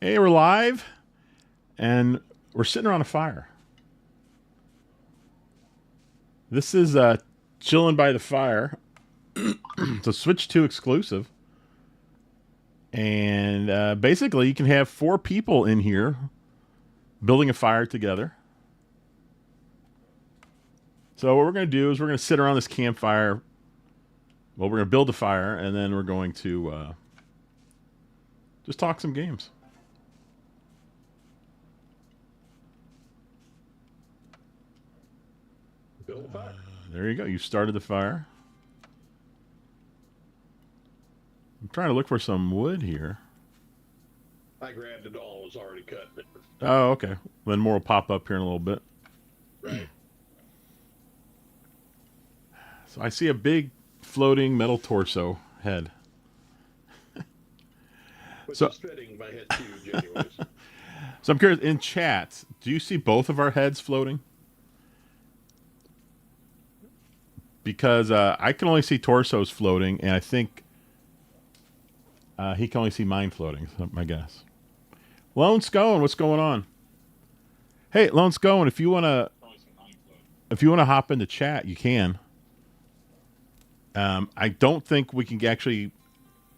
Hey, we're live, and we're sitting around a fire. This is Chillin by the Fire. It's a Switch 2 exclusive. And basically, you can have 4 people in here building a fire together. So what we're going to do is we're going to sit around this campfire. Well, we're going to build a fire, and then we're going to just talk some games. Build a fire. There you go. You started the fire. I'm trying to look for some wood here. I grabbed it all. It was already cut. Oh, okay. Then more will pop up here in a little bit. Right. So I see a big floating metal torso head. Which So- is fitting my head huge anyways. So I'm curious, in chat, do you see both of our heads floating? Because I can only see torsos floating, and I think he can only see mine floating, so my guess. Lone Scone, what's going on? Hey, Lone Scone, if you wanna hop into chat, you can. I don't think we can actually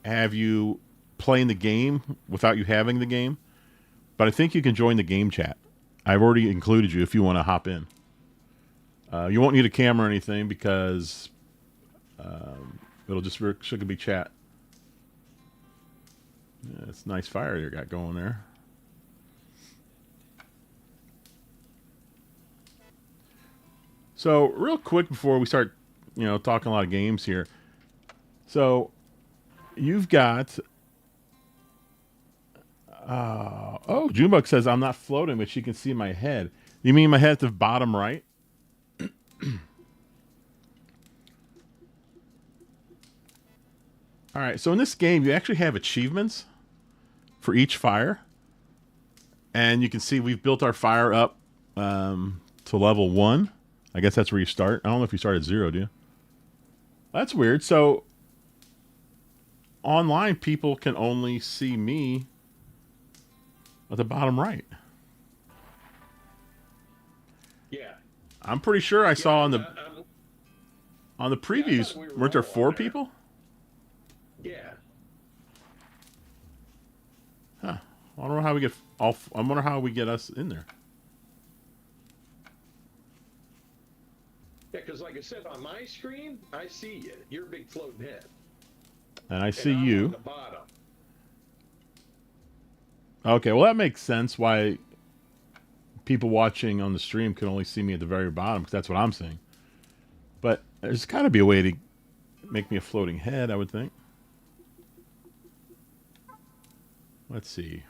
have you playing the game without you having the game, but I think you can join the game chat. I've already included you if you want to hop in. You won't need a camera or anything because it'll just should be chat. Yeah, it's a nice fire you got going there. So real quick before we start, talking a lot of games here. So you've got. Junebug says I'm not floating, but she can see my head. You mean my head at the bottom right? All right, so in this game, you actually have achievements for each fire. And you can see we've built our fire up to level 1. I guess that's where you start. I don't know if you start at 0, do you? That's weird. So online, people can only see me at the bottom right. Yeah. I'm pretty sure I saw on the previews, we were weren't there all 4 on there. people? Yeah. Huh. I don't know how we get off. I wonder how we get us in there. Yeah, because like I said, on my screen, I see you. You're a big floating head. And I see and I'm you. on the bottom. Okay, well that makes sense why people watching on the stream can only see me at the very bottom because that's what I'm seeing. But there's got to be a way to make me a floating head, I would think. Let's see.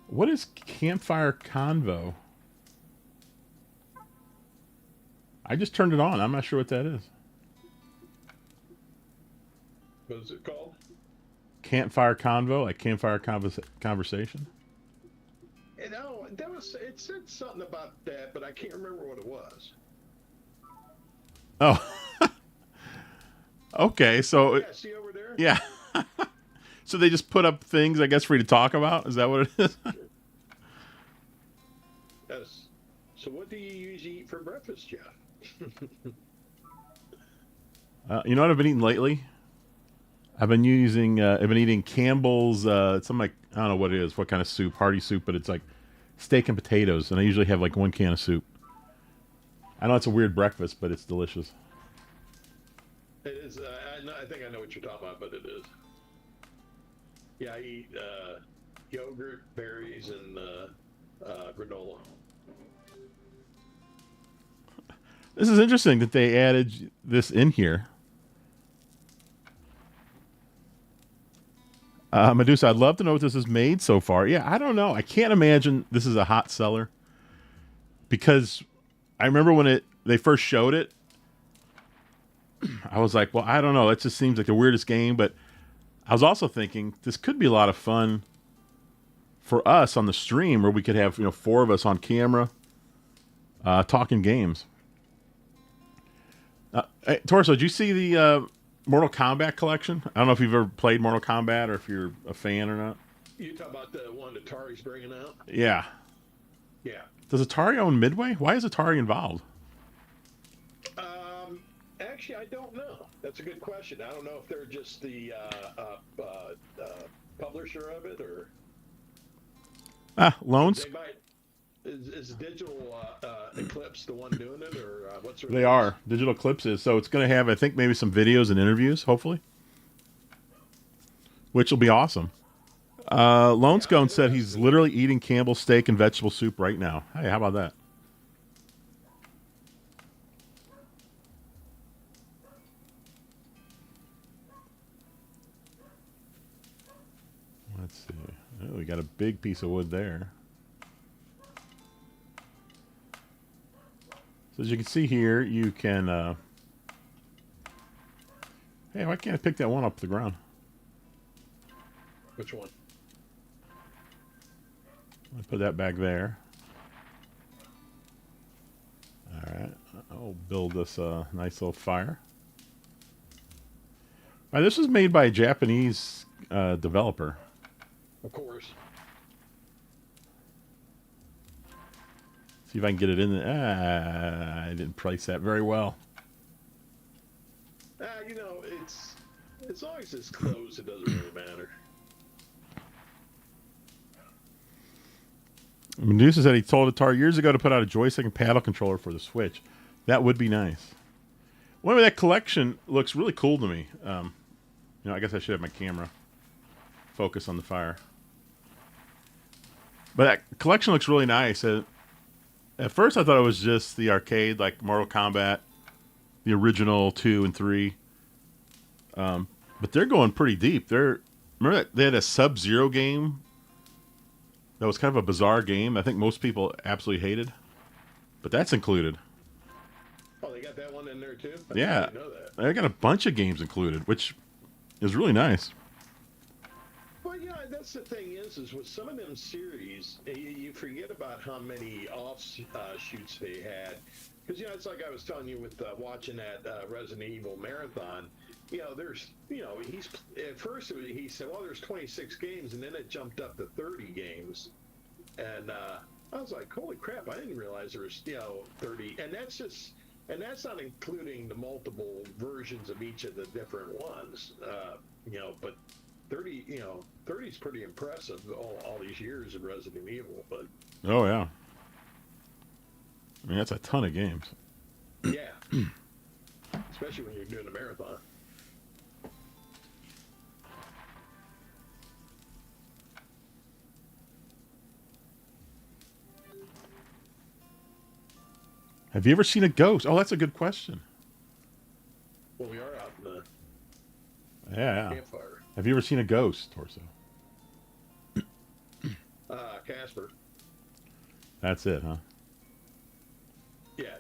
What is Campfire Convo? I just turned it on. I'm not sure what that is. What is it called? Campfire Convo, like Campfire Conversation? It said something about that, but I can't remember what it was. Oh. Okay, so Yeah, see over there? yeah. So they just put up things, I guess, for you to talk about? Is that what it is? So what do you usually eat for breakfast, Jeff? You know what I've been eating lately? I've been eating Campbell's, something like, I don't know what it is, what kind of soup, hearty soup, but it's like steak and potatoes, and I usually have like 1 can of soup. I know it's a weird breakfast, but it's delicious. It is. I think I know what you're talking about, but it is. Yeah, I eat yogurt, berries, and granola. This is interesting that they added this in here. Medusa, I'd love to know what this has made so far. Yeah, I don't know. I can't imagine this is a hot seller. Because I remember when they first showed it, I was like, well, I don't know. That just seems like the weirdest game. But I was also thinking this could be a lot of fun for us on the stream where we could have 4 of us on camera talking games. Hey, Torso, did you see the Mortal Kombat collection? I don't know if you've ever played Mortal Kombat or if you're a fan or not. You talk about the one Atari's bringing out? Yeah. Yeah. Does Atari own Midway? Why is Atari involved? Actually, I don't know. That's a good question. I don't know if they're just the publisher of it, or Loans? they might. Is Digital Eclipse the one doing it, or what's their They names? are. Digital Eclipse is. So it's going to have, I think, maybe some videos and interviews, hopefully, which will be awesome. Lone Scone said he's literally eating Campbell's steak and vegetable soup right now. Hey, how about that? Let's see. Oh, we got a big piece of wood there. So as you can see here, you can... Hey, why can't I pick that one up the ground? Which one? I'll put that back there. All right. I'll build this nice little fire. All right, this was made by a Japanese developer. Of course. See if I can get it in there. I didn't price that very well. You know, it's as long as it's closed, it doesn't really matter. Medusa said he told Atari years ago to put out a joystick and paddle controller for the Switch. That would be nice. Well, that collection looks really cool to me. You know, I guess I should have my camera focus on the fire. But that collection looks really nice. At first, I thought it was just the arcade, like Mortal Kombat, the original 2 and 3. But they're going pretty deep. Remember that they had a Sub-Zero game that was kind of a bizarre game. I think most people absolutely hated. But that's included. Oh, they got that one in there too? Yeah. I didn't know that. They got a bunch of games included, which is really nice. Well, yeah, that's the thing is with some of them series, you forget about how many offshoots they had. Because, you know, it's like I was telling you with watching that Resident Evil marathon. You know, at first he said, well, there's 26 games, and then it jumped up to 30 games. And I was like, holy crap, I didn't realize there was, 30. And that's not including the multiple versions of each of the different ones. But 30, 30 is pretty impressive, all these years of Resident Evil. But Oh, yeah. I mean, that's a ton of games. yeah, especially when you're doing a marathon. Have you ever seen a ghost? Oh, that's a good question. Well, we are out in the Yeah. campfire. Have you ever seen a ghost, Torso? Casper. That's it, huh? Yeah,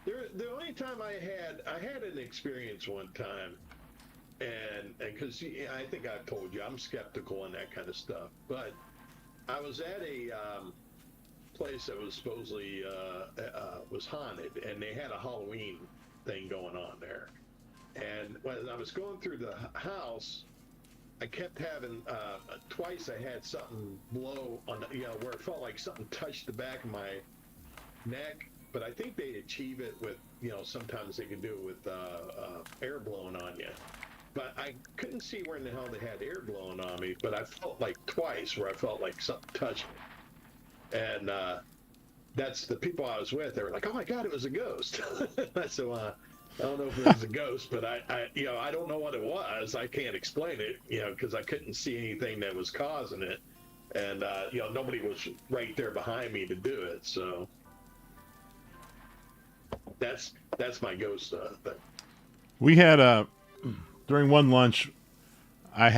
the only time I had an experience one time, and because I think I've told you I'm skeptical on that kind of stuff, but I was at a place that was supposedly was haunted, and they had a Halloween thing going on there. And when I was going through the house, I kept having twice I had something blow on where it felt like something touched the back of my neck. But I think they achieve it with sometimes they can do it with air blowing on you. But I couldn't see where in the hell they had air blowing on me. But I felt like twice where I felt like something touched me. And that's the people I was with. They were like, "Oh my God, it was a ghost." I said, "Well, I don't know if it was a ghost, but I don't know what it was. I can't explain it, because I couldn't see anything that was causing it, and nobody was right there behind me to do it. So that's my ghost thing." We had during one lunch, I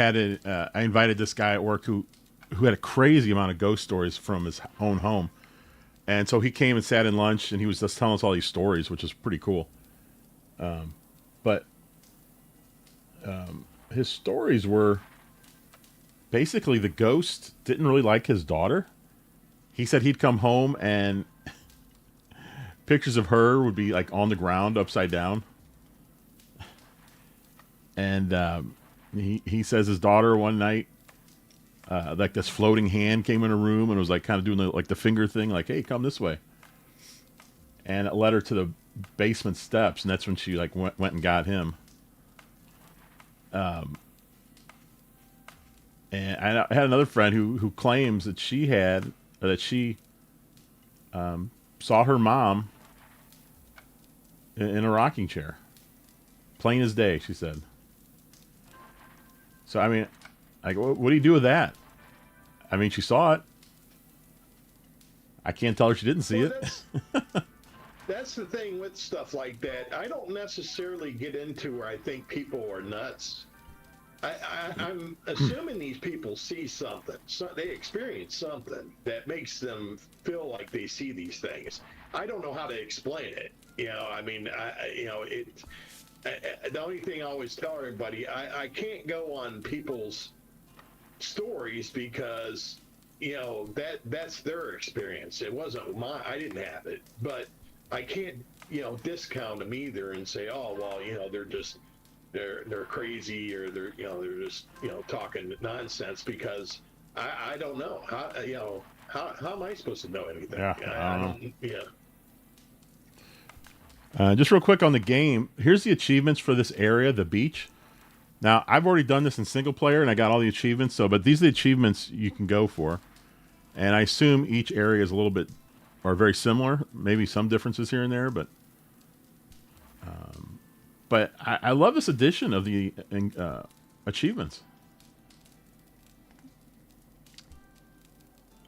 invited this guy at work who had a crazy amount of ghost stories from his own home, and so he came and sat in lunch, and he was just telling us all these stories, which is pretty cool. But his stories were basically the ghost didn't really like his daughter. He said he'd come home and pictures of her would be like on the ground upside down. And he says his daughter one night, like this floating hand came in a room and was like kind of doing the finger thing, like, hey, come this way. And it led her to the basement steps, and that's when she like went and got him. And I had another friend who claims that she saw her mom in a rocking chair, plain as day. She said. So I mean, like, what do you do with that? I mean, she saw it. I can't tell her she didn't see it. That's the thing with stuff like that. I don't necessarily get into where I think people are nuts. I'm assuming these people see something. So they experience something that makes them feel like they see these things. I don't know how to explain it. I mean, the only thing I always tell everybody, I can't go on people's stories because that's their experience. It wasn't mine. I didn't have it, but I can't discount them either and say, oh well, they're crazy or they're just talking nonsense, because I don't know how am I supposed to know anything? Yeah, I don't. Just real quick on the game, here's the achievements for this area, the beach. Now, I've already done this in single player, and I got all the achievements. But these are the achievements you can go for. And I assume each area is a little bit, or very similar. Maybe some differences here and there, but I love this addition of the achievements.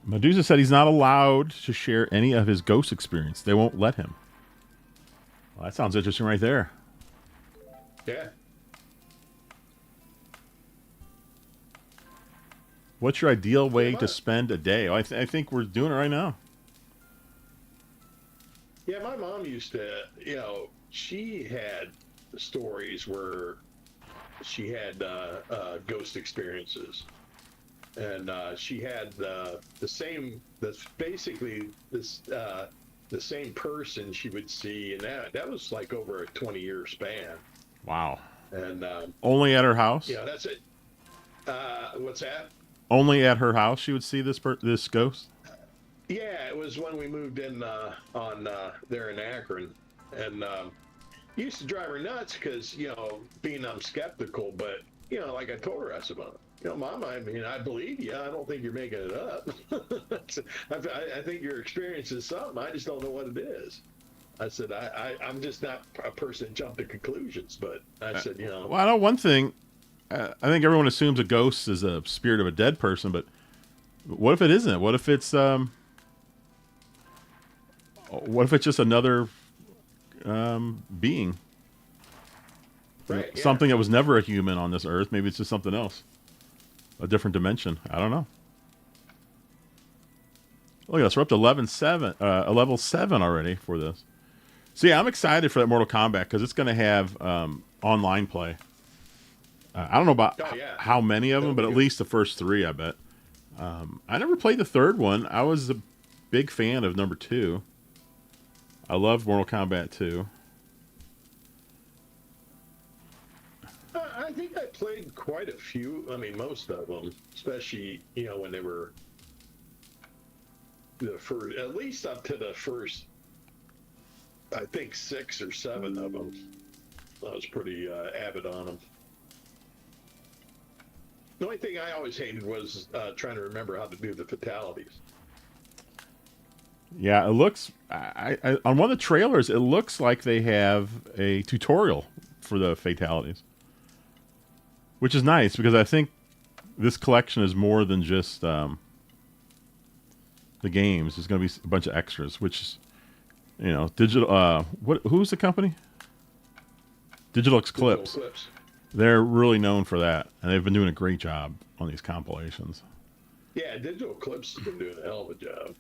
Medusa said he's not allowed to share any of his ghost experience. They won't let him. Well, that sounds interesting right there. Yeah. What's your ideal way to spend a day? I think we're doing it right now. Yeah, my mom used to, she had stories where she had ghost experiences. And she had the same person she would see, and that was like over a 20-year span. Wow. And only at her house? Yeah, that's it. What's that? Only at her house she would see this ghost? Yeah, it was when we moved in on there in Akron, and used to drive her nuts because being I'm skeptical, but like I told her, I said, well, Mom, I mean, I believe you. I don't think you're making it up. I think your experience is something. I just don't know what it is. I said, I'm just not a person to jump to conclusions, but I said, Well, I know one thing. I think everyone assumes a ghost is a spirit of a dead person, but what if it isn't? What if it's just another being? Right, something that was never a human on this earth. Maybe it's just something else. A different dimension. I don't know. Look at us. We're up to level 7 already for this. So yeah, I'm excited for that Mortal Kombat because it's going to have online play. I don't know about how many of them, but at least the first 3, I bet. I never played the third one. I was a big fan of number 2. I loved Mortal Kombat 2. I think I played quite a few. I mean, most of them, especially when they were the first, at least up to the first, I think 6 or 7 of them. I was pretty avid on them. The only thing I always hated was trying to remember how to do the fatalities. Yeah, it looks. I on one of the trailers, it looks like they have a tutorial for the fatalities, which is nice because I think this collection is more than just the games. There's going to be a bunch of extras, which digital. Who's the company? Digital Eclipse. They're really known for that, and they've been doing a great job on these compilations. Yeah, Digital Eclipse has been doing a hell of a job.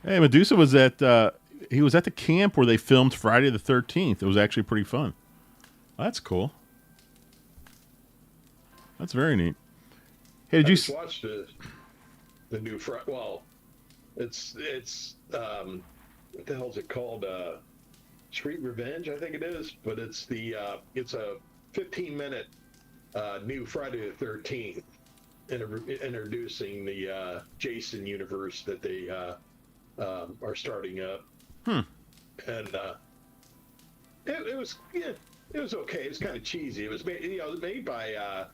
Hey, Medusa was at he was at the camp where they filmed Friday the 13th. It was actually pretty fun. That's cool. That's very neat. Hey, did I you just watched the new well, it's what the hell is it called? Street Revenge, I think it is. But it's it's a 15-minute new Friday the 13th, introducing the Jason universe that they are starting up. And it was, yeah, it was okay. It was kind of cheesy. It was made by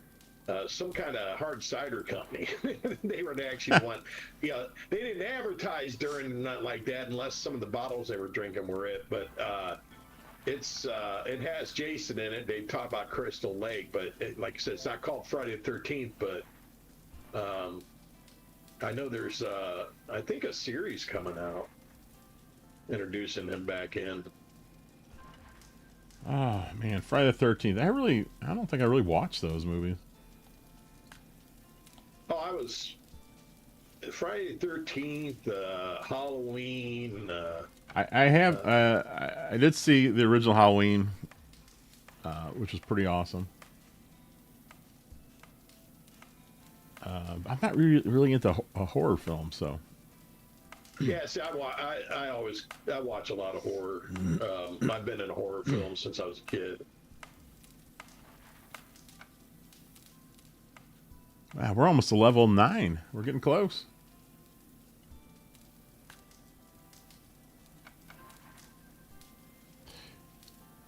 some kind of hard cider company. They were actually one. They didn't advertise during the night like that unless some of the bottles they were drinking were it. But it has Jason in it. They talk about Crystal Lake, but like I said, it's not called Friday the 13th. But I know there's I think a series coming out introducing him back in. Oh man, Friday the 13th. I don't think I really watched those movies. Oh, I was Friday the 13th, Halloween. I did see the original Halloween, which was pretty awesome. I'm not really into a horror film, so. Yes, I watch a lot of horror. I've been in horror films since I was a kid. Wow, we're almost to level 9. We're getting close.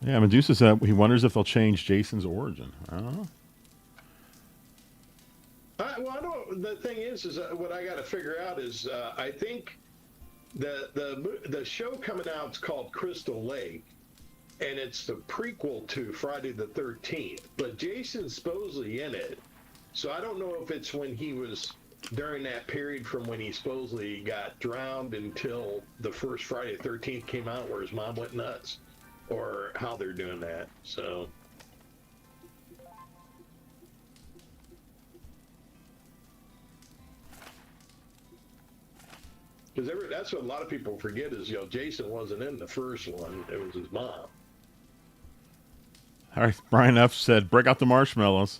Yeah, Medusa said he wonders if they'll change Jason's origin. I don't know. The thing is what I got to figure out is I think the show coming out is called Crystal Lake, and it's the prequel to Friday the 13th. But Jason's supposedly in it, so I don't know if it's when he was during that period from when he supposedly got drowned until the first Friday the 13th came out, where his mom went nuts, or how they're doing that. So. Because that's what a lot of people forget is, Jason wasn't in the first one. It was his mom. All right, Brian F. said, break out the marshmallows.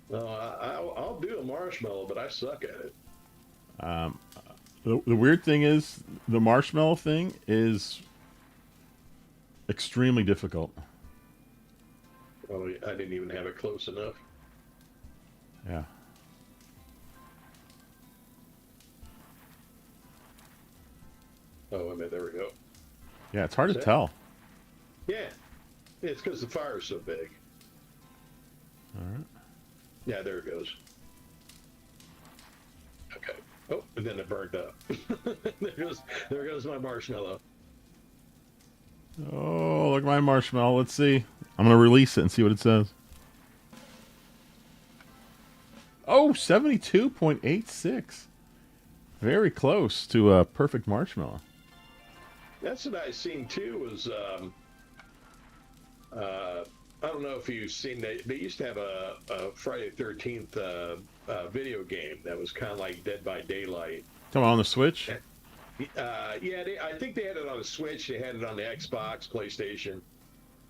No, I'll do a marshmallow, but I suck at it. The weird thing is, the marshmallow thing is extremely difficult. Oh, I didn't even have it close enough. Yeah. Oh, I mean, there we go. Yeah, it's hard to tell. Yeah. It's because the fire's so big. All right. Yeah, there it goes. Okay. Oh, and then it burned up. there goes my marshmallow. Oh, look at my marshmallow. Let's see. I'm going to release it and see what it says. Oh, 72.86. Very close to a perfect marshmallow. That's what I seen too. Was I don't know if you've seen they used to have a Friday the 13th video game that was kind of like Dead by Daylight. Come on the Switch. Yeah, I think they had it on the Switch. They had it on the Xbox, PlayStation,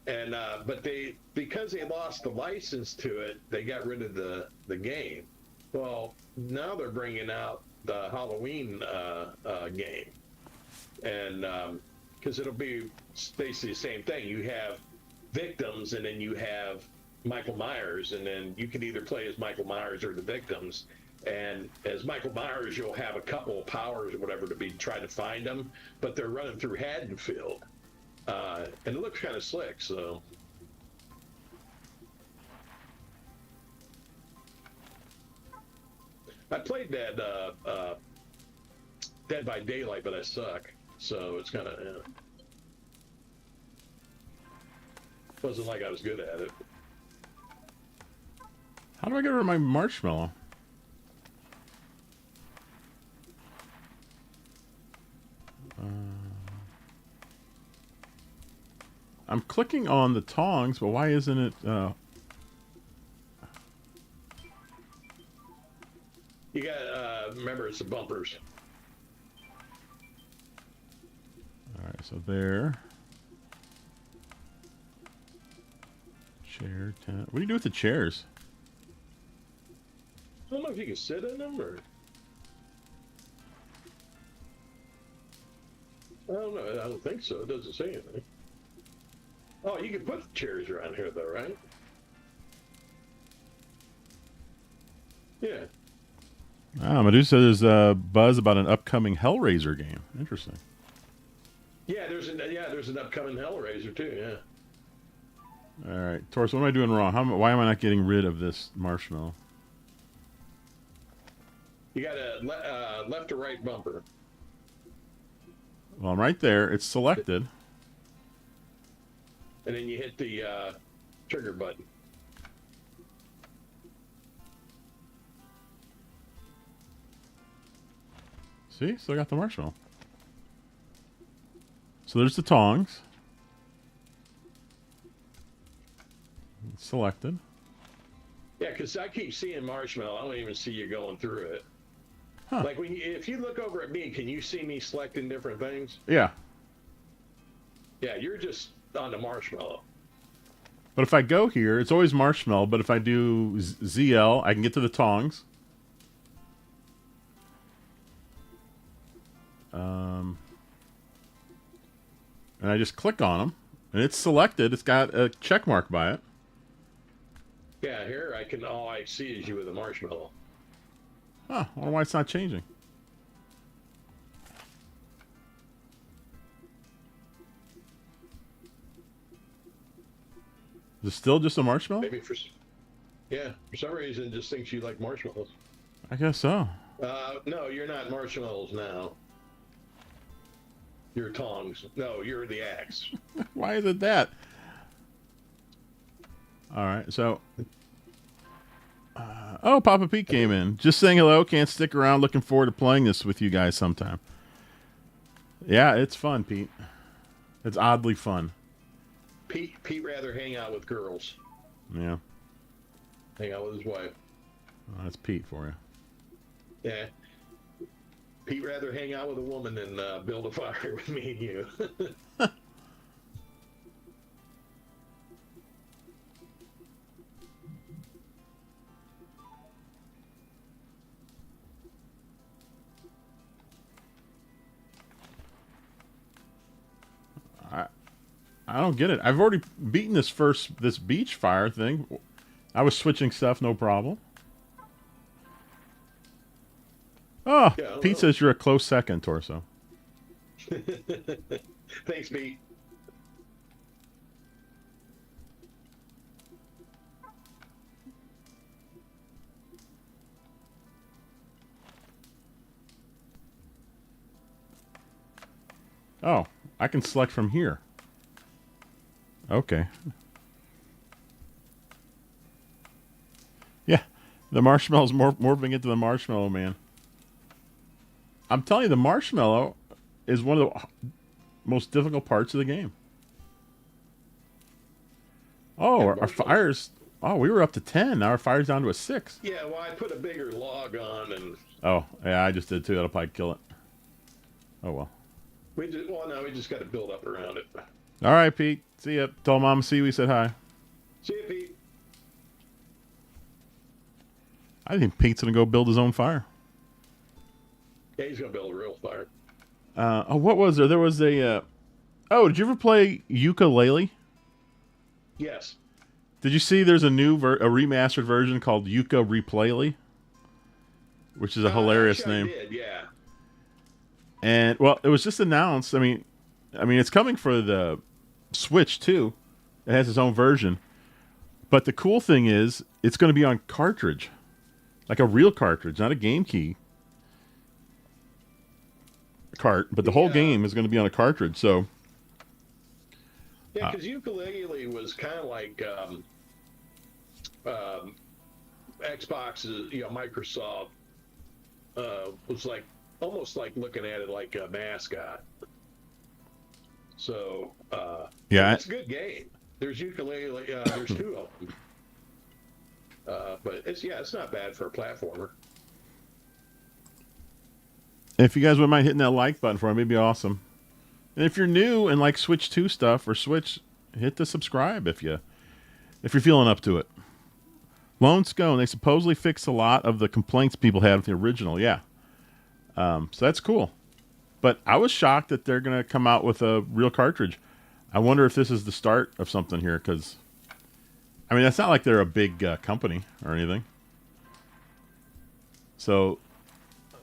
and but because they lost the license to it, they got rid of the game. Well, now they're bringing out the Halloween game, and because it'll be basically the same thing. You have victims, and then you have Michael Myers, and then you can either play as Michael Myers or the victims. And as Michael Myers, you'll have a couple of powers or whatever to be trying to find them, but they're running through Haddonfield, and it looks kind of slick. So. I played that Dead by Daylight, but I suck. So it's kind of wasn't like I was good at it. How do I get rid of my marshmallow? I'm clicking on the tongs, but why isn't it? You got remember, it's the bumpers. All right, so there. Chair 10. What do you do with the chairs? I don't know if you can sit in them or. I don't know. I don't think so. It doesn't say anything. Oh, you can put chairs around here, though, right? Yeah. Ah, Medusa, there's a buzz about an upcoming Hellraiser game. Interesting. There's an upcoming Hellraiser too. Yeah. All right, Taurus, what am I doing wrong? Why am I not getting rid of this marshmallow? You got a left or right bumper. Well, I'm right there. It's selected. And then you hit the trigger button. See, still got the marshmallow. So there's the tongs. It's selected. Yeah, because I keep seeing marshmallow. I don't even see you going through it. Huh. Like if you look over at me, can you see me selecting different things? Yeah. Yeah, you're just on the marshmallow. But if I go here, it's always marshmallow. But if I do ZL, I can get to the tongs. And I just click on them, and it's selected. It's got a check mark by it. Yeah, here all I see is you with a marshmallow. Huh, I wonder why it's not changing. Is it still just a marshmallow? Maybe for some reason it just thinks you like marshmallows. I guess so. No, you're not marshmallows now. You're tongs. No, you're the axe. Why is it that? All right, so... oh, Papa Pete came in. Just saying hello. Can't stick around. Looking forward to playing this with you guys sometime. Yeah, it's fun, Pete. It's oddly fun. Pete rather hang out with girls. Yeah. Hang out with his wife. Well, that's Pete for you. Yeah. Pete rather hang out with a woman than build a fire with me and you. I don't get it. I've already beaten this beach fire thing. I was switching stuff, no problem. Oh, Yeah, Pete says you're a close second, Torso. Thanks, Pete. Oh, I can select from here. Okay. Yeah, the marshmallow's morphing into the marshmallow man. I'm telling you, the marshmallow is one of the most difficult parts of the game. Oh, our fires... Oh, we were up to 10. Now our fire's down to a 6. Yeah, well, I put a bigger log on, and... Oh, yeah, I just did too. That'll probably kill it. Oh, well. Now we just got to build up around it. All right, Pete. See ya. Tell Mama C we said hi. See you, Pete. I think Pete's going to go build his own fire. Yeah, he's going to build a real fire. Oh, what was there? There was a... oh, did you ever play Ukulele? Yes. Did you see there's a new a remastered version called Yuka Replayly? Which is a hilarious name. I did, yeah. And, well, it was just announced. I mean, it's coming for the Switch, too. It has its own version. But the cool thing is, it's going to be on cartridge. Like a real cartridge, not a game key cart. But the whole game is going to be on a cartridge, so... Yeah, because Ukulele was kind of like Xbox, Microsoft was like almost like looking at it like a mascot. So yeah, it's a good game. There's Ukulele. There's 2 of them. But it's not bad for a platformer. If you guys wouldn't mind hitting that like button for me, it'd be awesome. And if you're new and like Switch 2 stuff or Switch, hit the subscribe if you're feeling up to it. Lone Scone, they supposedly fixed a lot of the complaints people had with the original. Yeah. So that's cool. But I was shocked that they're going to come out with a real cartridge. I wonder if this is the start of something here, because I mean, it's not like they're a big company or anything. So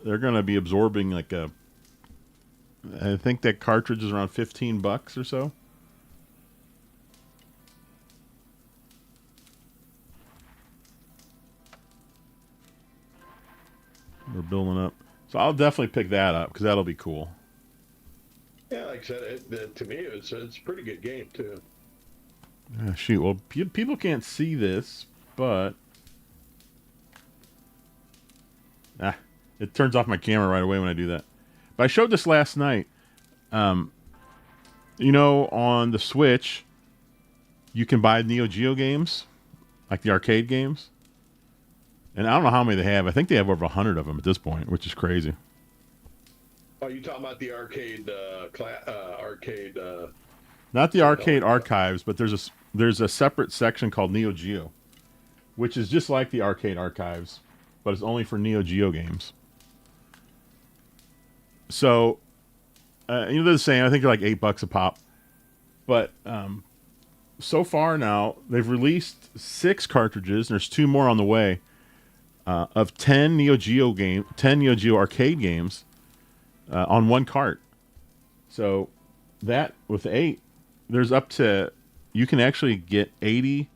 they're going to be absorbing like a. I think that cartridge is around $15 or so. We're building up, so I'll definitely pick that up because that'll be cool. Yeah, like I said, to me, it's a pretty good game too. Shoot, well, people can't see this, but it turns off my camera right away when I do that. But I showed this last night. On the Switch, you can buy Neo Geo games, like the arcade games. And I don't know how many they have. I think they have over 100 of them at this point, which is crazy. Oh, you talking about the arcade? Not the arcade archives, but there's a separate section called Neo Geo, which is just like the arcade archives, but it's only for Neo Geo games. So, they're the same. I think they're like $8 a pop. But so far now, they've released 6 cartridges, and there's 2 more on the way. Of 10 Neo Geo arcade games on one cart. So that with 8, there's up to you can actually get 80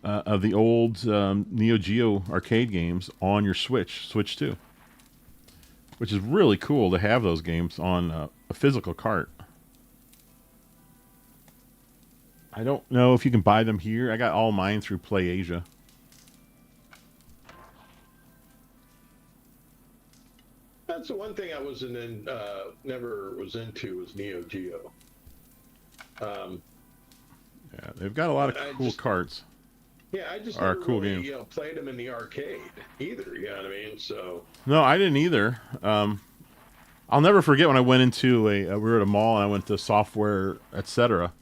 of the old Neo Geo arcade games on your Switch 2, which is really cool to have those games on a physical cart. I don't know if you can buy them here. I got all mine through PlayAsia. That's the one thing I never was into was Neo Geo. Yeah, they've got a lot of cool carts. Yeah, I just never cool really, played them in the arcade either. You know what I mean? So no, I didn't either. I'll never forget when I went into we were at a mall and I went to Software Etc.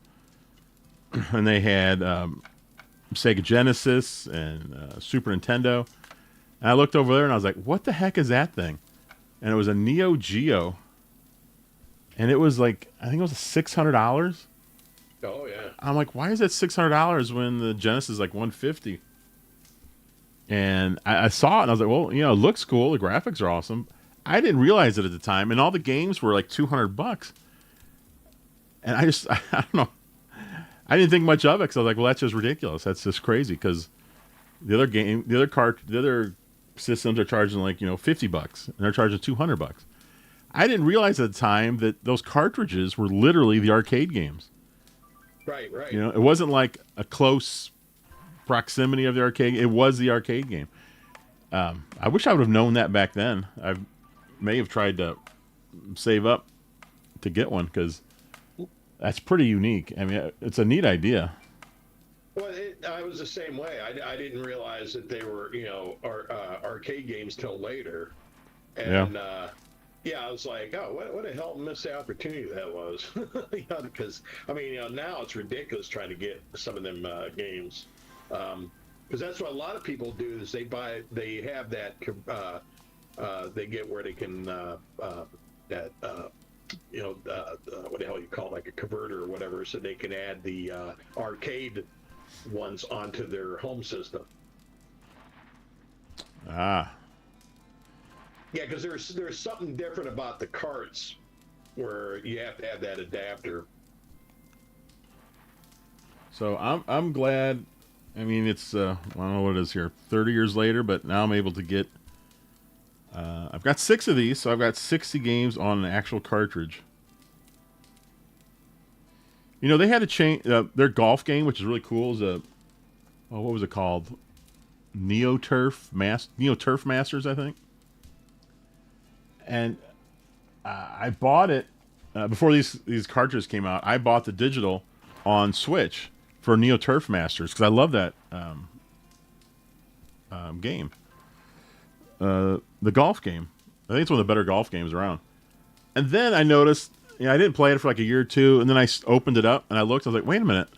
and they had Sega Genesis and Super Nintendo. And I looked over there and I was like, "What the heck is that thing?" And it was a Neo Geo, and it was like I think it was $600. Oh yeah. I'm like, why is that $600 when the Genesis is like $150? And I saw it and I was like, well, it looks cool. The graphics are awesome. I didn't realize it at the time, and all the games were like $200. And I don't know. I didn't think much of it because I was like, well, that's just ridiculous. That's just crazy because the other systems are charging like $50, and they're charging $200. I didn't realize at the time that those cartridges were literally the arcade games. Right. It wasn't like a close proximity of the arcade. It was the arcade game. I wish I would have known that back then. I may have tried to save up to get one because that's pretty unique. I mean, it's a neat idea. Well, I was the same way. I didn't realize that they were, arcade games till later. And, I was like, oh, what a hell missed opportunity that was. Because, now it's ridiculous trying to get some of them games. Because that's what a lot of people do is they have that, they get where they can, what the hell you call it, like a converter or whatever, so they can add the arcade ones onto their home system. Yeah, because there's something different about the carts where you have to have that adapter. So I'm glad. I mean, it's I don't know what it is here, 30 years later, but now I'm able to get. I've got 6 of these, so I've got 60 games on an actual cartridge. They had to change their golf game, which is really cool. Is what was it called? Neo Turf Masters, I think. And I bought it before these cartridges came out. I bought the digital on Switch for Neo Turf Masters because I love that game. The golf game. I think it's one of the better golf games around. And then I noticed, I didn't play it for like a year or two, and then I opened it up and I looked. I was like, wait a minute,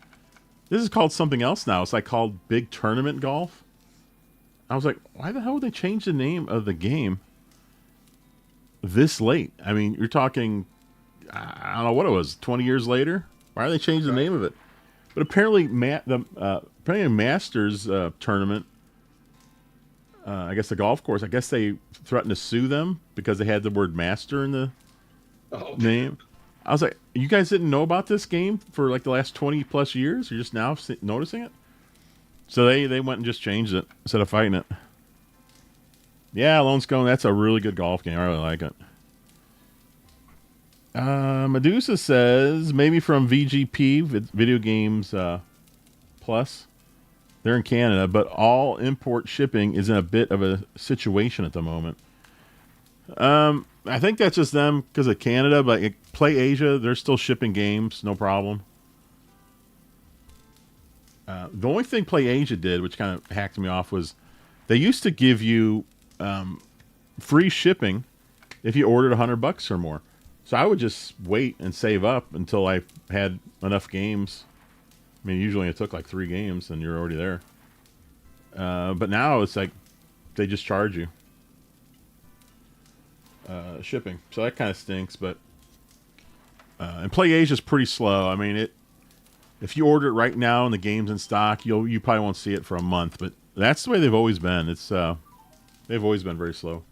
this is called something else now. It's like called Big Tournament Golf. I was like, why the hell would they change the name of the game? this late. I mean, you're talking, I don't know what it was, 20 years later. Why are they changing the Right. name of it? But apparently, apparently Masters tournament. I guess the golf course. I guess they threatened to sue them because they had the word master in the Oh, name. I was like, you guys didn't know about this game for like the last 20 plus years? You're just now noticing it? So they went and just changed it instead of fighting it. Yeah, Lone Scone, that's a really good golf game. I really like it. Medusa says maybe from VGP, Video Games Plus. They're in Canada, but all import shipping is in a bit of a situation at the moment. I think that's just them because of Canada, but Play Asia, they're still shipping games, no problem. The only thing Play Asia did, which kind of hacked me off, was they used to give you free shipping if you ordered $100 or more. So I would just wait and save up until I had enough games. I mean, usually it took like 3 games and you're already there. But now it's like they just charge you shipping. So that kind of stinks. But and Play Asia is pretty slow. I mean, if you order it right now and the game's in stock, you probably won't see it for a month. But that's the way they've always been. They've always been very slow.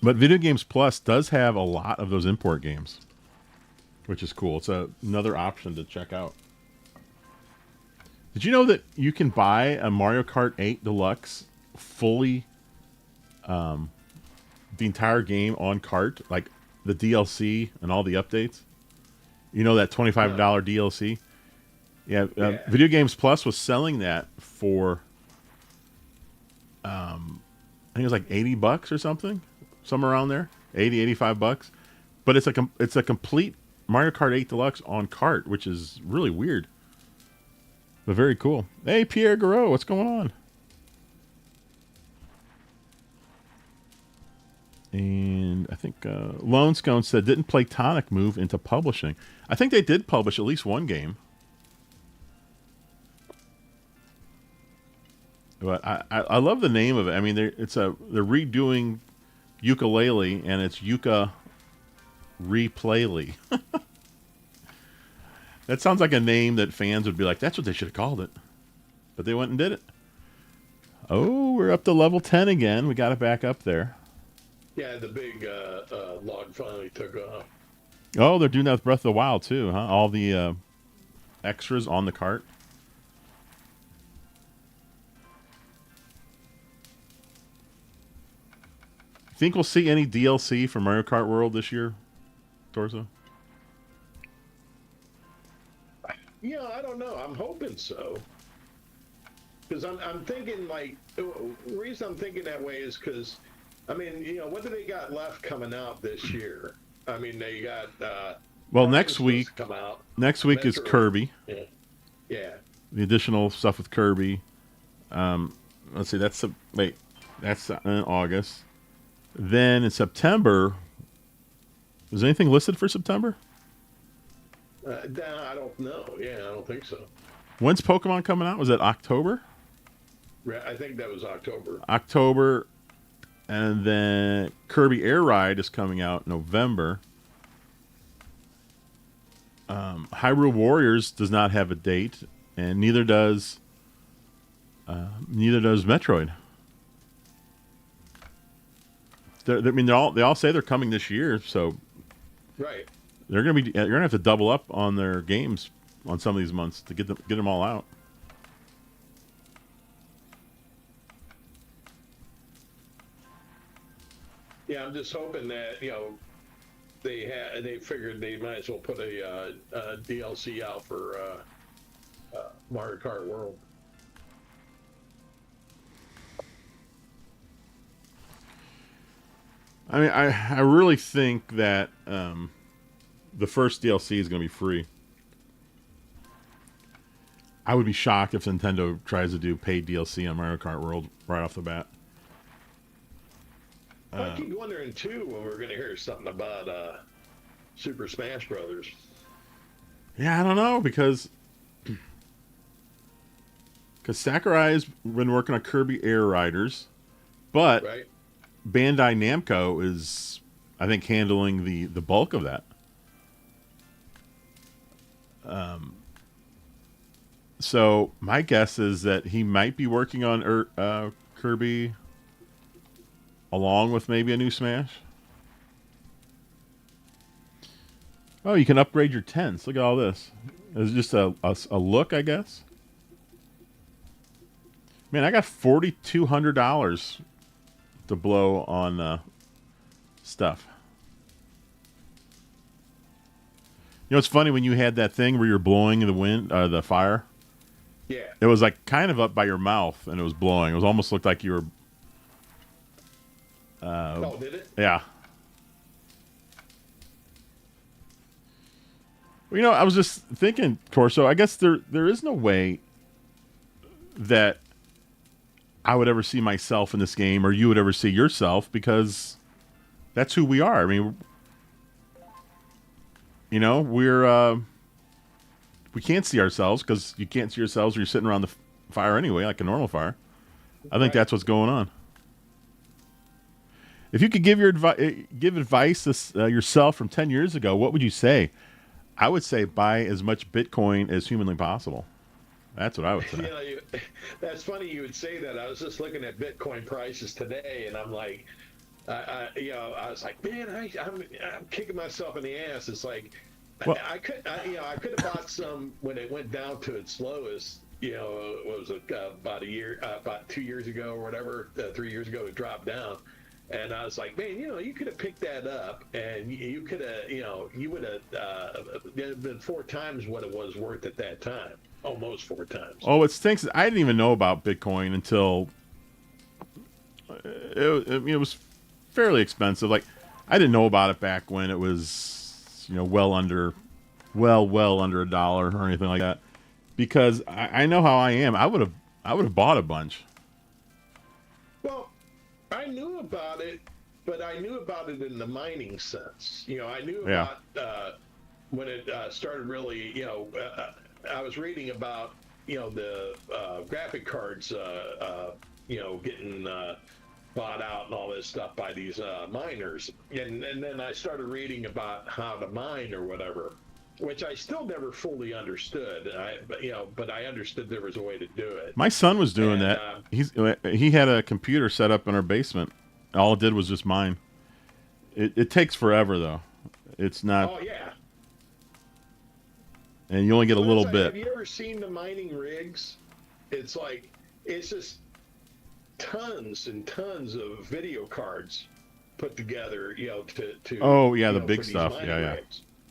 But Video Games Plus does have a lot of those import games, which is cool. It's another option to check out. Did you know that you can buy a Mario Kart 8 Deluxe fully, the entire game on cart, like the DLC and all the updates? You know that $25 DLC? Yeah, Video Games Plus was selling that for, I think it was like $80 or something. Somewhere around there, 80, $85. But it's a complete Mario Kart 8 Deluxe on cart, which is really weird. But very cool. Hey, Pierre Garreau, what's going on? And I think Lone Scone said, didn't Platonic move into publishing? I think they did publish at least one game. But I love the name of it. I mean, they're redoing Ukulele, and it's Yuka Replayly. That sounds like a name that fans would be like, that's what they should have called it. But they went and did it. Oh, we're up to level 10 again. We got it back up there. Yeah, the big log finally took off. Oh, they're doing that with Breath of the Wild, too, huh? All the extras on the cart. Think we'll see any DLC for Mario Kart World this year, Torso? Yeah, I don't know. I'm hoping so. Because I'm thinking, like, the reason I'm thinking that way is because, I mean, what do they got left coming out this year? I mean, they got. Well, next week. Come out. Next week is Kirby. Yeah. Yeah. The additional stuff with Kirby. Let's see. That's in August. Then in September, is anything listed for September? I don't know. Yeah, I don't think so. When's Pokemon coming out? Was that October? I think that was October. October, and then Kirby Air Ride is coming out November. Hyrule Warriors does not have a date, and neither does Metroid. They all say they're coming this year, so right. They're gonna have to double up on their games on some of these months to get them all out. Yeah, I'm just hoping that they figured they might as well put a DLC out for Mario Kart World. I mean, I really think that the first DLC is going to be free. I would be shocked if Nintendo tries to do paid DLC on Mario Kart World right off the bat. I keep wondering too when we're going to hear something about Super Smash Brothers. Yeah, I don't know because Sakurai's been working on Kirby Air Riders, but Right. Bandai Namco is, I think, handling the bulk of that. So my guess is that he might be working on Kirby along with maybe a new Smash. Oh, you can upgrade your tents. Look at all this. It's just a look, I guess. Man, I got $4,200 to blow on stuff. You know, it's funny when you had that thing where you're blowing the wind, the fire. Yeah. It was like kind of up by your mouth, and it was blowing. It was almost looked like you were. Oh, did it? Yeah. Well, you know, I was just thinking, Torso. I guess there is no way that I would ever see myself in this game, or you would ever see yourself, because that's who we are. I mean, you know, we can't see ourselves because you can't see yourselves when you're sitting around the fire anyway, like a normal fire. I think that's what's going on. If you could give give advice to yourself from 10 years ago, what would you say? I would say buy as much Bitcoin as humanly possible. That's what I would say. You know, that's funny you would say that. I was just looking at Bitcoin prices today, and I'm like, I was like, man, I'm kicking myself in the ass. It's like, well, I could have bought some when it went down to its lowest. You know, what was it, about 2 years ago or whatever, 3 years ago, it dropped down. And I was like, man, you know, you could have picked that up, and you could have, you would have been 4 times what it was worth at that time. Almost 4 times. Oh, it stinks. I didn't even know about Bitcoin until it was fairly expensive. Like, I didn't know about it back when it was, well under $1 or anything like that. Because I know how I am. I would have bought a bunch. Well, I knew about it, but I knew about it in the mining sense. I knew about when it started really. I was reading about the graphic cards getting bought out and all this stuff by these miners, and then I started reading about how to mine or whatever, which I still never fully understood. But I understood there was a way to do it. My son was doing that. He had a computer set up in our basement. All it did was just mine. It takes forever though. It's not. Oh yeah. And you only get a little bit. Have you ever seen the mining rigs? It's just tons and tons of video cards put together, to oh yeah, the big stuff. Yeah.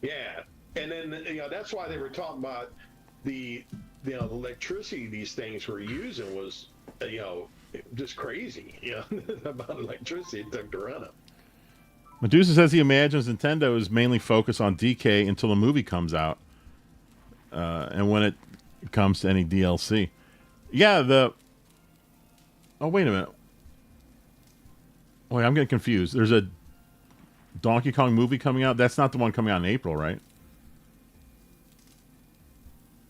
Yeah. And then that's why they were talking about the the electricity these things were using was just crazy, the amount of electricity it took to run them. Medusa says he imagines Nintendo is mainly focused on DK until the movie comes out. And when it comes to any DLC. Yeah, oh, wait a minute. Wait, I'm getting confused. There's a Donkey Kong movie coming out. That's not the one coming out in April, right?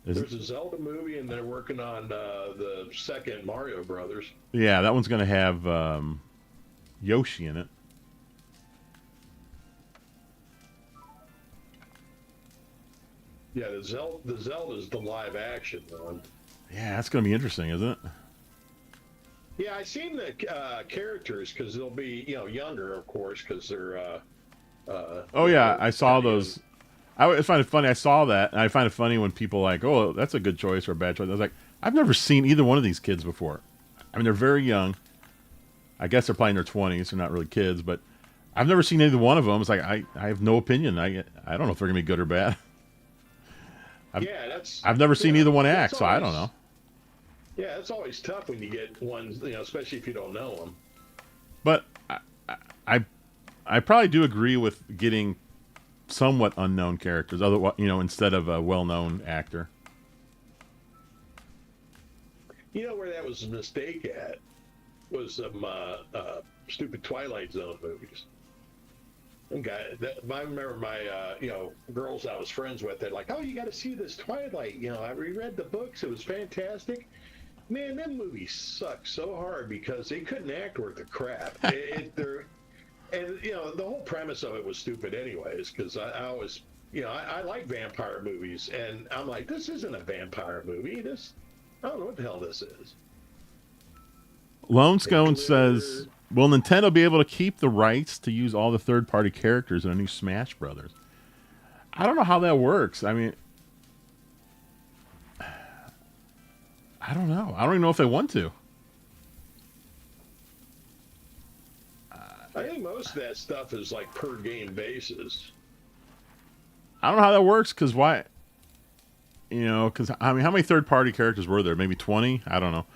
There's a Zelda movie, and they're working on the second Mario Brothers. Yeah, that one's going to have Yoshi in it. Yeah, the Zelda's the live action one. Yeah, that's going to be interesting, isn't it? Yeah, I seen the characters because they'll be younger, of course, because they're. Oh yeah, I saw those. I find it funny. I saw that, and I find it funny when people are like, "Oh, that's a good choice or a bad choice." I was like, I've never seen either one of these kids before. I mean, they're very young. I guess they're probably in their 20s. They're not really kids, but I've never seen either one of them. It's like I have no opinion. I don't know if they're gonna be good or bad. I've never seen either one act, so I don't know. Yeah, it's always tough when you get ones, especially if you don't know them. But I probably do agree with getting somewhat unknown characters, otherwise, instead of a well-known actor. You know where that was a mistake at was some stupid Twilight Zone movies. I remember my girls I was friends with. They're like, "Oh, you got to see this Twilight." I reread the books; it was fantastic. Man, them movies suck so hard because they couldn't act worth a crap. And the whole premise of it was stupid, anyways. Because I always, I like vampire movies, and I'm like, this isn't a vampire movie. I don't know what the hell this is. Lone And Scone says, glitter. "Will Nintendo be able to keep the rights to use all the third-party characters in a new Smash Brothers?" I don't know how that works. I mean, I don't know. I don't even know if they want to. I think most of that stuff is like per game basis. I don't know how that works because why? Because I mean, how many third-party characters were there? Maybe 20. I don't know.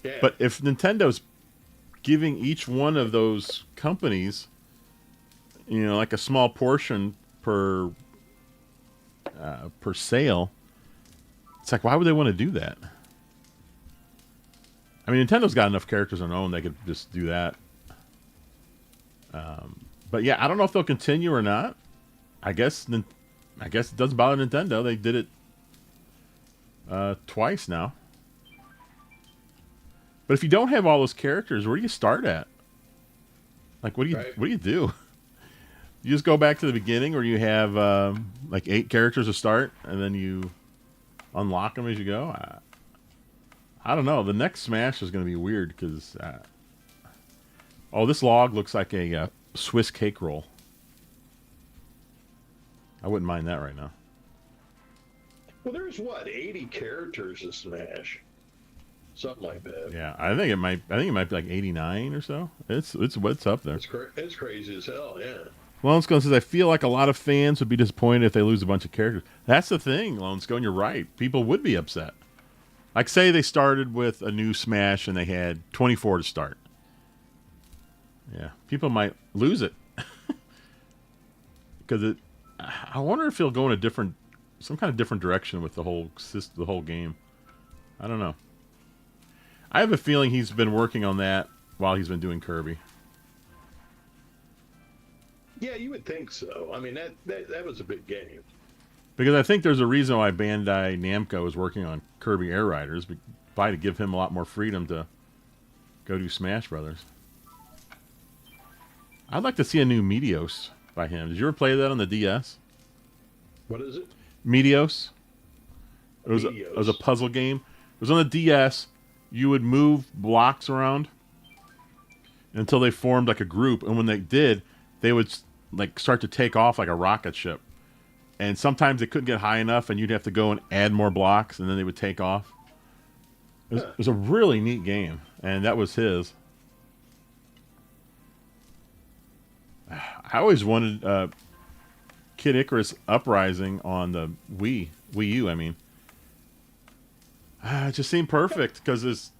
Yeah. But if Nintendo's giving each one of those companies, like a small portion per sale, it's like, why would they want to do that? I mean, Nintendo's got enough characters on their own; they could just do that. But yeah, I don't know if they'll continue or not. I guess it doesn't bother Nintendo. They did it twice now. But if you don't have all those characters, where do you start at? Like, what do you do? You just go back to the beginning, where you have like 8 characters to start, and then you unlock them as you go. I don't know. The next Smash is going to be weird because this log looks like a Swiss cake roll. I wouldn't mind that right now. Well, there's 80 characters in Smash, something like that. Yeah, I think it might be like 89 or so. It's up there. It's crazy as hell. Yeah. Lone Scone says, "I feel like a lot of fans would be disappointed if they lose a bunch of characters." That's the thing, Lone Scone. You're right. People would be upset. Like, say they started with a new Smash and they had 24 to start. Yeah, people might lose it because I wonder if he'll go in some kind of different direction with the whole game. I don't know. I have a feeling he's been working on that while he's been doing Kirby. Yeah, you would think so. I mean, that was a big game. Because I think there's a reason why Bandai Namco is working on Kirby Air Riders, probably to give him a lot more freedom to go do Smash Brothers. I'd like to see a new Meteos by him. Did you ever play that on the DS? What is it? Meteos. It was a puzzle game. It was on the DS. You would move blocks around until they formed like a group, and when they did, they would like start to take off like a rocket ship. And sometimes they couldn't get high enough, and you'd have to go and add more blocks, and then they would take off. It was a really neat game, and that was his. I always wanted Kid Icarus Uprising on the Wii U. I mean, it just seemed perfect because it's,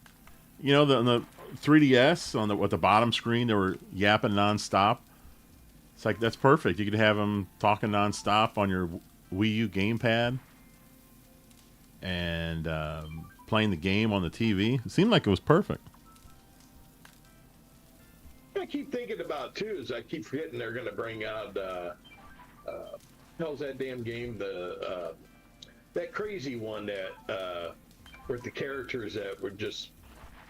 on the 3DS on the bottom screen they were yapping nonstop. It's like, that's perfect. You could have them talking nonstop on your Wii U gamepad and playing the game on the TV. It seemed like it was perfect. I keep thinking about too is I keep forgetting they're going to bring out hell's that damn game, that crazy one that with the characters that would just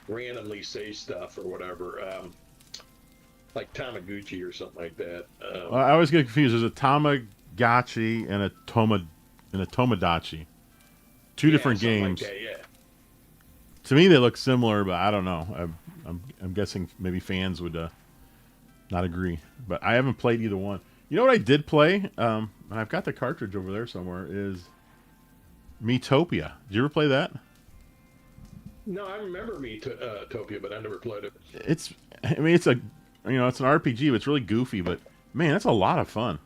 randomly say stuff or whatever, like Tamagotchi or something like that. I always get confused. There's a Tamagotchi and a Tomodachi. Two different games. Like that, yeah. To me, they look similar, but I don't know. I'm guessing maybe fans would not agree. But I haven't played either one. You know what I did play? And I've got the cartridge over there somewhere. Is Miitopia. Did you ever play that? No, I remember Miitopia, but I never played it. It's an RPG, but it's really goofy. But man, that's a lot of fun.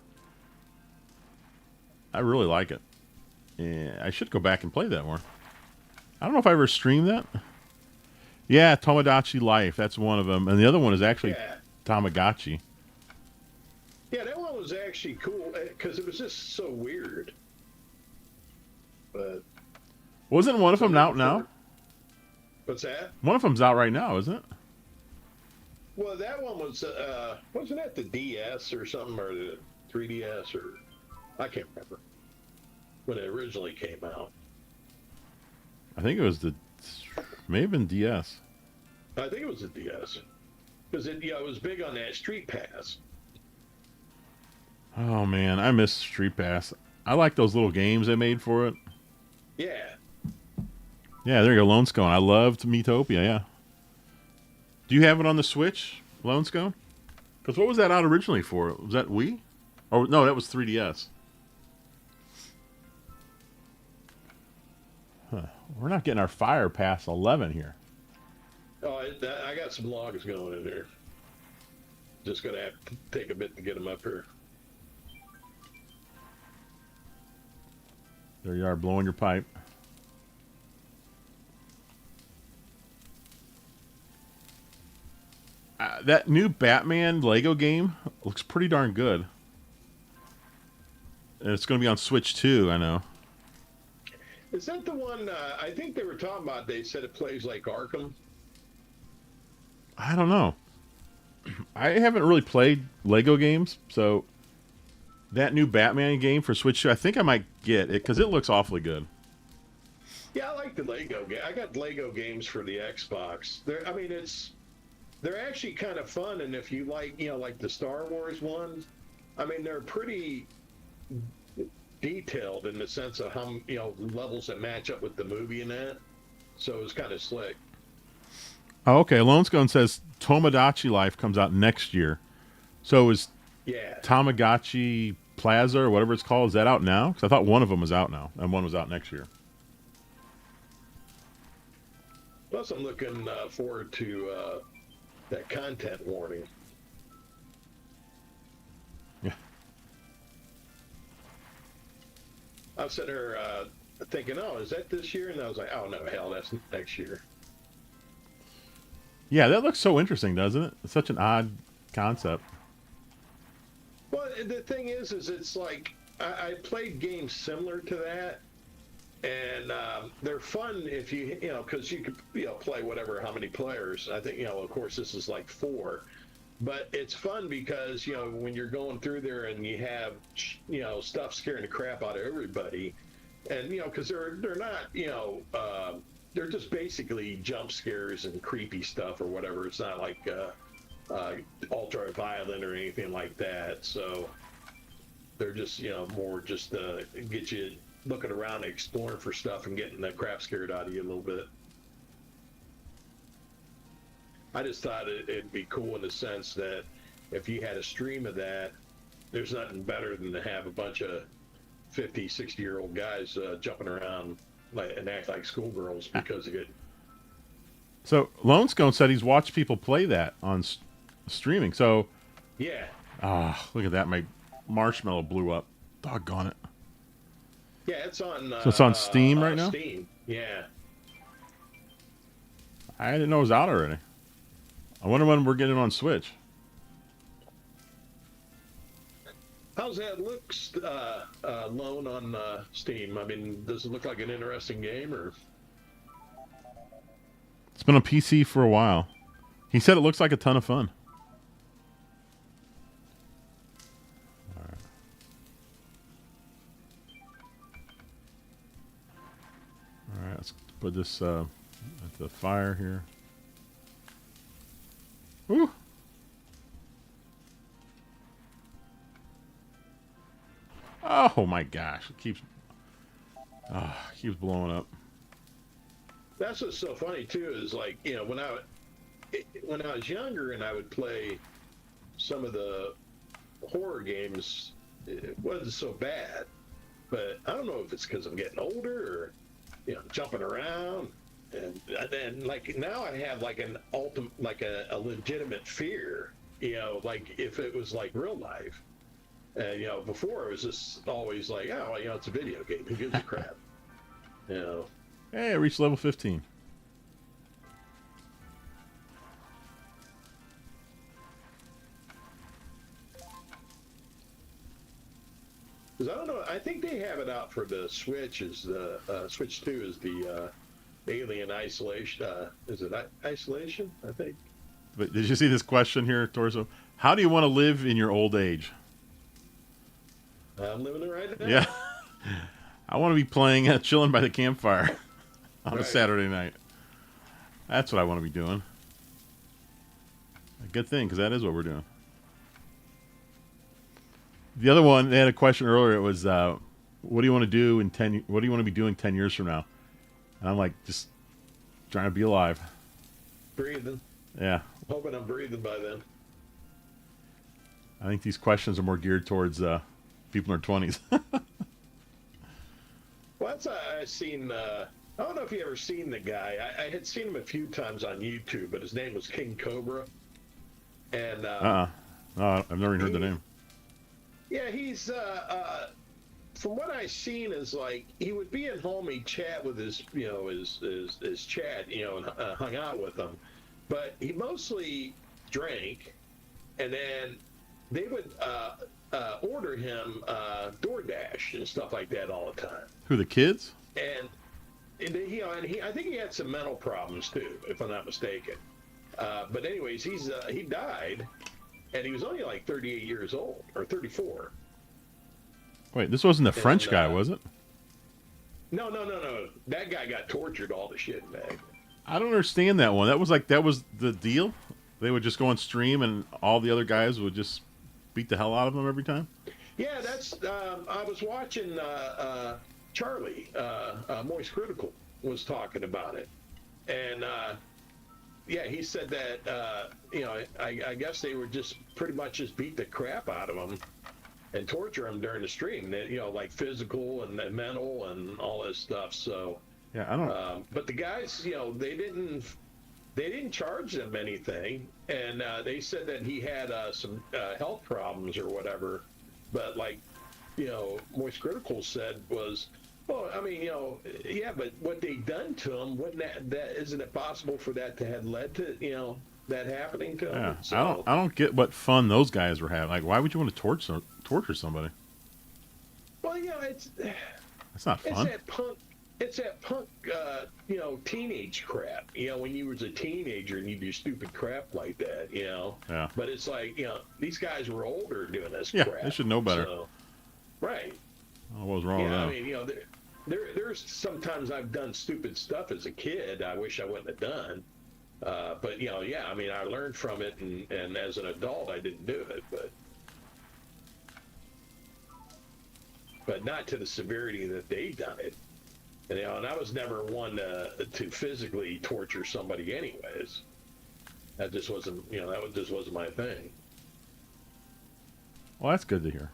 I really like it. Yeah, I should go back and play that more. I don't know if I ever streamed that. Yeah, Tomodachi Life. That's one of them. And the other one is actually Tamagotchi. Yeah, that one was actually cool because it was just so weird. But wasn't one of them out now? What's that? One of them's out right now, isn't it? Well, that one was wasn't that the DS or something, or the 3DS, or I can't remember when it originally came out. I think it was May have been DS. I think it was a DS because it was big on that Street Pass. Oh man, I miss Street Pass. I like those little games they made for it. Yeah. Yeah, there you go, Lone Scone. I loved Metopia, yeah. Do you have it on the Switch, Lone Scone? Because what was that out originally for? Was that Wii? Oh, no, that was 3DS. Huh. We're not getting our fire past 11 here. Oh, I got some logs going in there. Just going to have to take a bit to get them up here. There you are, blowing your pipe. That new Batman Lego game looks pretty darn good. And it's going to be on Switch too, I know. Is that the one I think they were talking about? They said it plays like Arkham. I don't know. I haven't really played Lego games, so that new Batman game for Switch 2, I think I might get it because it looks awfully good. Yeah, I like the Lego game. I got Lego games for the Xbox. They're actually kind of fun, and if you like, like the Star Wars ones, I mean, they're pretty detailed in the sense of how levels that match up with the movie and that. So it's kind of slick. Oh, okay. Lone Scone says Tomodachi Life comes out next year. So is Tamagotchi Plaza or whatever it's called, is that out now? Because I thought one of them was out now, and one was out next year. Plus, I'm looking forward to that content warning. Yeah. I was sitting there thinking, oh, is that this year? And I was like, oh, no, hell, that's next year. Yeah, that looks so interesting, doesn't it? It's such an odd concept. Well, the thing is it's like I played games similar to that, and they're fun if because you could play how many players. I think of course this is like 4, but it's fun because when you're going through there and you have stuff scaring the crap out of everybody, and because they're not they're just basically jump scares and creepy stuff or whatever. It's not like ultra violent or anything like that. So they're just more just get you looking around, exploring for stuff, and getting the crap scared out of you a little bit. I just thought it'd be cool in the sense that if you had a stream of that, there's nothing better than to have a bunch of 50, 60-year-old guys jumping around and act like schoolgirls because of it. So Lone Scone said he's watched people play that on streaming. So yeah. Look at that! My marshmallow blew up. Doggone it! Yeah, it's on. So it's on Steam right now. Steam, yeah. I didn't know it was out already. I wonder when we're getting it on Switch. How's that looks, Lone, on Steam? I mean, does it look like an interesting game, or? It's been on PC for a while. He said it looks like a ton of fun. All right, let's put this at the fire here. Woo! Oh my gosh! It keeps blowing up. That's what's so funny too. Is like when I was younger and I would play some of the horror games, it wasn't so bad. But I don't know if it's because I'm getting older or jumping around, and then like now I have like an a legitimate fear. Like if it was like real life. And before it was just always like, oh, it's a video game. Who gives a crap? Hey, I reached level 15. Because I don't know. I think they have it out for the Switch. Is the Switch 2 is the Alien Isolation? Is it Isolation? I think. But did you see this question here, Torso? How do you want to live in your old age? I'm living it right now. Yeah. I want to be playing Chillin' by the campfire on a Saturday night. That's what I want to be doing. A good thing, because that is what we're doing. The other one, they had a question earlier. It was, what do you want to do in 10? What do you want to be doing 10 years from now? And I'm like, just trying to be alive. Breathing. Yeah. Hoping I'm breathing by then. I think these questions are more geared towards people in their 20s. Well, that's I've seen. I don't know if you ever seen the guy. I had seen him a few times on YouTube, but his name was King Cobra. And No, I've never even heard the name. Yeah, he's from what I've seen is like he would be at home, he'd chat with his chat, and hung out with them, but he mostly drank, and then they would order him DoorDash and stuff like that all the time. Who, the kids? And I think he had some mental problems too, if I'm not mistaken. But anyways, he died, and he was only like 38 years old or 34. Wait, this wasn't the French guy, was it? No. That guy got tortured all the shit, man. I don't understand that one. That was the deal. They would just go on stream, and all the other guys would just beat the hell out of them every time. Yeah, that's. I was watching Charlie, Moist Critical, was talking about it, and yeah, he said that I guess they would just pretty much just beat the crap out of him and torture him during the stream. That, like physical and mental and all this stuff. So yeah, I don't. But the guys, they didn't charge them anything, and they said that he had some health problems or whatever. But like, Moist Critical said was, well, I mean, yeah, but what they done to him, wouldn't that isn't it possible for that to have led to that happening to him? Yeah, So, I don't get what fun those guys were having. Like, why would you want to torture somebody? well, it's not fun. It's that punk, teenage crap. When you was a teenager and you do stupid crap like that. Yeah. But it's like, these guys were older doing this Yeah, crap. they should know better. So, right. Oh, what was wrong with them? I mean, there's sometimes I've done stupid stuff as a kid I wish I wouldn't have done. But, yeah, I mean, I learned from it, and as an adult, I didn't do it. But not to the severity that they done it. And I was never one to physically torture somebody anyways. That just wasn't, that just wasn't my thing. Well, that's good to hear.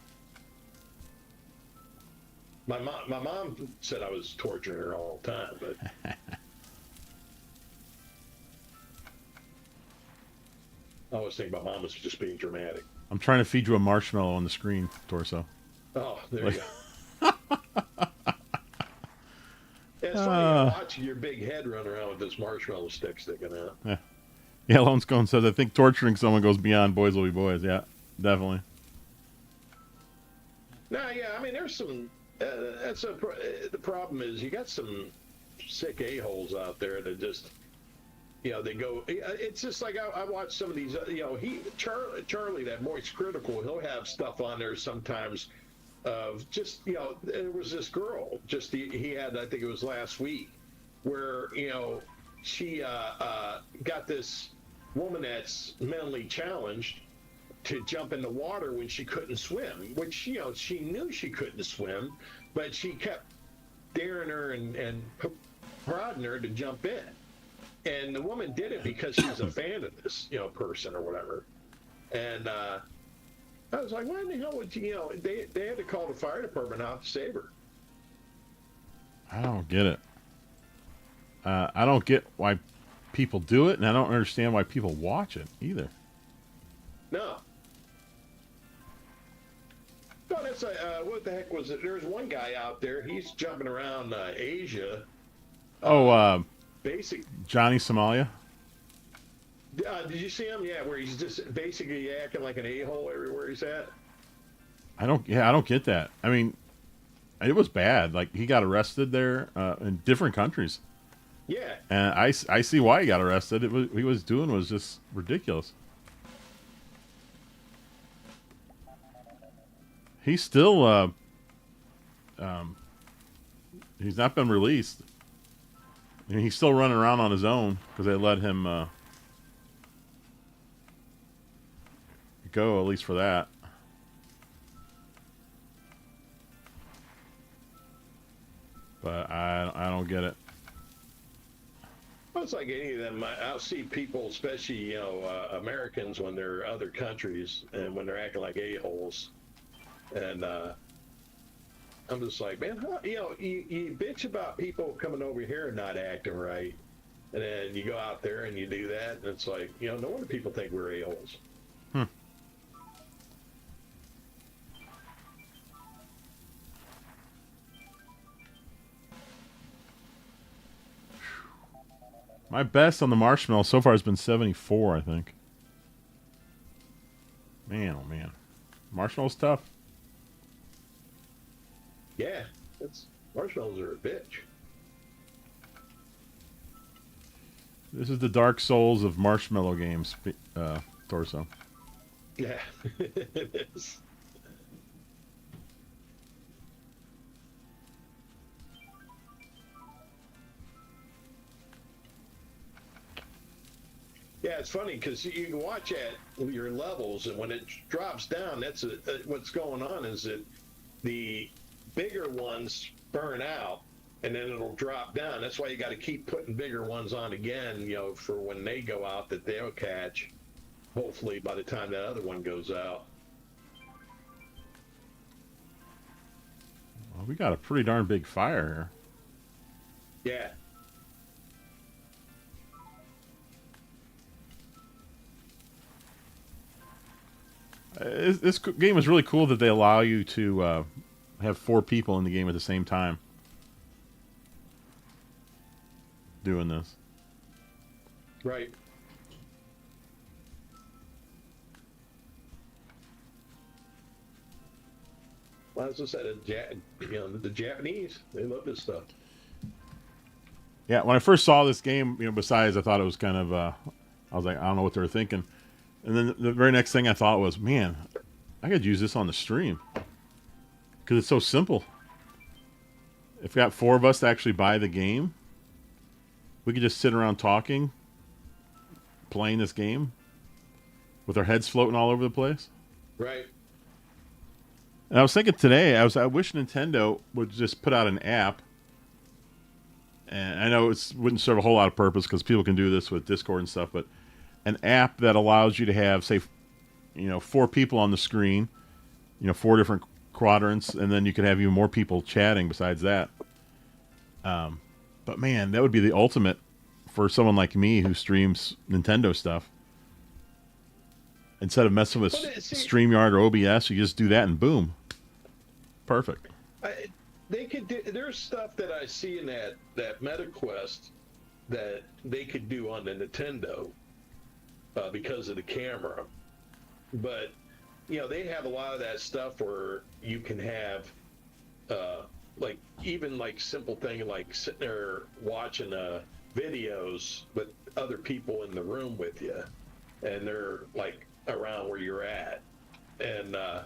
My mom said I was torturing her all the time, but I always think my mom was just being dramatic. I'm trying to feed you a marshmallow on the screen, Torso. Oh, there you go. It's funny watching your big head run around with this marshmallow stick sticking out. Yeah. Yeah, Lone Scone says, I think torturing someone goes beyond boys will be boys. Yeah, definitely. No, yeah, I mean, there's some. The problem is you got some sick a-holes out there that just, they go. It's just like I watch some of these. Charlie, that Moist Critical, he'll have stuff on there sometimes. Of just, there was this girl. Just he had, I think it was last week, where she got this woman that's mentally challenged to jump in the water when she couldn't swim, which she knew she couldn't swim, but she kept daring her and prodding her to jump in, and the woman did it because she was a fan of this person or whatever, and I was like, why in the hell would you? They had to call the fire department out to save her. I don't get it. I don't get why people do it, and I don't understand why people watch it either. No. No, that's what the heck was it? There's one guy out there. He's jumping around Asia. Basic. Johnny Somalia. Did you see him? Yeah, where he's just basically acting like an a-hole everywhere he's at. I don't get that. I mean, it was bad. Like, he got arrested there in different countries. Yeah. And I see why he got arrested. What he was doing was just ridiculous. He's still he's not been released. And he's still running around on his own because they let him go, at least for that. But I don't get it. Well, it's like any of them. I'll see people, especially Americans, when they're other countries and when they're acting like a-holes, and I'm just like, man, you bitch about people coming over here and not acting right, and then you go out there and you do that, and it's like, no wonder people think we're a-holes. My best on the marshmallow so far has been 74, I think. Man, oh man. Marshmallow's tough. Yeah, marshmallows are a bitch. This is the Dark Souls of marshmallow games, Torso. Yeah, it is. Yeah, it's funny because you can watch at your levels, and when it drops down, that's what's going on is that the bigger ones burn out, and then it'll drop down. That's why you got to keep putting bigger ones on again, for when they go out that they'll catch. Hopefully, by the time that other one goes out. Well, we got a pretty darn big fire here. Yeah. This game is really cool that they allow you to have 4 people in the game at the same time doing this. Right. Well, as I said, the Japanese, they love this stuff. Yeah, when I first saw this game, besides I thought it was kind of, I was like, I don't know what they were thinking. And then the very next thing I thought was, man, I could use this on the stream. Because it's so simple. If we got 4 of us to actually buy the game, we could just sit around talking, playing this game, with our heads floating all over the place. Right. And I was thinking today, I wish Nintendo would just put out an app. And I know it wouldn't serve a whole lot of purpose because people can do this with Discord and stuff, but an app that allows you to have, say, 4 people on the screen, 4 different quadrants, and then you could have even more people chatting besides that. But man, that would be the ultimate for someone like me who streams Nintendo stuff. Instead of messing with StreamYard or OBS, you just do that and boom. Perfect. They could do, there's stuff that I see in that MetaQuest that they could do on the Nintendo. Because of the camera, but they have a lot of that stuff where you can have even simple thing like sitting there watching videos with other people in the room with you, and they're like around where you're at, and I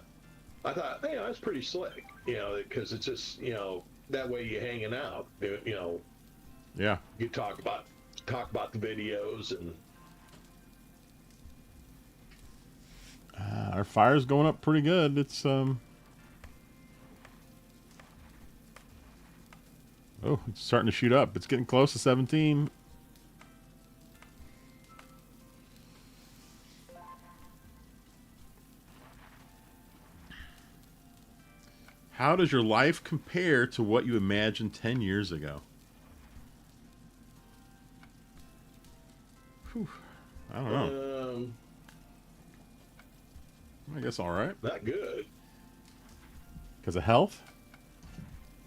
thought that's pretty slick, because it's just that way you're hanging out, Yeah. You talk about the videos and. Our fire's going up pretty good. It's oh, it's starting to shoot up. It's getting close to 17. How does your life compare to what you imagined 10 years ago? Whew. I don't know. I guess all right. Not good. Because of health?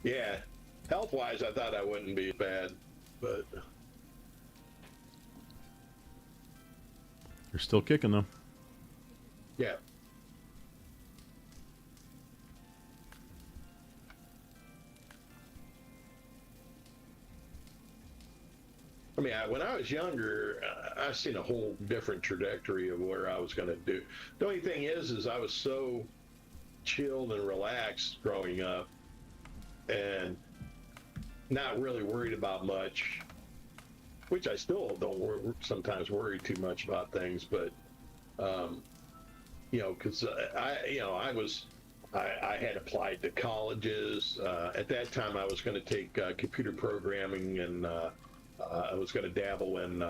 Yeah. Health-wise, I thought I wouldn't be bad, but... You're still kicking, though. Yeah. I mean, when I was younger, I seen a whole different trajectory of where I was going to do. The only thing is I was so chilled and relaxed growing up, and not really worried about much. which I still don't sometimes worry too much about things, but because I had applied to colleges. At that time, I was going to take computer programming, and I was going to dabble in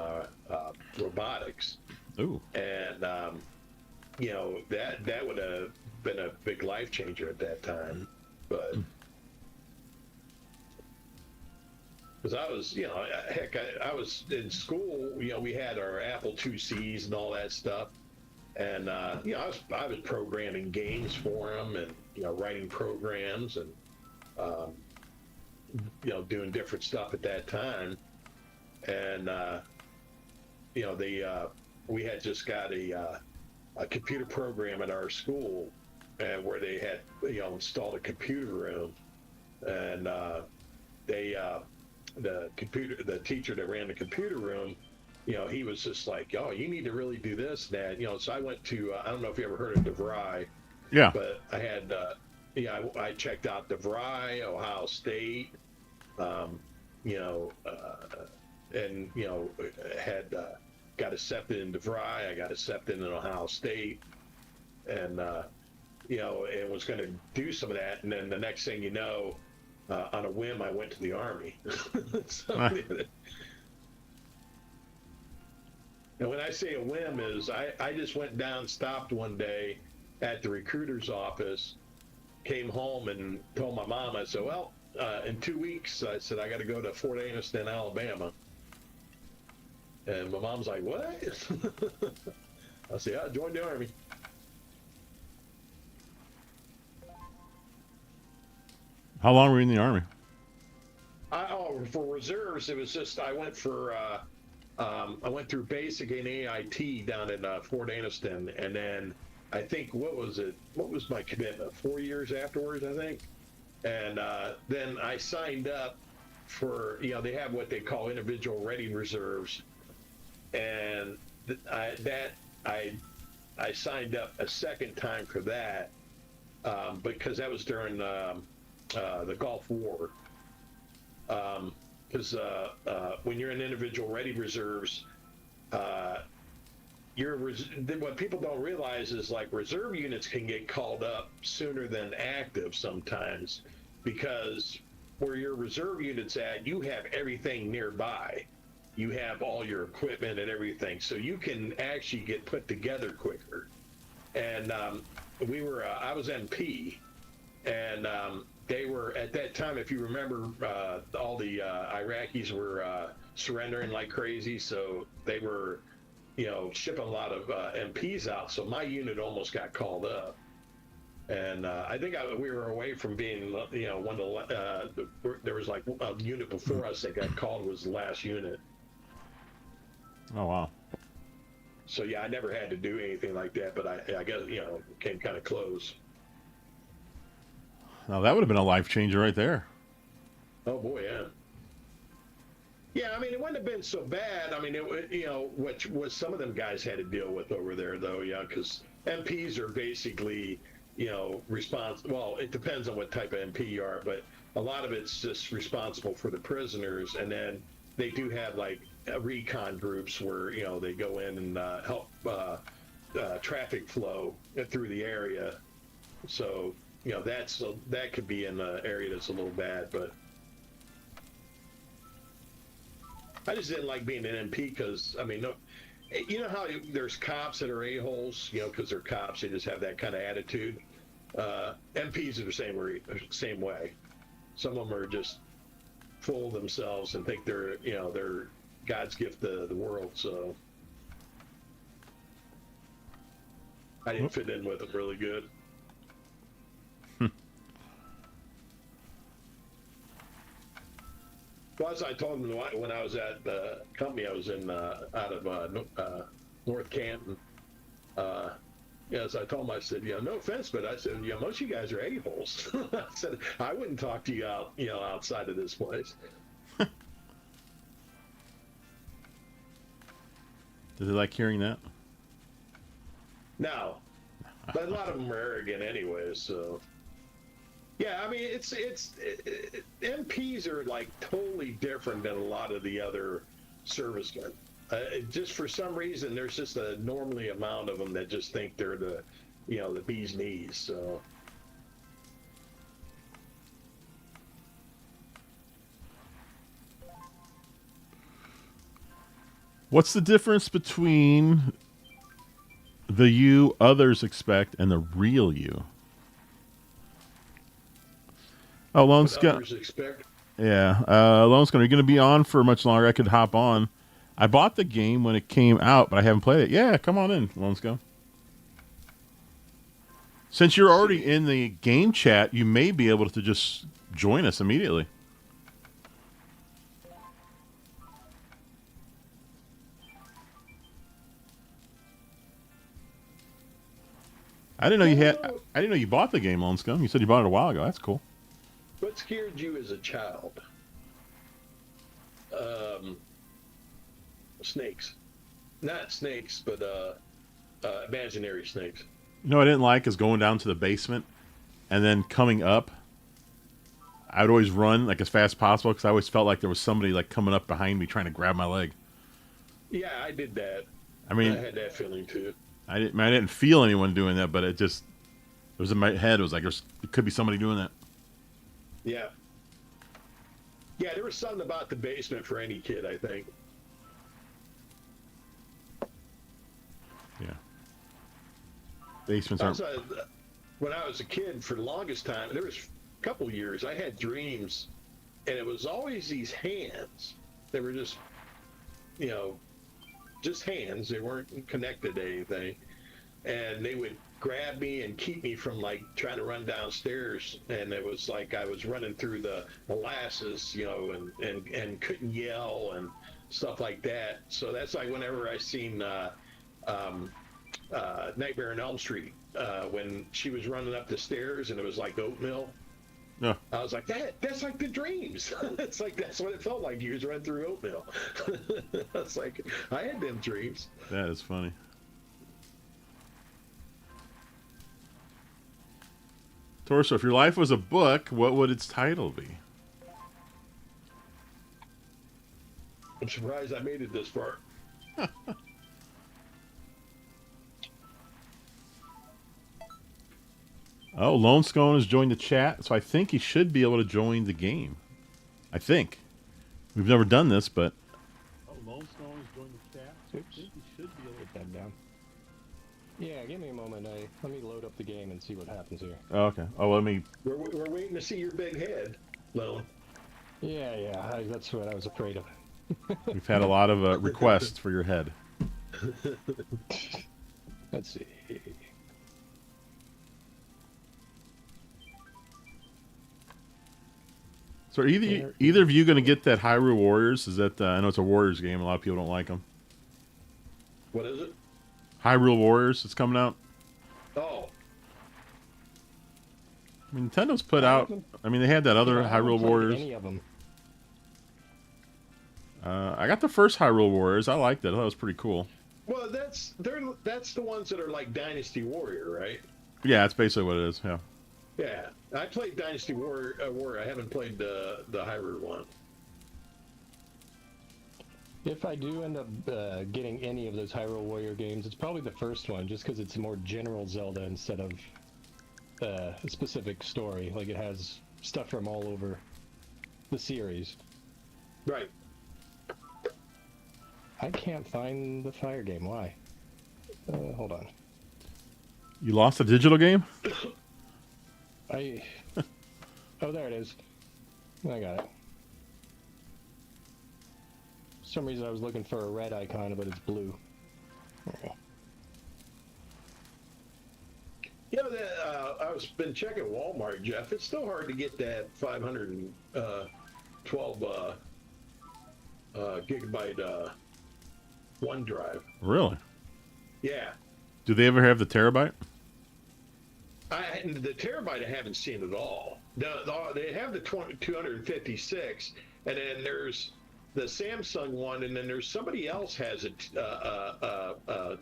robotics. Ooh. And that would have been a big life changer at that time, but. Because I was, heck, I was in school. We had our Apple IICs and all that stuff, and I was programming games for them, and writing programs, and doing different stuff at that time, and we had just got a computer program at our school, and where they had installed a computer room, and the teacher that ran the computer room, he was just like, oh, you need to really do this, Dad. So I went to, I don't know if you ever heard of DeVry. Yeah. But I had, I checked out DeVry, Ohio State, and, had got accepted in DeVry. I got accepted in Ohio State, and, and was going to do some of that. And then the next thing you know, on a whim, I went to the Army. And when I say a whim is, I just went down, stopped one day at the recruiter's office, came home and told my mom, I said, well, in 2 weeks, I said, I got to go to Fort Anniston, Alabama. And my mom's like, what? I said, yeah, join the Army. How long were you in the Army? For reserves, it was just I went through basic and AIT down in Fort Anniston, and then I think what was my commitment? 4 years afterwards, I think, and then I signed up for they have what they call individual ready reserves, and I signed up a second time for that because that was during the Gulf War. Because when you're in individual ready reserves, what people don't realize is like reserve units can get called up sooner than active sometimes, because where your reserve unit's at, you have everything nearby. You have all your equipment and everything, so you can actually get put together quicker. And I was MP, and they were at that time, if you remember, all the Iraqis were surrendering like crazy, so they were, shipping a lot of MPs out. So my unit almost got called up, and I think we were away from being, one of the there was like a unit before us that got called was the last unit. Oh wow. So yeah, I never had to do anything like that, but I guess came kind of close. Now that would have been a life changer right there. Oh boy, yeah. Yeah, I mean, it wouldn't have been so bad. I mean, what some of them guys had to deal with over there, though, because MPs are basically, well, it depends on what type of MP you are, but a lot of it's just responsible for the prisoners, and then they do have like recon groups where they go in and help traffic flow through the area. So. That could be in an area that's a little bad, but I just didn't like being an MP because, I mean, no, how there's cops that are a-holes, because they're cops, they just have that kind of attitude. MPs are the same way. Some of them are just full of themselves and think they're God's gift to the world, so I didn't fit in with them really good. Plus, I told him when I was at the company I was in out of North Canton. As I told him, I said, no offense, but I said, most of you guys are a-holes. I said, I wouldn't talk to you outside of this place. Did they like hearing that? No, but a lot of them are arrogant anyway, so. Yeah, I mean, MPs are like totally different than a lot of the other service gun. Just for some reason, there's just a normally amount of them that just think they're the, the bee's knees. So. What's the difference between the you others expect and the real you? Oh, Lone Scout. Others expect. Yeah, Lone Scout, are you going to be on for much longer? I could hop on. I bought the game when it came out, but I haven't played it. Yeah, come on in, Lone Scout. Since you're already in the game chat, you may be able to just join us immediately. I didn't know you had. I didn't know you bought the game, Lone Scum. You said you bought it a while ago. That's cool. What scared you as a child? Snakes, not snakes, but imaginary snakes. You know what I didn't like is going down to the basement and then coming up. I'd always run like as fast as possible because I always felt like there was somebody like coming up behind me trying to grab my leg. Yeah, I did that. I mean, I had that feeling too. I didn't feel anyone doing that, but it was in my head. It was like it could be somebody doing that. Yeah. Yeah, there was something about the basement for any kid, I think. Yeah. Basements aren't. When I was a kid, for the longest time, there was a couple years, I had dreams, and it was always these hands. They were just, just hands. They weren't connected to anything. And they would grab me and keep me from like trying to run downstairs. And it was like I was running through the molasses, and couldn't yell and stuff like that. So that's like whenever I seen Nightmare on Elm Street, when she was running up the stairs and it was like oatmeal. No. I was like, that's like the dreams. It's like that's what it felt like. You was running through oatmeal. I was like, I had them dreams. That is funny. Torso, if your life was a book, what would its title be? I'm surprised I made it this far. Oh, Lone Scone has joined the chat, so I think he should be able to join the game. I think. We've never done this, but... Oh, Lone Scone has joined the chat, so I think he should be able to... Get that down. Yeah, give me a moment. Let me load up the game and see what happens here. Oh, okay. Oh, let me... We're waiting to see your big head, Lone. Yeah, that's what I was afraid of. We've had a lot of requests for your head. Let's see. So are either of you going to get that Hyrule Warriors? Is that I know it's a Warriors game. A lot of people don't like them. What is it? Hyrule Warriors. It's coming out. Oh. I mean, Nintendo's put out. I mean, they had that other Hyrule Warriors. Any of them. I got the first Hyrule Warriors. I liked it. I thought it was pretty cool. Well, that's the ones that are like Dynasty Warrior, right? Yeah, that's basically what it is. Yeah. Yeah, I played Dynasty Warrior. I haven't played the Hyrule one. If I do end up getting any of those Hyrule Warrior games, it's probably the first one, just because it's a more general Zelda instead of a specific story. Like, it has stuff from all over the series. Right. I can't find the Fire game. Why? Hold on. You lost a digital game? Oh, there it is. I got it. For some reason I was looking for a red icon, but it's blue. Okay. I've been checking Walmart, Jeff. It's still hard to get that 512 gigabyte OneDrive. Really? Yeah. Do they ever have the terabyte? The terabyte I haven't seen at all. They have the 256, and then there's the Samsung one, and then there's somebody else has a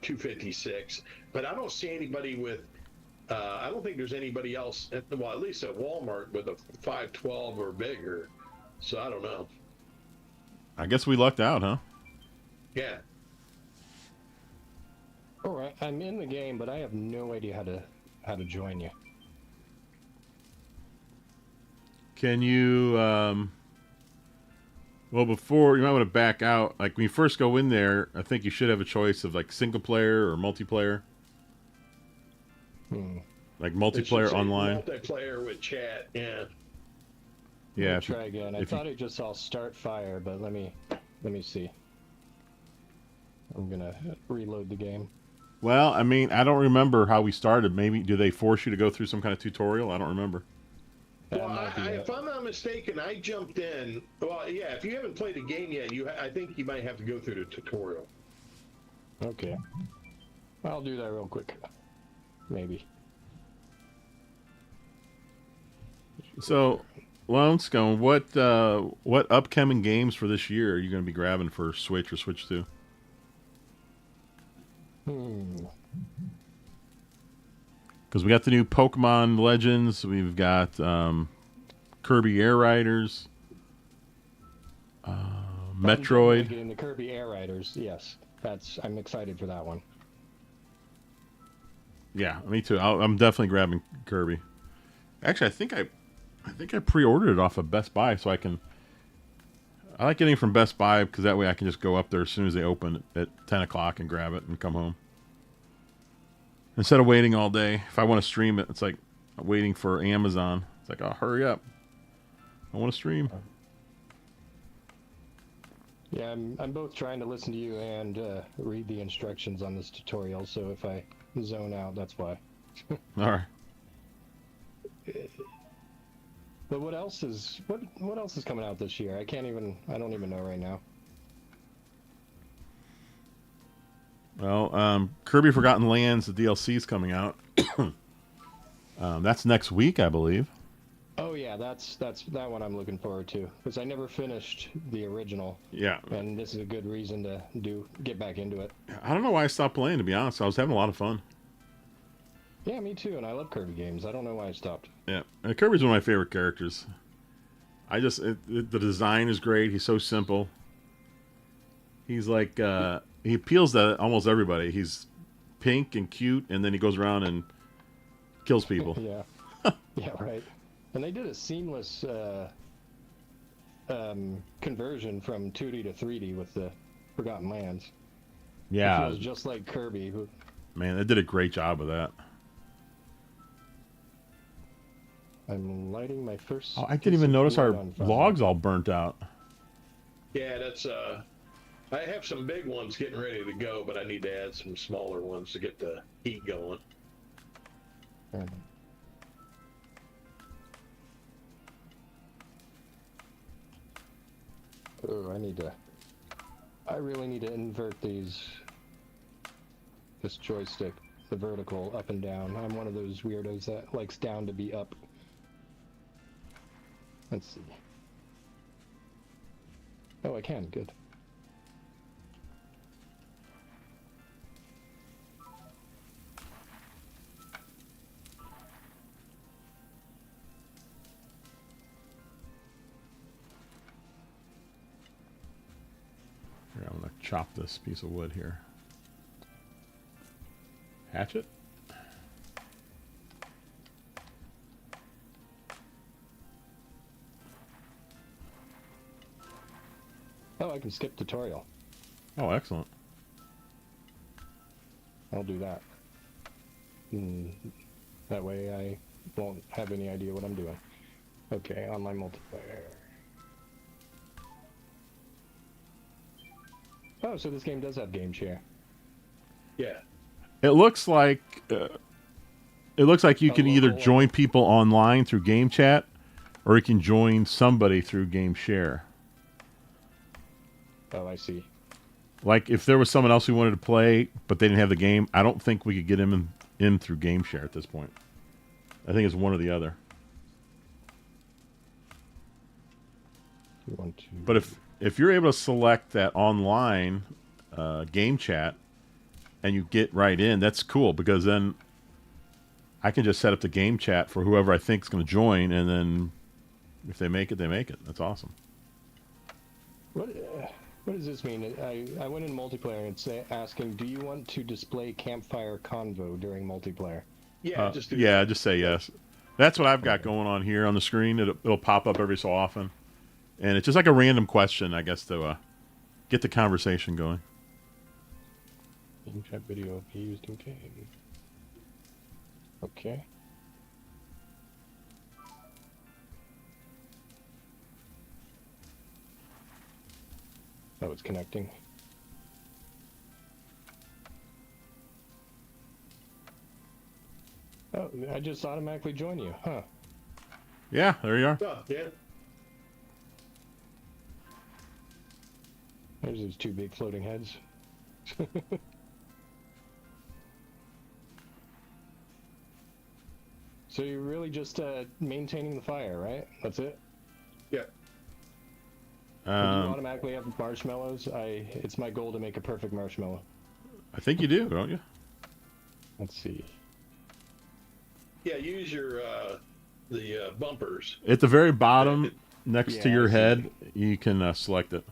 256, but I don't see anybody with. I don't think there's anybody else, at least at Walmart, with a 512 or bigger. So I don't know. I guess we lucked out, huh? Yeah. All right, I'm in the game, but I have no idea how to join you. Can you? Well, before you might want to back out. Like when you first go in there, I think you should have a choice of like single player or multiplayer. Like It should multiplayer say online. multiplayer with chat. Yeah. Yeah. Let me try again. I thought I just saw start fire, but let me see. I'm gonna reload the game. Well, I mean, I don't remember how we started. Maybe do they force you to go through some kind of tutorial? I don't remember. Well, if I'm not mistaken, I jumped in. Well, yeah. If you haven't played the game yet, I think you might have to go through the tutorial. Okay. I'll do that real quick. Maybe. So, Lone Scone, what upcoming games for this year are you going to be grabbing for Switch or Switch 2? Because we got the new Pokemon Legends, we've got Kirby Air Riders, Metroid. Getting the Kirby Air Riders, yes. I'm excited for that one. Yeah, me too. I'm definitely grabbing Kirby. Actually, I think I pre-ordered it off of Best Buy, so I like getting it from Best Buy because that way I can just go up there as soon as they open at 10 o'clock and grab it and come home. Instead of waiting all day. If I want to stream it, it's like waiting for Amazon. It's like, oh, hurry up. I want to stream. Yeah, I'm both trying to listen to you and read the instructions on this tutorial, so if I zone out, that's why. All right. But what else is coming out this year? I don't even know right now. Well, Kirby Forgotten Lands, the DLC is coming out. That's next week, I believe. Oh yeah, that's that one I'm looking forward to because I never finished the original. Yeah. And this is a good reason to get back into it. I don't know why I stopped playing, to be honest. I was having a lot of fun. Yeah, me too, and I love Kirby games. I don't know why I stopped. Yeah, and Kirby's one of my favorite characters. The design is great. He's so simple. He's like he appeals to almost everybody. He's pink and cute, and then he goes around and kills people. Yeah, yeah, right. And they did a seamless conversion from 2D to 3D with the Forgotten Lands. Yeah, it feels just like Kirby. Man, they did a great job with that. I'm lighting my first. Oh, I didn't even notice our logs all burnt out. Yeah, that's I have some big ones getting ready to go, but I need to add some smaller ones to get the heat going. Oh, I really need to invert this joystick, the vertical up and down. I'm one of those weirdos that likes down to be up. Let's see. Oh, I can. Good. Here, I'm going to chop this piece of wood here. Hatchet? Oh, I can skip tutorial. Oh, excellent. I'll do that. That way I won't have any idea what I'm doing. Okay, online multiplayer. Oh, so this game does have game share. Yeah. It looks like you can either join people online through game chat, or you can join somebody through game share. Oh, I see. Like if there was someone else who wanted to play, but they didn't have the game, I don't think we could get him in through game share at this point. I think it's one or the other. But if you're able to select that online game chat and you get right in, that's cool because then I can just set up the game chat for whoever I think is going to join, and then if they make it, they make it. That's awesome. What? What does this mean? I went in multiplayer and it's asking, do you want to display campfire convo during multiplayer? Yeah, just do Yeah, that. just say yes. That's what I've got going on here on the screen. It'll pop up every so often, and it's just like a random question, I guess, to get the conversation going. Game chat video used in game. Okay. Oh, it's connecting. Oh, I just automatically join you, huh? Yeah, there you are. Oh, yeah. There's those two big floating heads. So you're really just maintaining the fire, right? That's it? Yeah. Do you automatically have marshmallows? It's my goal to make a perfect marshmallow. I think you do, don't you? Let's see. Yeah, use your the bumpers. At the very bottom, next to Yeah, your I see. head, you can select it.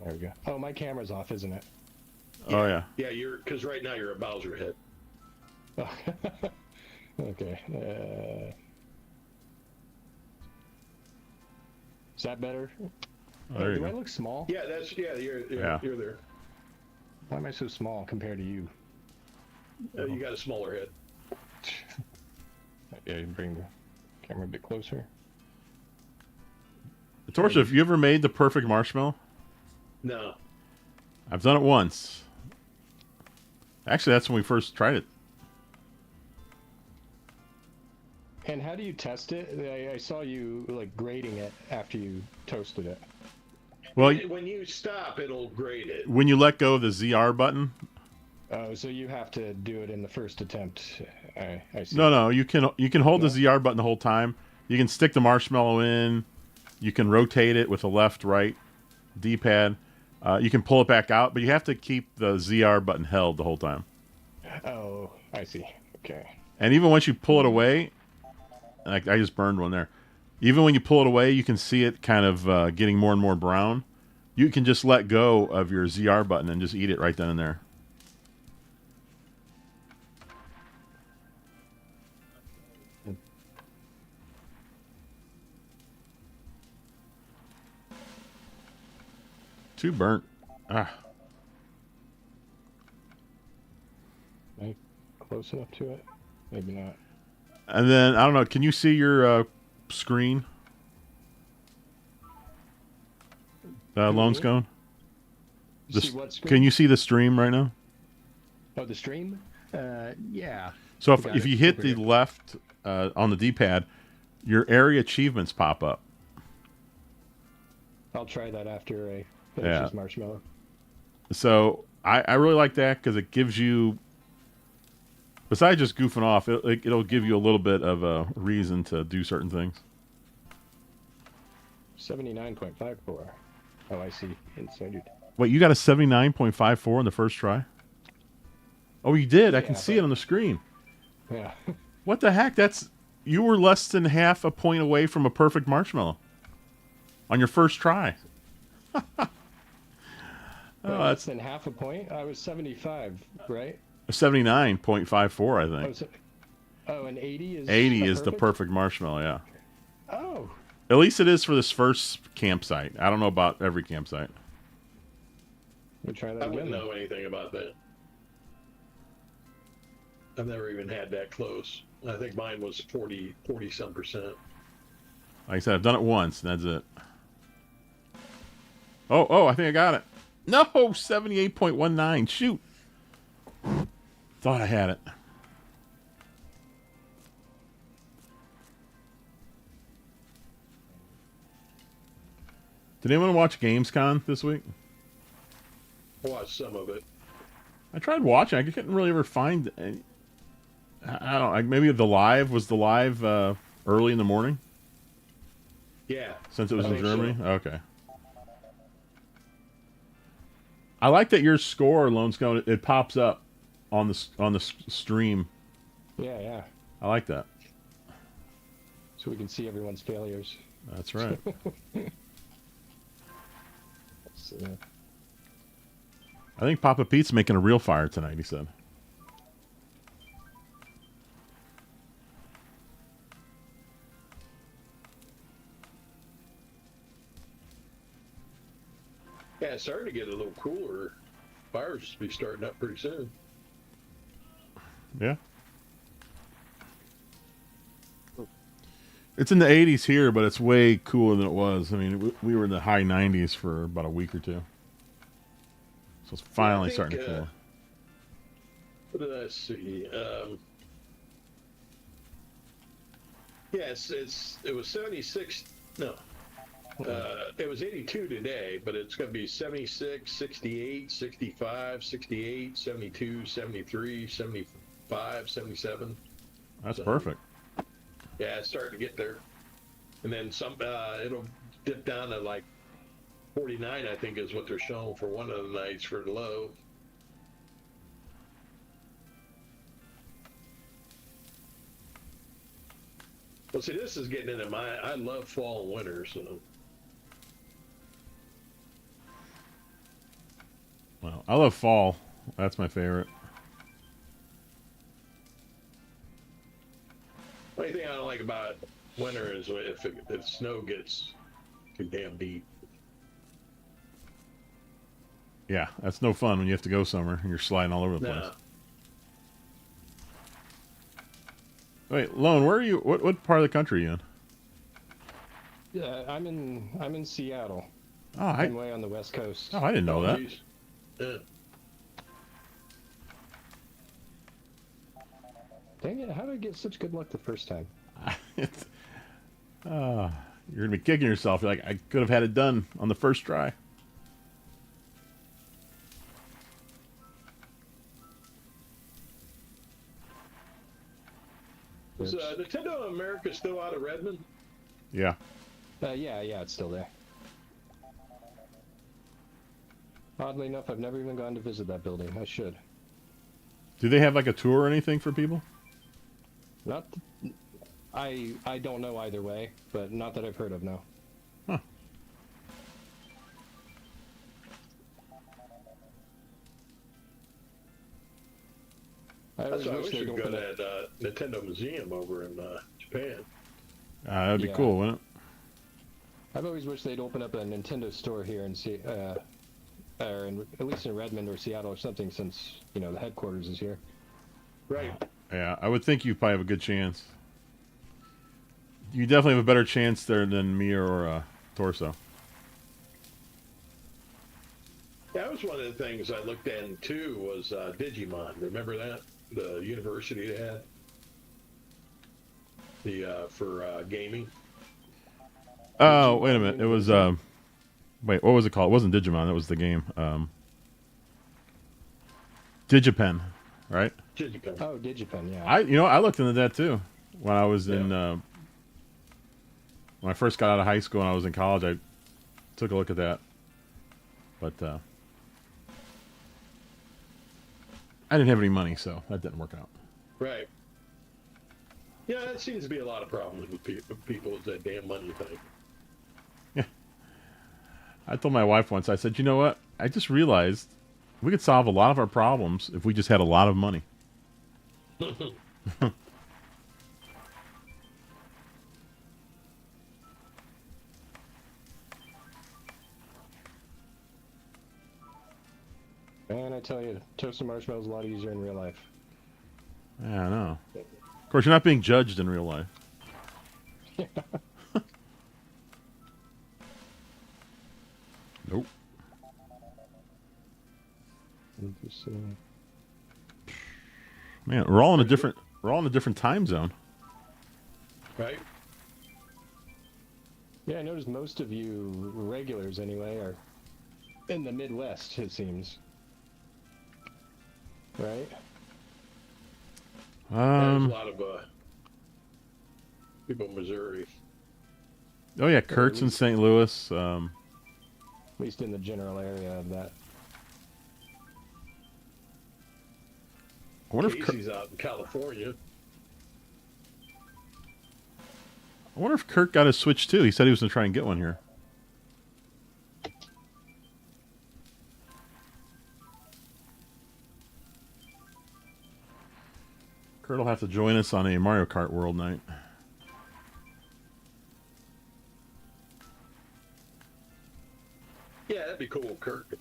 There we go. Oh, my camera's off, isn't it? Oh yeah. Yeah, because right now you're a Bowser head. Oh. Okay. Is that better? Oh, there you Do I go. look small? Yeah, you're Yeah. there. Why am I so small compared to you? You got a smaller head. Yeah, you bring the camera a bit closer. Torch, have you ever made the perfect marshmallow? No. I've done it once. Actually, that's when we first tried it. And how do you test it? I saw you like grading it after you toasted it. Well, When you stop, it'll grade it. when you let go of the ZR button, Oh, so you have to do it in the first attempt. I see. no, you can hold the ZR button the whole time. You can stick the marshmallow in. You can rotate it with the left, right D-pad. You can pull it back out, but you have to keep the ZR button held the whole time. Oh, I see. Okay. And even once you pull it away, I just burned one there. Even when you pull it away, you can see it kind of getting more and more brown. You can just let go of your ZR button and just eat it right then and there. Too burnt. Ah. Am I close enough to it? Maybe not. And then, I don't know, can you see your screen? Lone me? Scone? See what screen? Can you see the stream right now? Oh, the stream? Yeah. So Got if it. you hit Over the here. left on the D-pad, your area achievements pop up. I'll try that after I finish Yeah. this marshmallow. So I really like that because it gives you, besides just goofing off, it'll give you a little bit of a reason to do certain things. 79.54. Oh, I see. Inside it. Wait, you got a 79.54 in the first try? Oh, you did. I can Yeah, see but- it on the screen. Yeah. What the heck? You were less than half a point away from a perfect marshmallow on your first try. Less than half a point? I was 75, right? 79.54, I Oh, think. so, and 80 is 80 a is the perfect marshmallow, yeah. Oh. At least it is for this first campsite. I don't know about every campsite. Let me try that I again. wouldn't then. know anything about that. I've never even had that close. I think mine was 40 some percent. Like I said, I've done it once, and that's it. Oh, I think I got it. No, 78.19. Shoot. Thought I had it. Did anyone watch Gamescom this week? I watched some of it. I tried watching. I couldn't really ever find any. I don't know. Maybe the live was early in the morning Yeah. since it was I in think so. Germany. Okay. I like that your score, Lone Scone, it pops up on the stream. Yeah. I like that. So we can see everyone's failures. That's right. Let's Yeah. I think Papa Pete's making a real fire tonight, he said. Yeah, it's starting to get a little cooler. Fires should be starting up pretty soon. Yeah. It's in the 80s here, but it's way cooler than it was. I mean, we were in the high 90s for about a week or two. So it's finally starting to cool. What did I see? Yes, it was 76. No. It was 82 today, but it's going to be 76, 68, 65, 68, 72, 73, 75, 77. That's perfect. Yeah, it's starting to get there. And then it'll dip down to like 49, I think is what they're showing for one of the nights for the low. Well, see, this is getting into I love fall and winter, so. Well, I love fall. That's my favorite. The only thing I don't like about winter is if snow gets too damn deep. Yeah, that's no fun when you have to go somewhere and you're sliding all over the place. Wait, Lone, where are you? What part of the country are you in? Yeah, I'm in Seattle. Oh, I'm way on the west coast. Oh, I didn't know that. Geez. Yeah. Dang it! How did I get such good luck the first time? You're gonna be kicking yourself. You're like, I could have had it done on the first try. Is Nintendo America still out of Redmond? Yeah. Yeah, it's still there. Oddly enough, I've never even gone to visit that building. I should. Do they have like a tour or anything for people? Not. I don't know either way, but not that I've heard of, no. Huh. That's why I wish we could go to that Nintendo Museum over in Japan. That would be cool, wouldn't it? I've always wished they'd open up a Nintendo store here and see, or at least in Redmond or Seattle or something, since the headquarters is here. Right. Yeah, I would think you probably have a good chance. You definitely have a better chance there than me or Torso. That was one of the things I looked at too was Digimon. Remember that? The university they had? For gaming. Oh, wait a minute. It was wait, what was it called? It wasn't Digimon, that was the game. Digipen, right? Digipen. Oh, Digipen, yeah. I looked into that too. When I was in when I first got out of high school and I was in college, I took a look at that. But I didn't have any money, so that didn't work out. Right. Yeah, that seems to be a lot of problems with people with that damn money thing. Yeah. I told my wife once, I said, you know what? I just realized we could solve a lot of our problems if we just had a lot of money. Man, I tell you, toasted marshmallows is a lot easier in real life. Yeah, I know. Of course, you're not being judged in real life. Nope. Interesting. Man, we're all in a different time zone. Right? Yeah, I noticed most of you regulars anyway are in the Midwest, it seems. Right? There's a lot of people in Missouri. Oh yeah, Kurt's in St. Louis. At least in the general area of that. I wonder Casey's out in California. I wonder if Kurt got his Switch too. He said he was going to try and get one here. Kurt will have to join us on a Mario Kart World night. Yeah, that'd be cool. Kurt could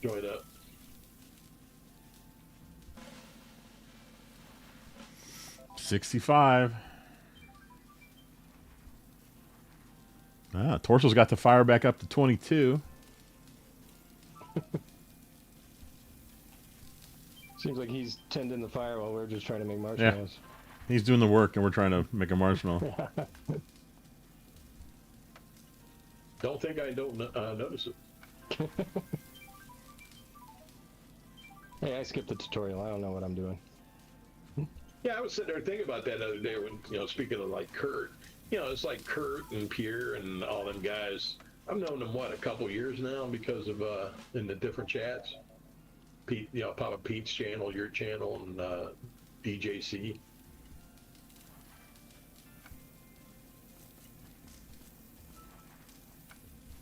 join up. $65. Torso's got the fire back up to 22. Seems like he's tending the fire while we're just trying to make marshmallows. Yeah. He's doing the work and we're trying to make a marshmallow. Don't think I don't notice it. Hey, I skipped the tutorial. I don't know what I'm doing. Yeah, I was sitting there thinking about that the other day when, speaking of like Kurt, it's like Kurt and Pierre and all them guys. I've known them, a couple years now because of, in the different chats. Pete, Papa Pete's channel, your channel, and DJC.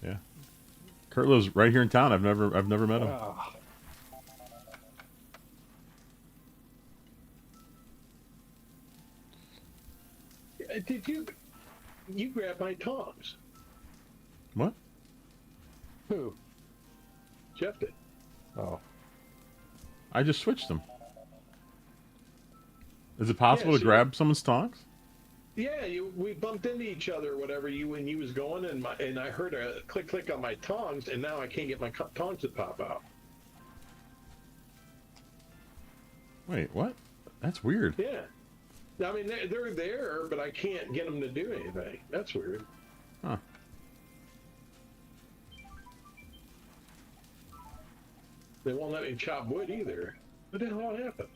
Yeah. Kurt lives right here in town. I've never met him. Oh. Did you grab my tongs? What? Who? Jeff did. Oh. I just switched them. Is it possible Yeah, to grab someone's tongs? Yeah, we bumped into each other or whatever. When you was going, and I heard a click on my tongs, and now I can't get my tongs to pop out. Wait, what? That's weird. Yeah. I mean, they're there, but I can't get them to do anything. That's weird. Huh. They won't let me chop wood either. What the hell happened?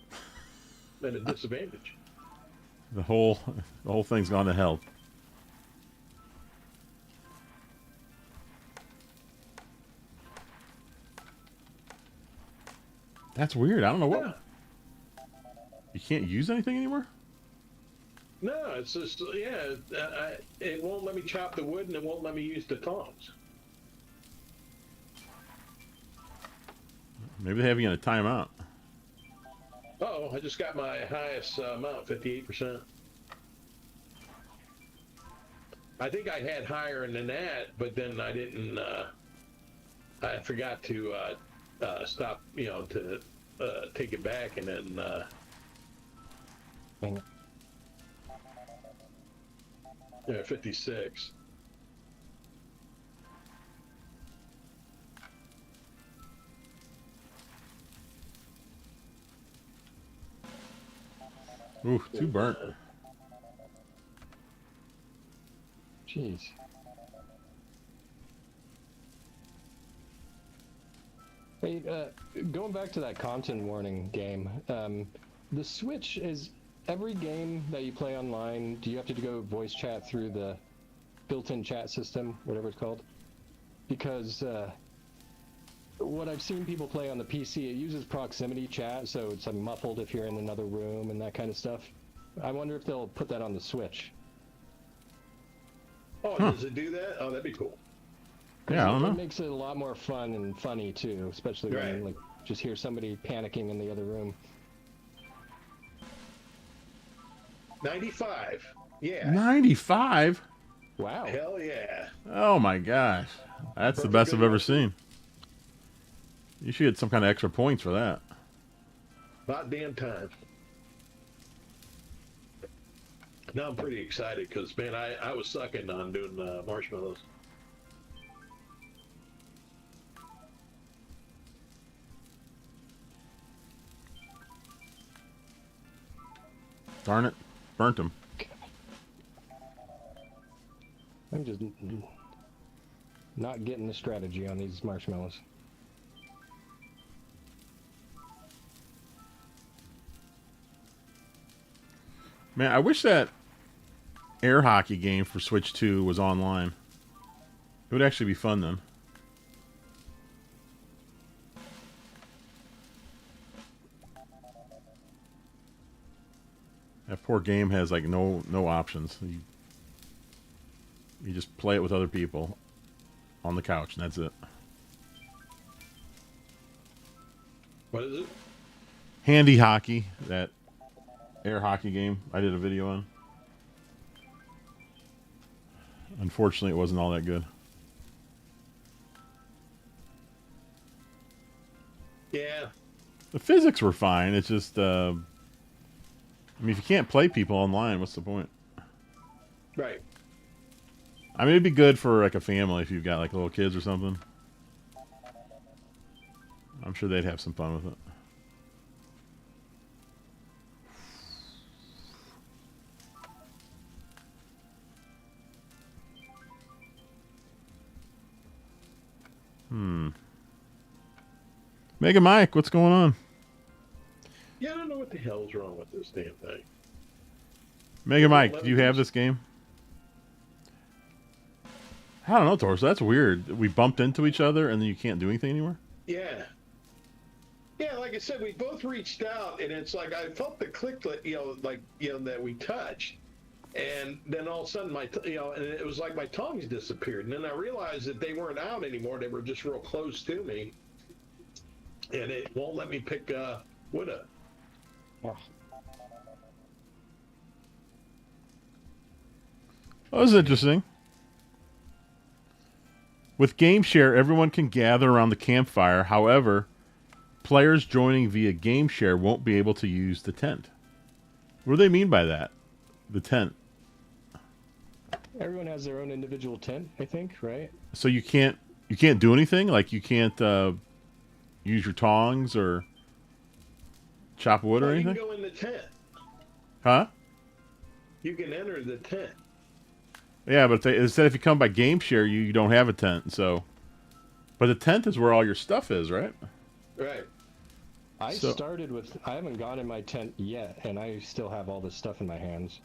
At a disadvantage. The whole thing's gone to hell. That's weird. I don't know what. Yeah. You can't use anything anymore? No, it's just, it won't let me chop the wood and it won't let me use the tongs. Maybe they have you in a timeout. Uh-oh, I just got my highest amount, 58%. I think I had higher than that, but then I didn't, I forgot to stop, to take it back and then... Dang it. Yeah, 56. Ooh, too burnt. Jeez. Hey, going back to that content warning game, the Switch is every game that you play online. Do you have to go voice chat through the built-in chat system, whatever it's called? Because what I've seen people play on the PC, it uses proximity chat, so it's muffled if you're in another room and that kind of stuff. I wonder if they'll put that on the Switch. Oh, does it do that? Oh, that'd be cool. Yeah, I don't know. It makes it a lot more fun and funny too, especially when Right. just hear somebody panicking in the other room. 95. Yeah. 95? Wow. Hell yeah. Oh my gosh. That's the Perfect best I've good ever one. seen. You should get some kind of extra points for that. About damn time. Now I'm pretty excited because, man, I was sucking on doing marshmallows. Darn it. Burnt them. I'm just not getting the strategy on these marshmallows. Man, I wish that air hockey game for Switch 2 was online. It would actually be fun then. That poor game has like no options. You just play it with other people on the couch and that's it. What is it? Handy hockey, that air hockey game I did a video on. Unfortunately, it wasn't all that good. Yeah. The physics were fine. It's just, I mean, if you can't play people online, what's the point? Right. I mean, it'd be good for like a family if you've got like little kids or something. I'm sure they'd have some fun with it. Mega Mike, what's going on? Yeah, I don't know what the hell's wrong with this damn thing. Mega Mike, do you have this game? I don't know, Torso. That's weird. We bumped into each other and then you can't do anything anymore? Yeah. Yeah, like I said, we both reached out, and it's like I felt the click, that we touched, and then all of a sudden and it was like my tongues disappeared, and then I realized that they weren't out anymore; they were just real close to me, and it won't let me pick wood up. Oh. Oh, this is interesting. With Game Share, everyone can gather around the campfire. However, players joining via Game Share won't be able to use the tent. What do they mean by that? The tent. Everyone has their own individual tent, I think, right? So you can't do anything? Like you can't use your tongs or chop wood or anything? You can go in the tent. Huh? You can enter the tent. Yeah, but they said if you come by Game Share, you don't have a tent. So, but the tent is where all your stuff is, right? Right. I haven't gone in my tent yet, and I still have all this stuff in my hands.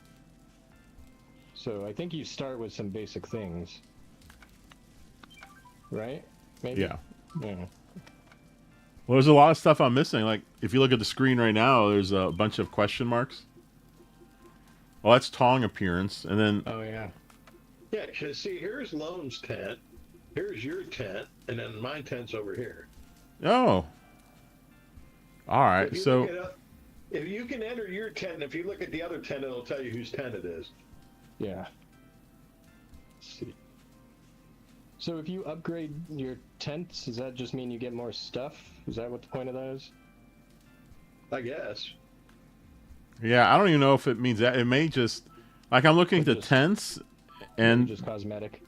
So I think you start with some basic things. Right? Maybe? Yeah. Yeah. Well, there's a lot of stuff I'm missing. Like, if you look at the screen right now, there's a bunch of question marks. Well, that's Tong appearance, and then... Oh, yeah. Yeah, because see, here's Lone's tent, here's your tent, and then my tent's over here. Oh. All right, so... If you can enter your tent, and if you look at the other tent, it'll tell you whose tent it is. Yeah. Let's see. So if you upgrade your tents, does that just mean you get more stuff? Is that what the point of that is? I guess. Yeah, I don't even know if it means that. It may just... Like, I'm looking at the tents, and... Just cosmetic.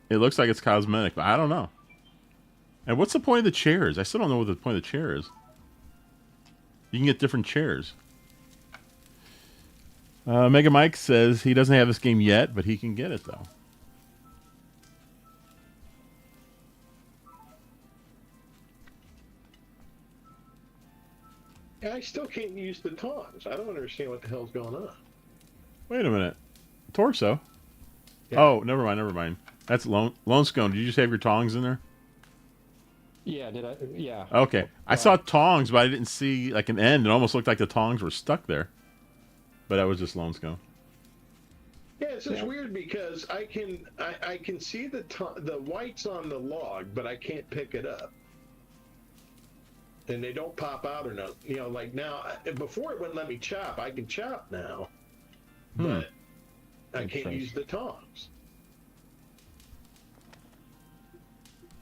It looks like it's cosmetic, but I don't know. And what's the point of the chairs? I still don't know what the point of the chair is. You can get different chairs. Mega Mike says he doesn't have this game yet, but he can get it, though. Yeah, I still can't use the tongs. I don't understand what the hell's going on. Wait a minute. Torso? Yeah. Oh, never mind. That's Lone Scone. Did you just have your tongs in there? Yeah, did I? Yeah. Okay. I saw tongs, but I didn't see like an end. It almost looked like the tongs were stuck there. But that was just Lone Scone. Yeah, it's just weird because I can see the whites on the log, but I can't pick it up. And they don't pop out or not. You know, like now, before it wouldn't let me chop. I can chop now, but I can't use the tongs.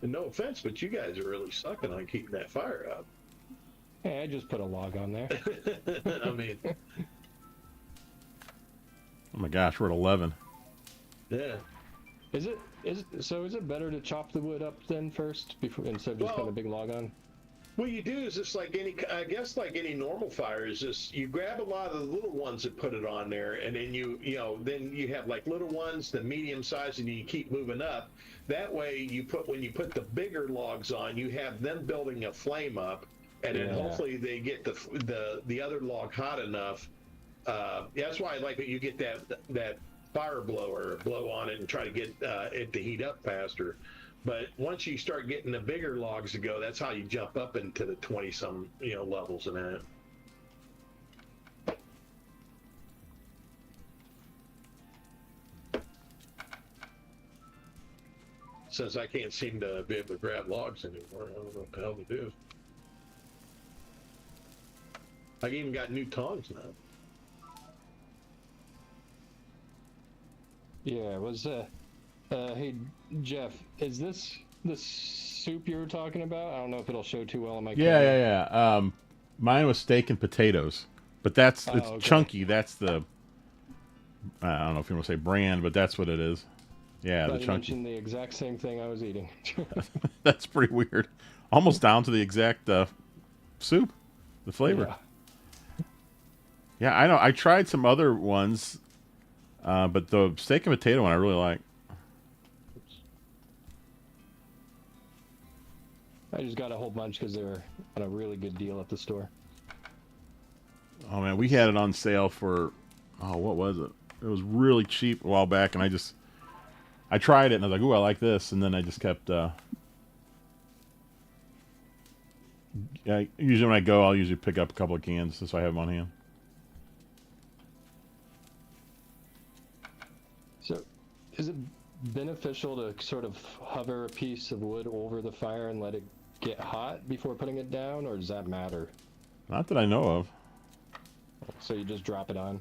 And no offense, but you guys are really sucking on keeping that fire up. Hey, I just put a log on there. I mean... Oh my gosh, we're at 11. Yeah. Is it better to chop the wood up then first instead of just putting a big log on? What you do is just like any normal fire is just you grab a lot of the little ones and put it on there, and then then you have like little ones, the medium size, and you keep moving up. That way when you put the bigger logs on, you have them building a flame up, and then hopefully they get the other log hot enough. That's why I like that you get that fire blower, blow on it and try to get it to heat up faster. But once you start getting the bigger logs to go, that's how you jump up into the 20-some levels and that. Since I can't seem to be able to grab logs anymore, I don't know what the hell to do. I even got new tongs now. Yeah, it was hey Jeff, is this the soup you were talking about? I don't know if it'll show too well on my Yeah, camera. yeah, yeah. Mine was steak and potatoes, but that's it's Oh, okay. chunky. That's the I don't know if you want to say brand, but that's what it is. Yeah, the Thought you chunky. mentioned the exact same thing I was eating. That's pretty weird. Almost down to the exact soup, the flavor. Yeah. Yeah, I know. I tried some other ones, but the steak and potato one I really like. I just got a whole bunch because they were on a really good deal at the store. Oh man, we had it on sale for what was it? It was really cheap a while back, and I tried it and I was like, ooh, I like this, and then I just kept. Yeah, usually when I go, I'll usually pick up a couple of cans just so I have them on hand. So, is it beneficial to sort of hover a piece of wood over the fire and let it get hot before putting it down, or does that matter? Not that I know of. So you just drop it on?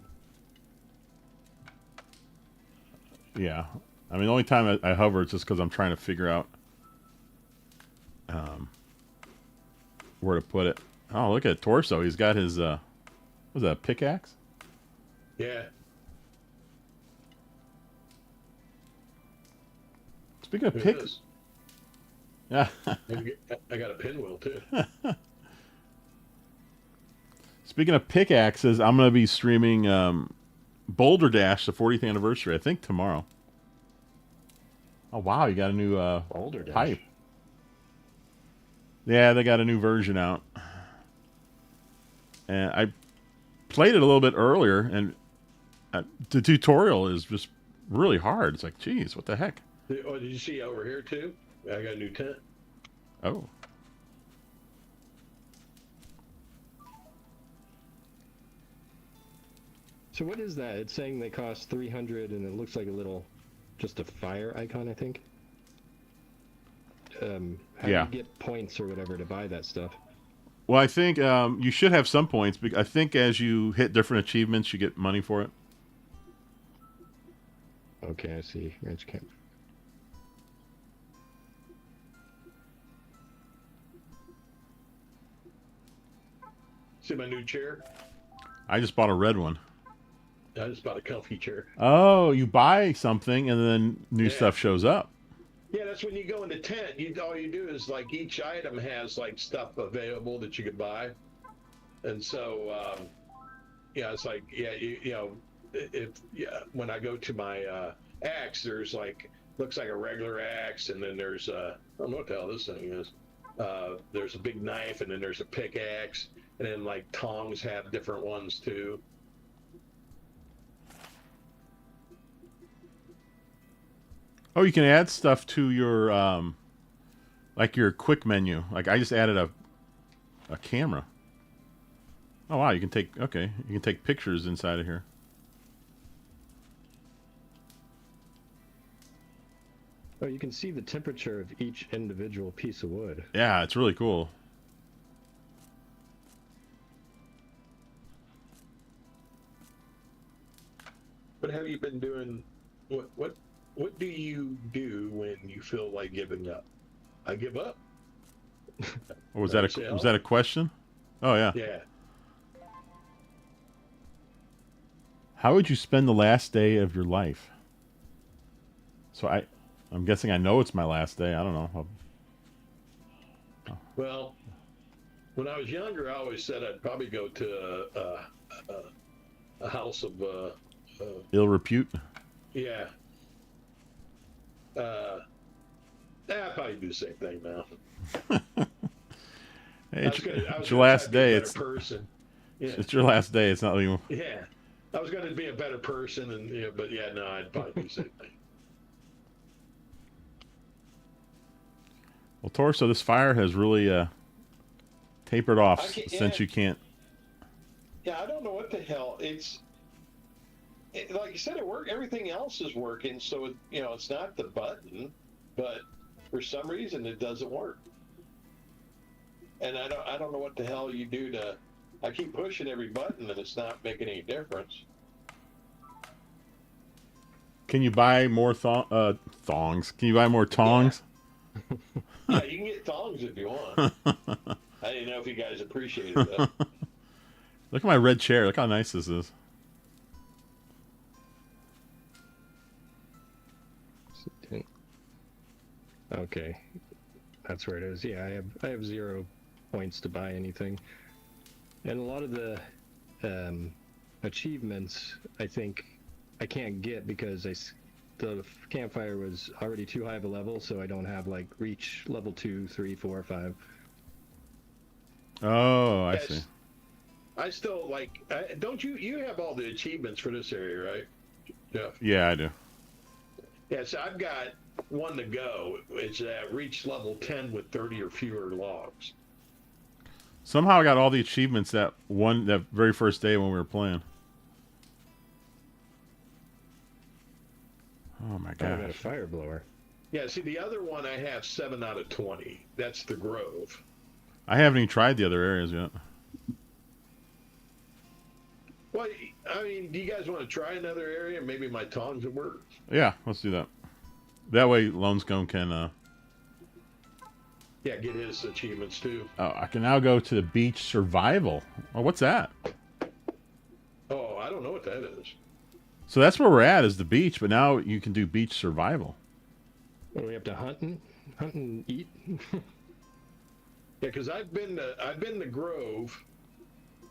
Yeah, I mean the only time I hover it's just because I'm trying to figure out where to put it. Oh, look at Torso. He's got his was that a pickaxe? Yeah. Speaking of It pick, is. yeah. I got a pinwheel too. Speaking of pickaxes, I'm gonna be streaming Boulder Dash, the 40th anniversary. I think tomorrow. Oh wow, you got a new Boulder Dash. pipe. Yeah, they got a new version out, and I played it a little bit earlier, and the tutorial is just really hard. It's like, geez, what the heck? Oh, did you see over here too? I got a new tent. Oh, So what is that? It's saying they cost 300, and it looks like a little, just a fire icon, I think. How Yeah. do you get points or whatever to buy that stuff? well, I think you should have some points. I think as you hit different achievements, you get money for it. Okay, I see. Ranch camp. See my new chair? I just bought a red one. I just bought a comfy chair. Oh, you buy something and then new Yeah. stuff shows up. Yeah, that's when you go in the tent. All you do is like each item has like stuff available that you could buy, and so yeah, it's like you know if when I go to my axe, there's like looks like a regular axe, and then there's I don't know what the hell this thing is. There's a big knife, and then there's a pickaxe, and then like tongs have different ones too. Oh, you can add stuff to your like your quick menu. Like I just added a camera. Oh wow, you can take pictures inside of here. Oh, you can see the temperature of each individual piece of wood. Yeah, it's really cool. What have you been doing? What do you do when you feel like giving up? I give up. Or was That's it. was that a question? Oh yeah. Yeah. How would you spend the last day of your life? So I'm guessing I know it's my last day. I don't know. Well, when I was younger, I always said I'd probably go to a house of Ill repute. yeah. I'd probably do the same thing now. Hey, I was it's gonna your try last to be a day. better It's person. Yeah. it's your last day. It's not even. Yeah. I was going to be a better person, and yeah, but yeah, no, I'd probably do the same thing. Well, Torso, this fire has really tapered off since Yeah. you can't. Yeah, I don't know what the hell. Like you said, it worked. Everything else is working, so it's not the button, but for some reason it doesn't work. And I don't know what the hell you do to. I keep pushing every button, and it's not making any difference. Can you buy more thongs? Can you buy more tongs? Yeah, you can get thongs if you want. I didn't know if you guys appreciated that. Look at my red chair. Look how nice this is. Okay, that's where it is. Yeah, I have 0 points to buy anything, and a lot of the achievements I think I can't get because the campfire was already too high of a level, so I don't have like reach level 2, 3, 4, 5. Oh, I Yes. see. I still like. Don't you have all the achievements for this area, right? Yeah. Yeah, I do. Yes, I've got one to go. It's reach level 10 with 30 or fewer logs. Somehow I got all the achievements that very first day when we were playing. Oh my I got a gosh. fire blower. Yeah, see, the other one I have 7 out of 20. That's the Grove. I haven't even tried the other areas yet. Well, I mean, do you guys want to try another area? Maybe my tongs would work. Yeah, let's do that. That way Lone Scone can Yeah, get his achievements too. oh, I can now go to the beach survival. Oh, what's that? Oh, I don't know what that is. So that's where we're at, is the beach, but now you can do beach survival. What, do we have to hunt and eat? Yeah, because I've been to Grove.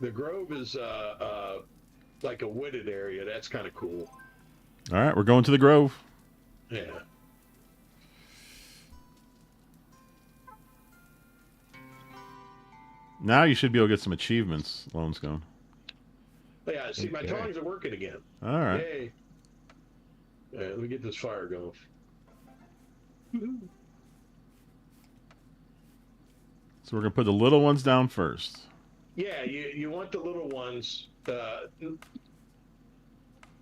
The Grove is like a wooded area. That's kind of cool. All right, we're going to the Grove. Yeah. Now you should be able to get some achievements, Lone Scone. Yeah, see, my Okay. tongs are working again. All right. Yay. Yeah, let me get this fire going. So we're going to put the little ones down first. Yeah, you want the little ones.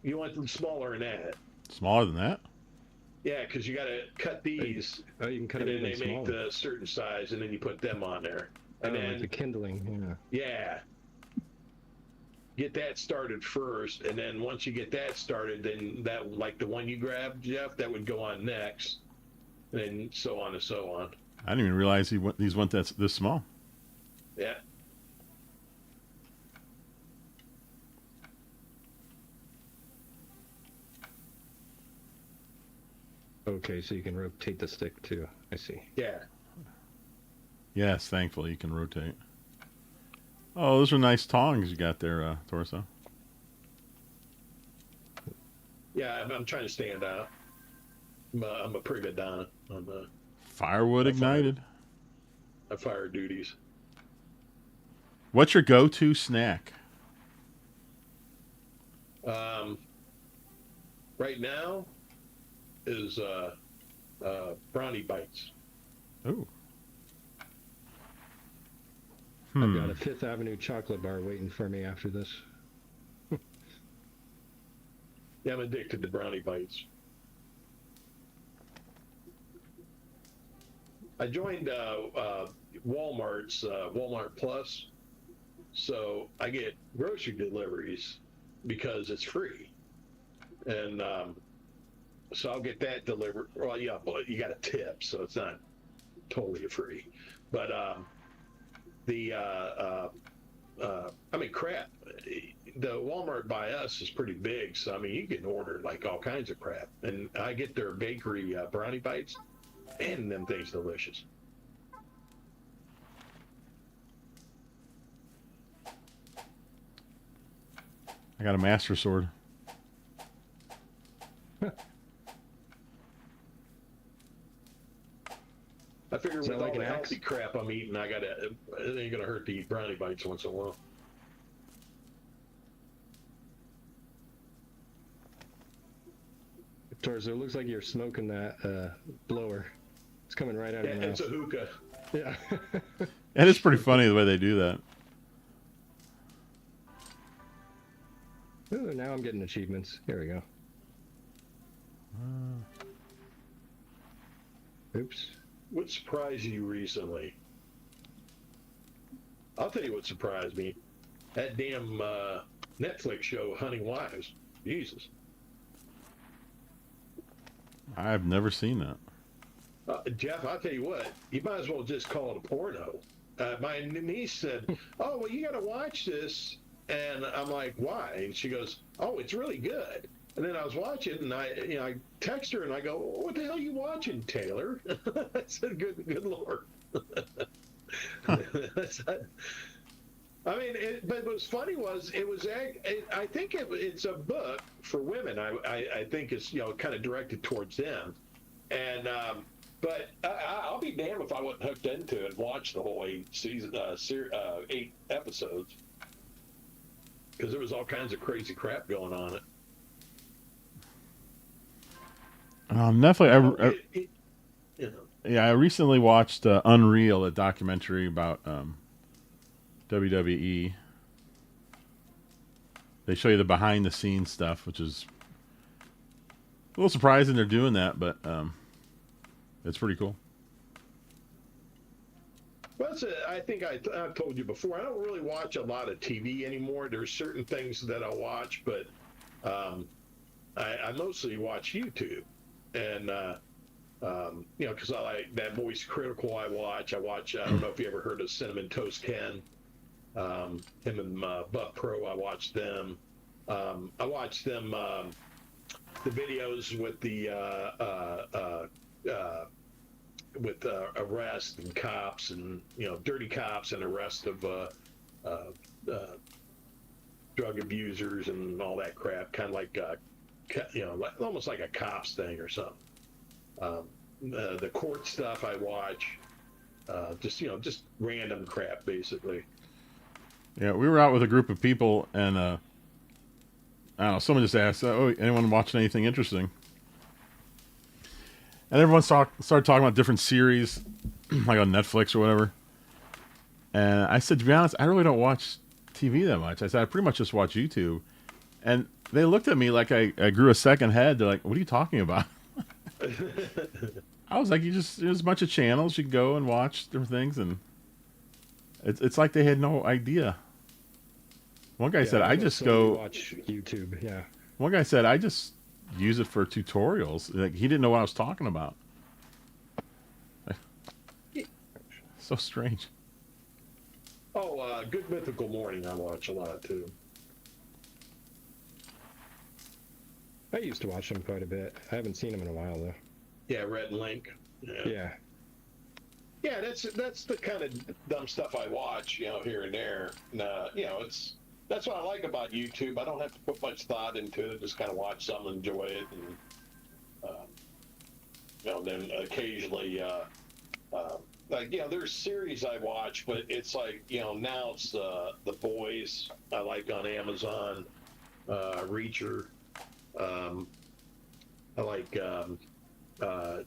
You want them smaller than that. Smaller than that? Yeah, because you got to cut these, Oh, you can cut and it then even they make smaller. the certain size, and then you put them on there. Oh, And like then, the kindling. yeah, get that started first, and then once you get that started, then that, like the one you grabbed, Jeff, that would go on next, and then so on and so on. I didn't even realize these went this small. Yeah. Okay, so you can rotate the stick too. I see. Yeah. Yes, thankfully you can rotate. Oh, those are nice tongs you got there, Torso. Yeah, I'm trying to stand out. I'm a pretty good Donna on the Firewood ignited. my fire duties. What's your go-to snack? Right now is brownie bites. Oh. I've got a Fifth Avenue chocolate bar waiting for me after this. Yeah, I'm addicted to brownie bites. I joined Walmart's Walmart Plus, so I get grocery deliveries because it's free, and so I'll get that delivered. Well, yeah, but you got a tip, so it's not totally free. But I mean, crap. The Walmart by us is pretty big, so I mean, you can order like all kinds of crap, and I get their bakery brownie bites, and them things delicious. I got a master sword. I figure Is with that all like the an axe? healthy crap I'm eating, it ain't gonna hurt to eat brownie bites once in a while. Torso, it looks like you're smoking that blower. It's coming right out of Yeah, your it's mouth. a hookah. Yeah. And it's pretty funny the way they do that. Ooh, now I'm getting achievements. Here we go. Oops. What surprised you recently? I'll tell you what surprised me. That damn Netflix show, Hunting Wives. Jesus. I've never seen that. Jeff, I'll tell you what, you might as well just call it a porno. My niece said, "Oh, well, you got to watch this," and I'm like, "Why?" And she goes, "Oh, it's really good." And then I was watching, and I text her, and I go, "What the hell are you watching, Taylor?" I said, "Good Lord." I mean, but what's funny was I think it's a book for women. I think it's kind of directed towards them, and but I'll be damned if I wasn't hooked into it and watched the whole 8 episodes, because there was all kinds of crazy crap going on it. Netflix. Yeah, I recently watched Unreal, a documentary about WWE. They show you the behind the scenes stuff, which is a little surprising they're doing that, but it's pretty cool. Well, I think I've told you before, I don't really watch a lot of TV anymore. There's certain things that I'll watch, but I mostly watch YouTube. And, because I like that Voice Critical I watch. I don't know if you ever heard of Cinnamon Toast Ken. Him and Buck Pro, I watched them. I watched them, the videos with the arrest and cops and dirty cops and arrest of drug abusers and all that crap, kind of like almost like a cops thing or something. The court stuff I watch, just random crap basically. Yeah, we were out with a group of people, and I don't know, someone just asked, "Oh, anyone watching anything interesting?" And everyone started talking about different series, like on Netflix or whatever. And I said, to be honest, I really don't watch TV that much. I said, I pretty much just watch YouTube. And they looked at me like I grew a second head. They're like, "What are you talking about?" I was like, there's a bunch of channels you can go and watch different things, and it's like they had no idea. One guy said, "I just go watch YouTube." Yeah. One guy said, "I just use it for tutorials." Like, he didn't know what I was talking about. So strange. Oh, Good Mythical Morning I watch a lot too. I used to watch them quite a bit. I haven't seen them in a while though. Yeah, Red and Link. Yeah. Yeah, that's the kind of dumb stuff I watch, here and there. And, that's what I like about YouTube. I don't have to put much thought into it. Just kind of watch something, enjoy it, and then occasionally, there's series I watch, but it's like, now it's The Boys I like on Amazon, Reacher. I like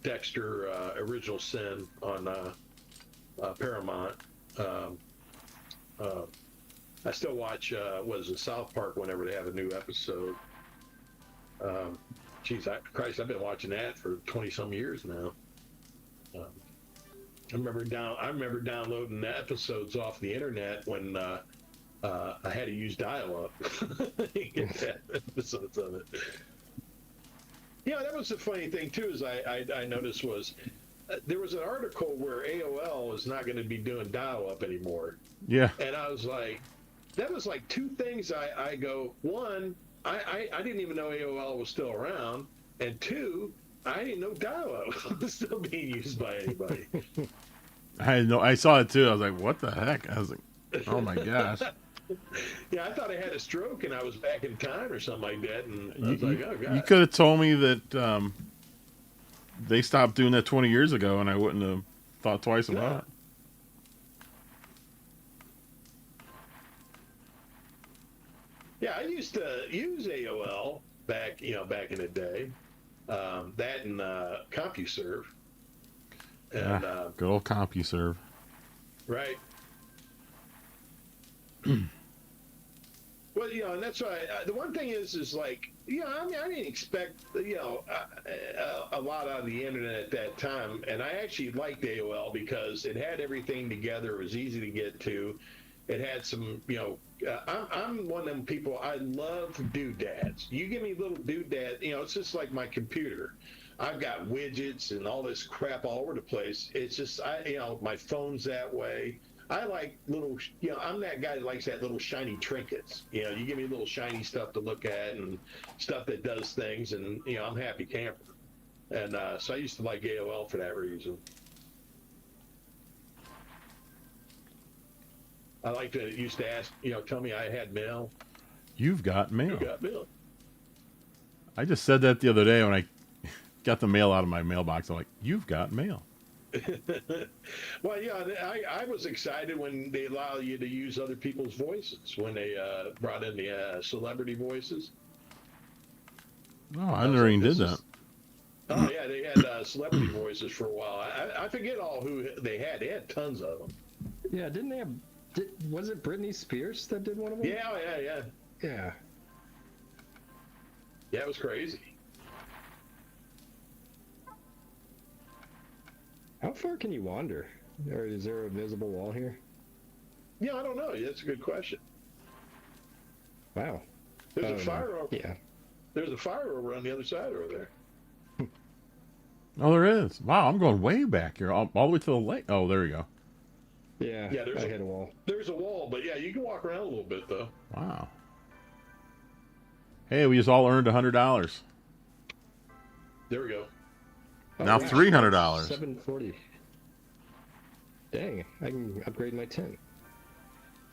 Dexter, Original Sin on Paramount. I still watch South Park whenever they have a new episode. Christ, I've been watching that for 20 some years now. I remember downloading the episodes off the internet when I had to use dial-up to get that episodes of it. That was the funny thing too. Is I noticed was there was an article where AOL is not going to be doing dial-up anymore. Yeah. And I was like, that was like two things. I go, one, I didn't even know AOL was still around, and two, I didn't know dial-up was still being used by anybody. I saw it too. I was like, "What the heck?" I was like, "Oh my gosh." Yeah, I thought I had a stroke and I was back in time or something like that, and I was like, "Oh God." You could have told me that they stopped doing that 20 years ago, and I wouldn't have thought twice about it. Yeah, I used to use AOL back in the day. That and CompuServe. And, good old CompuServe. Right. Well, and that's why the one thing is like, I didn't expect, a lot out of the internet at that time. And I actually liked AOL because it had everything together. It was easy to get to. It had some, I'm one of them people, I love doodads. You give me little doodad, it's just like my computer. I've got widgets and all this crap all over the place. It's just my phone's that way. I like little, I'm that guy that likes that little shiny trinkets. You give me little shiny stuff to look at and stuff that does things, and I'm happy camper. And so I used to like AOL for that reason. I like to used to ask, tell me I had mail. You've got mail. You got mail. I just said that the other day when I got the mail out of my mailbox. I'm like, you've got mail. Well, yeah, I was excited when they allow you to use other people's voices, when they brought in the celebrity voices. Oh, I never even did that. Oh, yeah, they had celebrity voices for a while. I forget all who they had. They had tons of them. Yeah, didn't they have... was it Britney Spears that did one of them? Yeah. Yeah. Yeah, it was crazy. How far can you wander? Or is there a visible wall here? Yeah, I don't know. That's a good question. Wow. There's a fire over. Yeah. There's a fire over on the other side over there. Oh, there is. Wow, I'm going way back here, all the way to the lake. Oh, there you go. Yeah, there's I hit a wall. There's a wall, but yeah, you can walk around a little bit, though. Wow. Hey, we just all earned $100. There we go. Now $300. $740. Dang, I can upgrade my tent.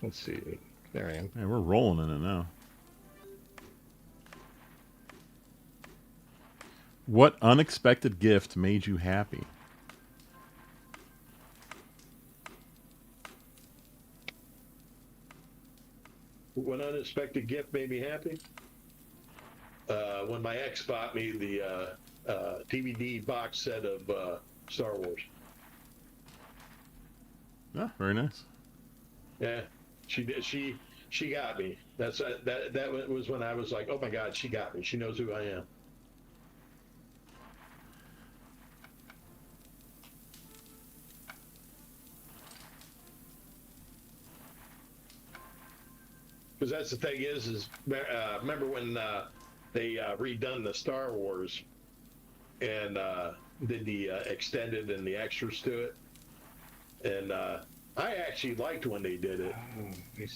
Let's see. There I am. Man, we're rolling in it now. What unexpected gift made you happy? What unexpected gift made me happy? When my ex bought me the DVD box set of Star Wars. Yeah, very nice. Yeah, she did. She got me. That was when I was like, oh my God, she got me. She knows who I am. Because that's the thing is remember when they redone the Star Wars and did the extended and the extras to it, and I actually liked when they did it.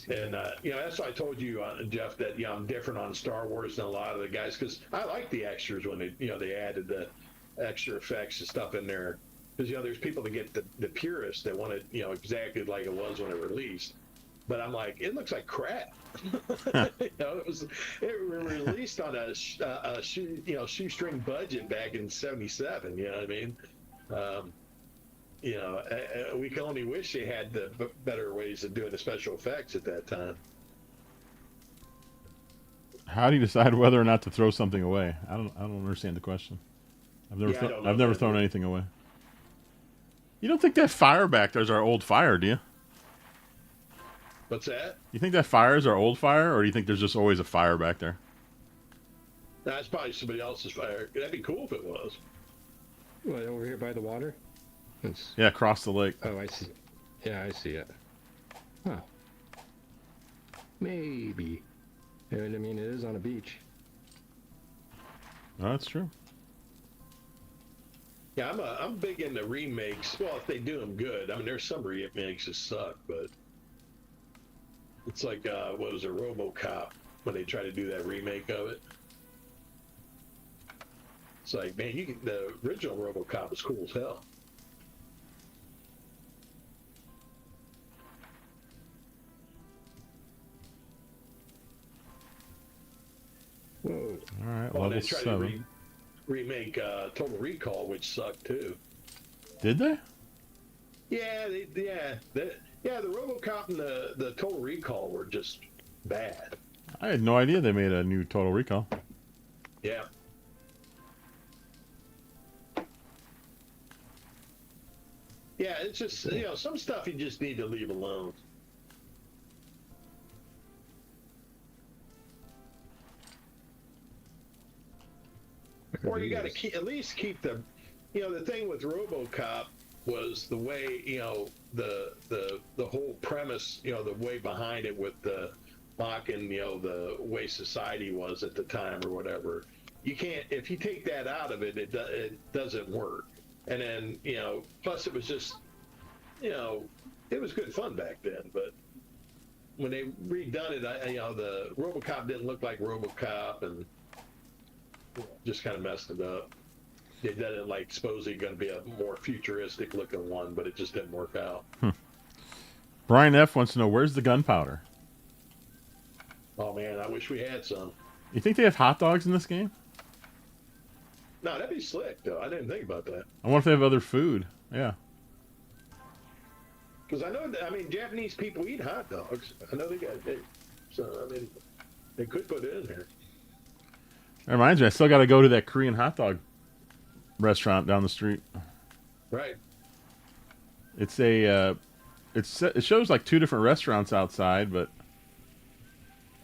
And that's why I told you, Jeff, that I'm different on Star Wars than a lot of the guys, because I like the extras when they added the extra effects and stuff in there. Because there's people that get the purists that want it exactly like it was when it released. But I'm like, it looks like crap. It was released on a shoestring budget back in '77. You know what I mean? We can only wish they had the better ways of doing the special effects at that time. How do you decide whether or not to throw something away? I don't understand the question. I've never thrown anything away. You don't think that fire back there's our old fire, do you? What's that? You think that fire is our old fire, or do you think there's just always a fire back there? That's probably somebody else's fire. That'd be cool if it was. What, over here by the water? Yeah, across the lake. Oh, I see. Yeah, I see it. Huh. Maybe. And I mean, it is on a beach. Oh, that's true. Yeah, I'm big into remakes. Well, if they do them good. I mean, there's some remakes that suck, but it's like what was it, RoboCop, when they try to do that remake of it. It's like, man, the original RoboCop was cool as hell. Whoa. All right, Well, level they tried 7. to remake Total Recall, which sucked too. Did they? Yeah, the RoboCop and the Total Recall were just bad. I had no idea they made a new Total Recall. Yeah. Yeah, it's just, some stuff you just need to leave alone. Or you got to at least keep the thing with RoboCop was the way, the whole premise, the way behind it with the mocking, the way society was at the time or whatever. you can't, if you take that out of it, it doesn't work. And then, you know, plus it was just, you know, it was good fun back then, but when they redone it, you know, the RoboCop didn't look like RoboCop, and just kind of messed it up. They did it like supposedly going to be a more futuristic looking one, but it just didn't work out. Brian F wants to know, where's the gunpowder? Oh man, I wish we had some. You think they have hot dogs in this game? No, that'd be slick though. I didn't think about that. I wonder if they have other food. Yeah. Because I know, I mean, Japanese people eat hot dogs. I know they got it. So, I mean, they could put it in there. That reminds me, I still got to go to that Korean hot dog restaurant down the street. Right. It's a, it shows like two different restaurants outside, but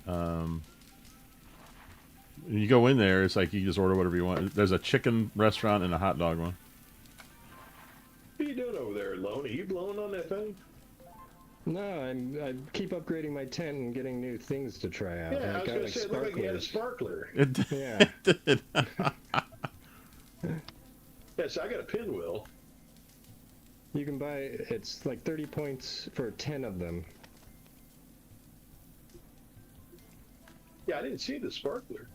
when you go in there, it's like you just order whatever you want. There's a chicken restaurant and a hot dog one. What are you doing over there, Lone? Are you blowing on that thing? No, I keep upgrading my tent and getting new things to try out. Yeah, I was got, going to say, it looked like you had a sparkler. Yeah. It did. Yes, I got a pinwheel. You can buy, it's like 30 points for 10 of them. Yeah, I didn't see the sparkler.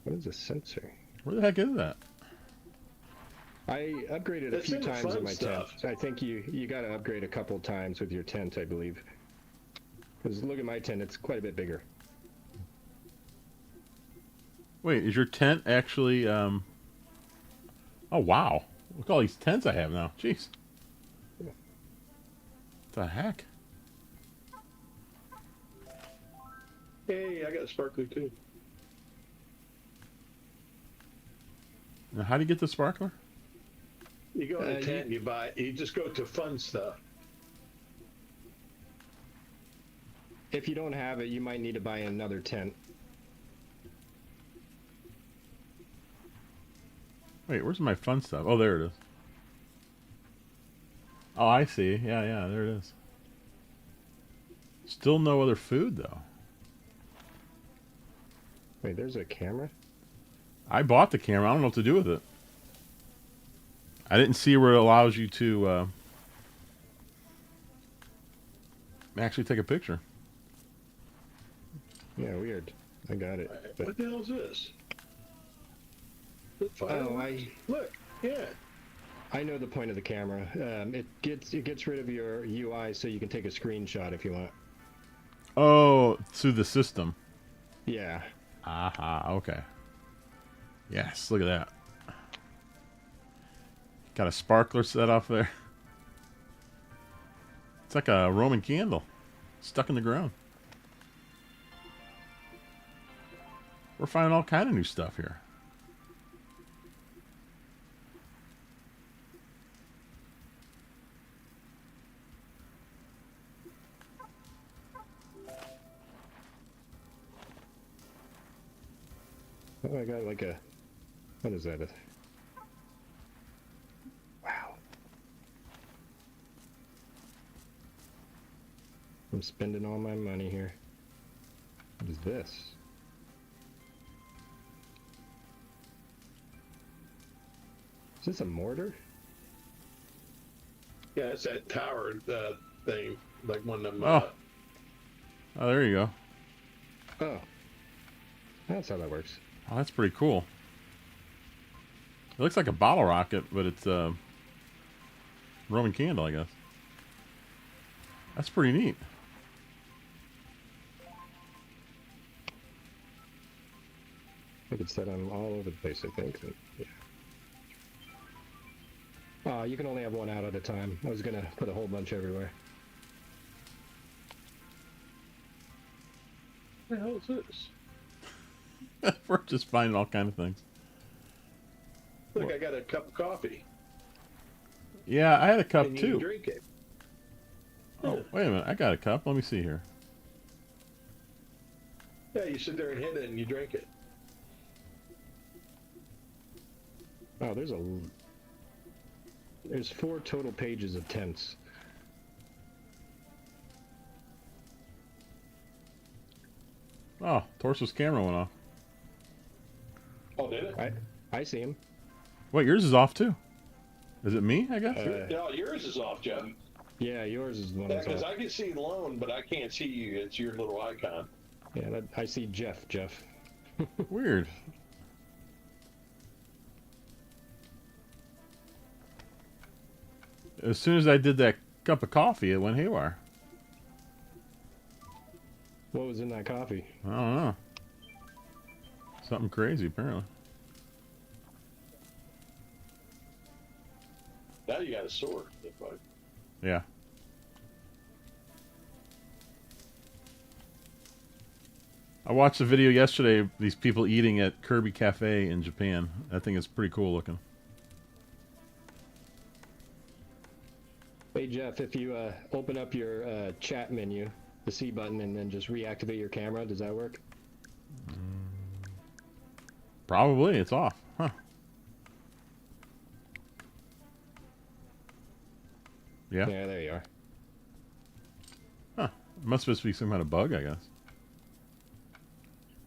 What is a sensor? Where the heck is that? I upgraded a That's few in the times fun in my stuff. tent. I think you got to upgrade a couple times with your tent, I believe. Because look at my tent, it's quite a bit bigger. Wait, is your tent actually, oh wow. Look at all these tents I have now. Jeez. What the heck? Hey, I got a sparkler too. Now, how do you get the sparkler? You go in a tent and you buy, you just go to fun stuff. If you don't have it, you might need to buy another tent. Wait, where's my fun stuff? Oh, there it is. Oh, I see. Yeah, yeah, there it is. Still no other food, though. Wait, there's a camera? I bought the camera. I don't know what to do with it. I didn't see where it allows you to actually take a picture. Yeah, weird. I got it. What the hell is this? Look, yeah. I know the point of the camera. It gets rid of your UI so you can take a screenshot if you want. Oh, through the system. Yeah. Aha, okay. Yes, look at that. Got a sparkler set off there. It's like a Roman candle stuck in the ground. We're finding all kind of new stuff here. Oh, I got like a... What is that? Wow. I'm spending all my money here. What is this? Is this a mortar? Yeah, it's that tower thing, like one of them. Oh, there you go. Oh. That's how that works. Oh, that's pretty cool. It looks like a bottle rocket, but it's a Roman candle, I guess. That's pretty neat. I could set them all over the place, I think. Yeah. You can only have one out at a time. I was gonna put a whole bunch everywhere. What the hell is this? We're just finding all kind of things. Look, I got a cup of coffee. Yeah, I had a cup and you too. can drink it. Oh, wait a minute. I got a cup. Let me see here. Yeah, you sit there and hit it and you drink it. Oh, there's 4 total pages of tents. Oh, Torso's camera went off. Oh, did it? I see him. Wait, yours is off too. Is it me? I guess. No, yours is off, Jeff. Yeah, yours is the one Yeah, that's because off. I can see Lone, but I can't see you. It's your little icon. Yeah, I see Jeff. Weird. As soon as I did that cup of coffee, it went haywire. What was in that coffee? I don't know. Something crazy, apparently. Now you got a sword. Yeah. I watched a video yesterday of these people eating at Kirby Cafe in Japan. I think it's pretty cool looking. Hey Jeff, if you open up your chat menu, the C button, and then just reactivate your camera, does that work? Probably. It's off. Huh. Yeah. Yeah, there you are. Huh. It must just be some kind of bug, I guess.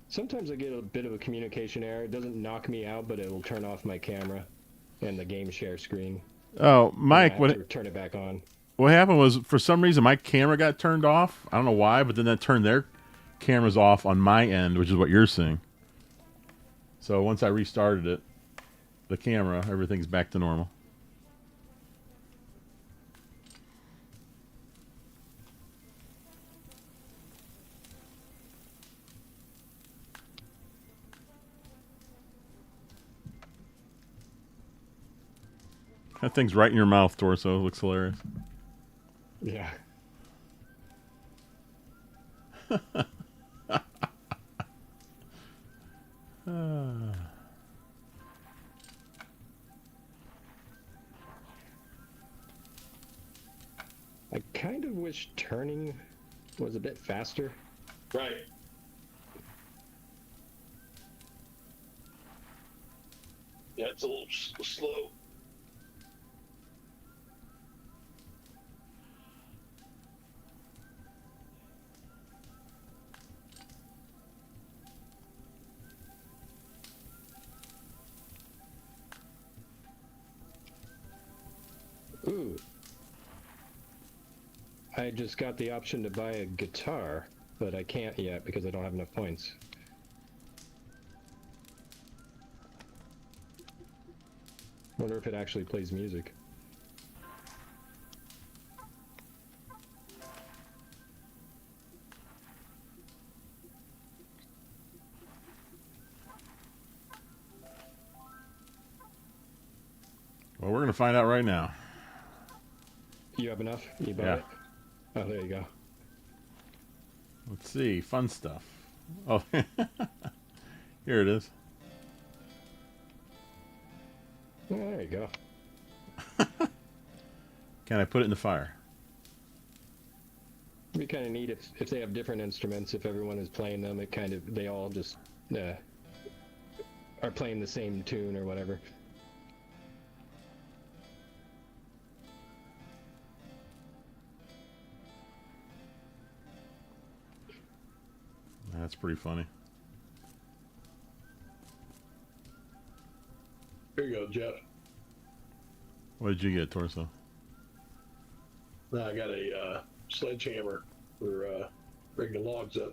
Sometimes I get a bit of a communication error. It doesn't knock me out, but it will turn off my camera and the game share screen. Oh, Mike, turn it back on. What happened was, for some reason, my camera got turned off. I don't know why, but then that turned their cameras off on my end, which is what you're seeing. So once I restarted it, the camera, everything's back to normal. That thing's right in your mouth, Torso. It looks hilarious. Yeah. I kind of wish turning was a bit faster. Right. Yeah, it's a little slow. Ooh. I just got the option to buy a guitar, but I can't yet because I don't have enough points. Wonder if it actually plays music. Well, we're going to find out right now. You have enough? You bought Yeah. it? Oh, there you go. Let's see. Fun stuff. Oh, here it is. Oh, there you go. Can I put it in the fire? It'd be kind of neat if they have different instruments, if everyone is playing them, they all just are playing the same tune or whatever. That's pretty funny. Here you go, Jeff. What did you get, Torso? Now I got a sledgehammer for bringing logs up.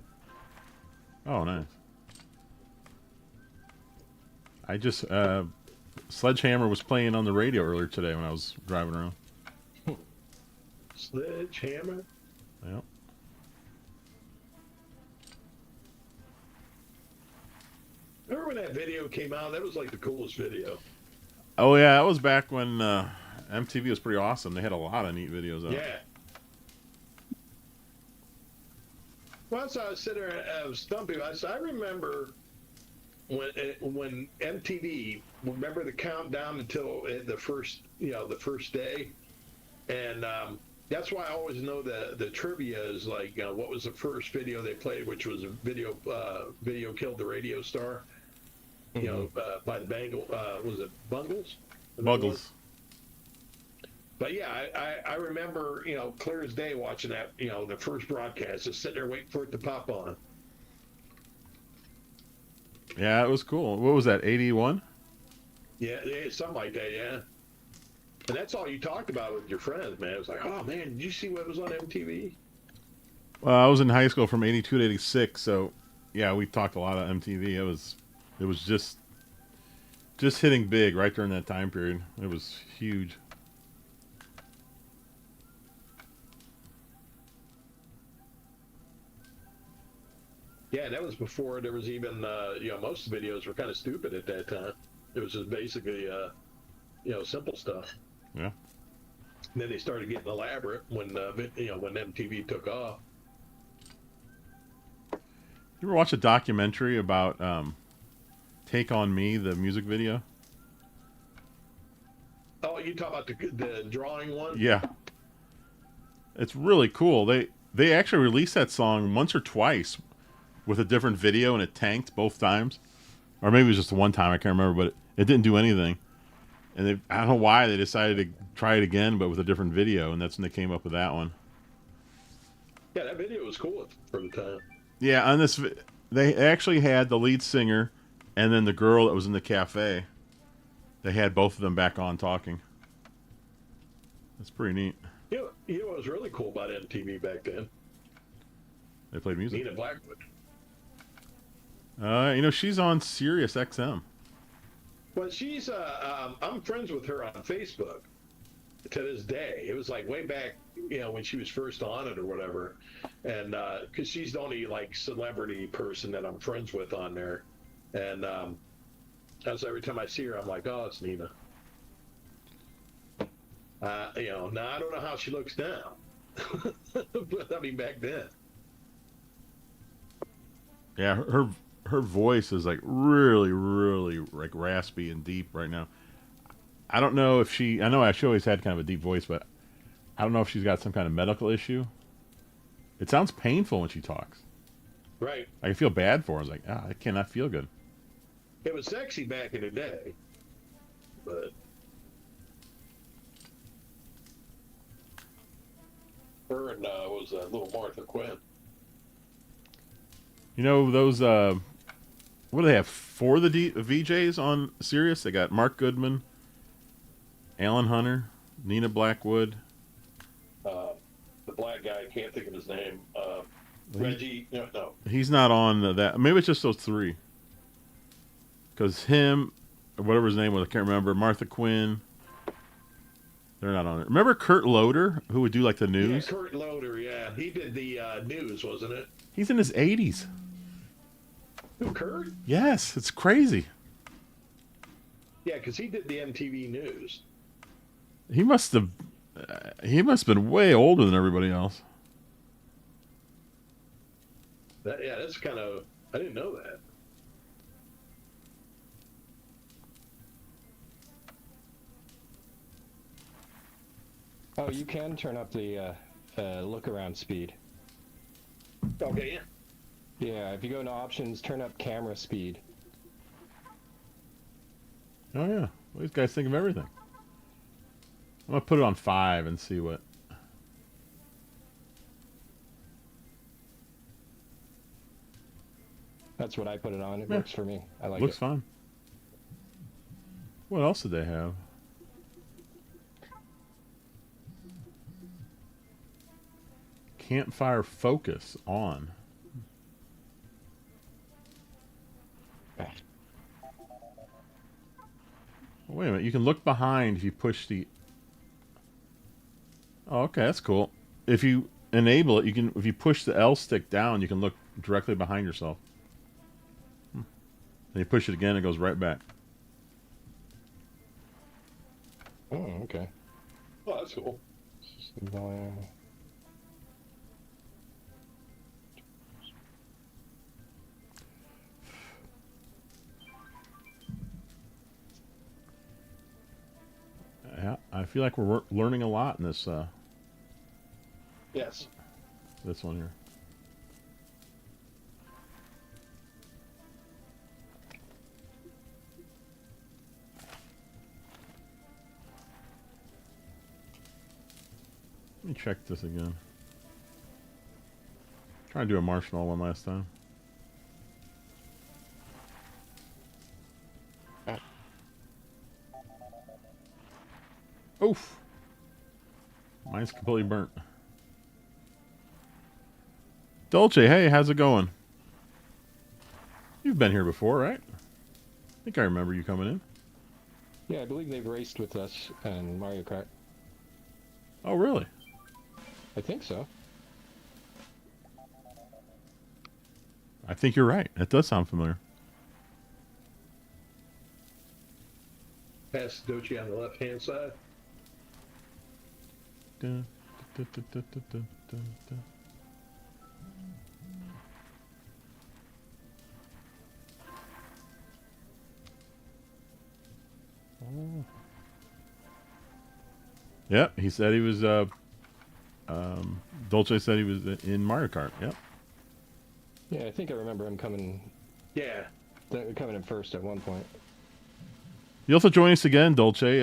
Oh, nice. I just Sledgehammer was playing on the radio earlier today when I was driving around. Sledgehammer? Yep. Remember when that video came out? That was like the coolest video. Oh yeah, that was back when MTV was pretty awesome. They had a lot of neat videos out. Yeah. Once I was sitting there, I was stumping. I remember when MTV. Remember the countdown until the first day, and that's why I always know the trivia is like what was the first video they played, which was a video killed the radio star. Mm-hmm. You know, by the was it Bungles? Buggles. But yeah, I remember, clear as day watching that, the first broadcast, just sitting there waiting for it to pop on. Yeah, it was cool. What was that? 81? Yeah, yeah, something like that. Yeah. And that's all you talked about with your friends, man. It was like, oh man, did you see what was on MTV? Well, I was in high school from 82 to 86, so yeah, we talked a lot of MTV. It was just hitting big right during that time period. It was huge. Yeah, that was before there was even, most of the videos were kind of stupid at that time. It was just basically, simple stuff. Yeah. And then they started getting elaborate when MTV took off. You ever watch a documentary about "Take on Me," the music video? Oh, you talk about the drawing one? Yeah, it's really cool. They actually released that song once or twice with a different video, and it tanked both times, or maybe it was just the one time. I can't remember, but it didn't do anything. And I don't know why they decided to try it again, but with a different video, and that's when they came up with that one. Yeah, that video was cool for the time. Yeah, on this, they actually had the lead singer and then the girl that was in the cafe. They had both of them back on talking. That's pretty neat. You know what was really cool about MTV back then? They played music. Nina Blackwood. She's on Sirius XM. Well, she's I'm friends with her on Facebook to this day. It was like way back, when she was first on it or whatever, and because she's the only like celebrity person that I'm friends with on there, and so every time I see her, I'm like, oh, it's Nina. Now I don't know how she looks now, but I mean back then. Yeah, her voice is like really, really like raspy and deep right now. I don't know if she. I know she always had kind of a deep voice, but I don't know if she's got some kind of medical issue. It sounds painful when she talks. Right. I feel bad for her. I was like, I cannot feel good. It was sexy back in the day, but her and was little Martha Quinn. You know those. What do they have? 4 of the VJs on Sirius. They got Mark Goodman, Alan Hunter, Nina Blackwood. The black guy, I can't think of his name. Reggie. No. He's not on that. Maybe it's just those 3. Because him, or whatever his name was, I can't remember. Martha Quinn. They're not on it. Remember Kurt Loder, who would do like the news? Yeah, Kurt Loder. Yeah, he did the news, wasn't it? He's in his 80s. Who, Kurt? Yes, it's crazy. Yeah, because he did the MTV news. He must have. He must have been way older than everybody else. That's kind of. I didn't know that. Oh, you can turn up the look around speed. Okay, yeah. Yeah, if you go into options, turn up camera speed. Oh yeah, well, these guys think of everything. I'm gonna put it on 5 and see what. That's what I put it on. It works for me. I like Looks it. fine. What else did they have? Campfire focus on. Wait a minute, you can look behind if you push the... Oh, okay, that's cool. If you enable it, you can. If you push the L stick down, you can look directly behind yourself. And you push it again, it goes right back. Oh, okay. Oh, that's cool. Yeah, I feel like we're learning a lot in this. Yes. This one here. Let me check this again. Try to do a marshmallow one last time. Oof. Mine's completely burnt. Dolce, hey, how's it going? You've been here before, right? I think I remember you coming in. Yeah, I believe they've raced with us in Mario Kart. Oh, really? I think so. I think you're right. That does sound familiar. Pass Dochi on the left-hand side. Dun, dun, dun, dun, dun, dun, dun, dun. Oh. Yep, he said he was. Dolce said he was in Mario Kart. Yep. Yeah, I think I remember him coming in first at one point. You'll have to join us again, Dolce,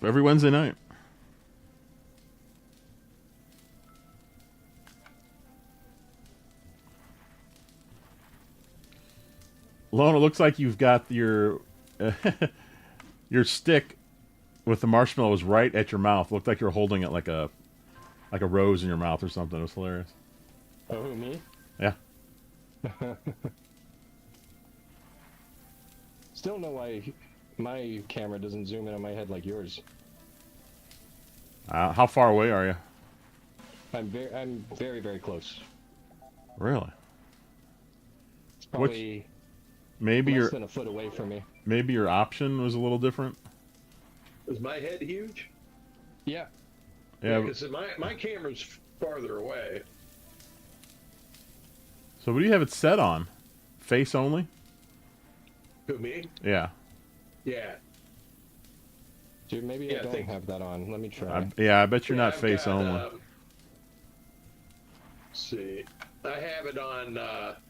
every Wednesday night. Lona, it looks like you've got your your stick with the marshmallows right at your mouth. It looked like you're holding it like a rose in your mouth or something. It was hilarious. Oh, who, me? Yeah. Still don't know why my camera doesn't zoom in on my head like yours. How far away are you? I'm very, very close. Really? It's probably less than a foot away from me. Maybe your option was a little different. Is my head huge? Yeah. Yeah. Because my camera's farther away. So what do you have it set on? Face only? Who, me? Yeah. Yeah. Dude, maybe I don't have that on. Let me try. I bet you're not I've face got, only. let's see. I have it on,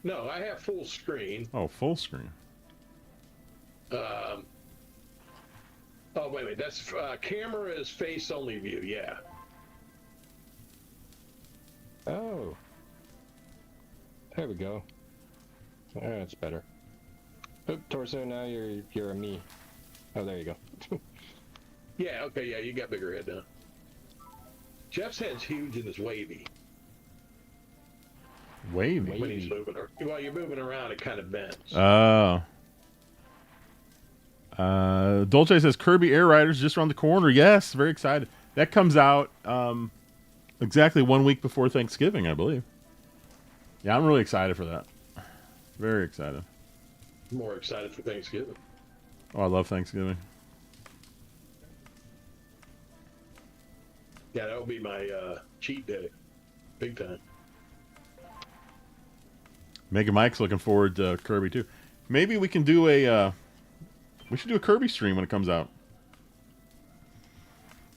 no, I have full screen. Oh, full screen. Oh, wait a minute. That's, camera is face only view, yeah. Oh. There we go. That's better. Oop, torso, now you're a me. Oh, there you go. Yeah, okay, yeah, you got bigger head now. Jeff's head's huge and is wavy. Wavy? When he's moving, while you're moving around, it kind of bends. Oh. Dolce says Kirby Air Riders just around the corner. Yes, very excited. That comes out exactly 1 week before Thanksgiving, I believe. Yeah, I'm really excited for that. Very excited. More excited for Thanksgiving. Oh, I love Thanksgiving. Yeah, that'll be my cheat day. Big time. Mega Mike's looking forward to Kirby too. Maybe we can do a we should do a Kirby stream when it comes out.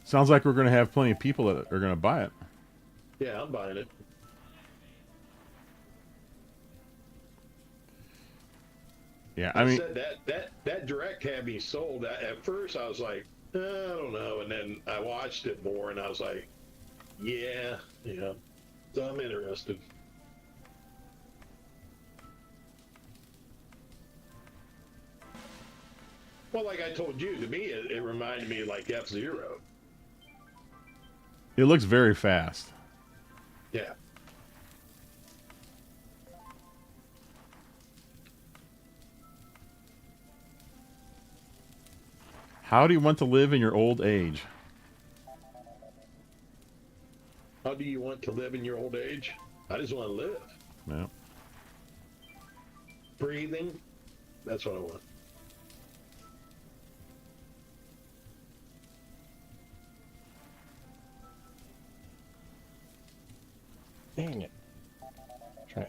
Sounds like we're going to have plenty of people that are going to buy it. Yeah, I'm buying it. Yeah, I mean, said that direct had me sold. At first, I was like, I don't know, and then I watched it more, and I was like, yeah, so I'm interested. Well, like I told you, to me, it reminded me of like F-Zero. it looks very fast. Yeah. How do you want to live in your old age? How do you want to live in your old age? I just want to live. Yeah. Breathing. That's what I want. Dang it. Try.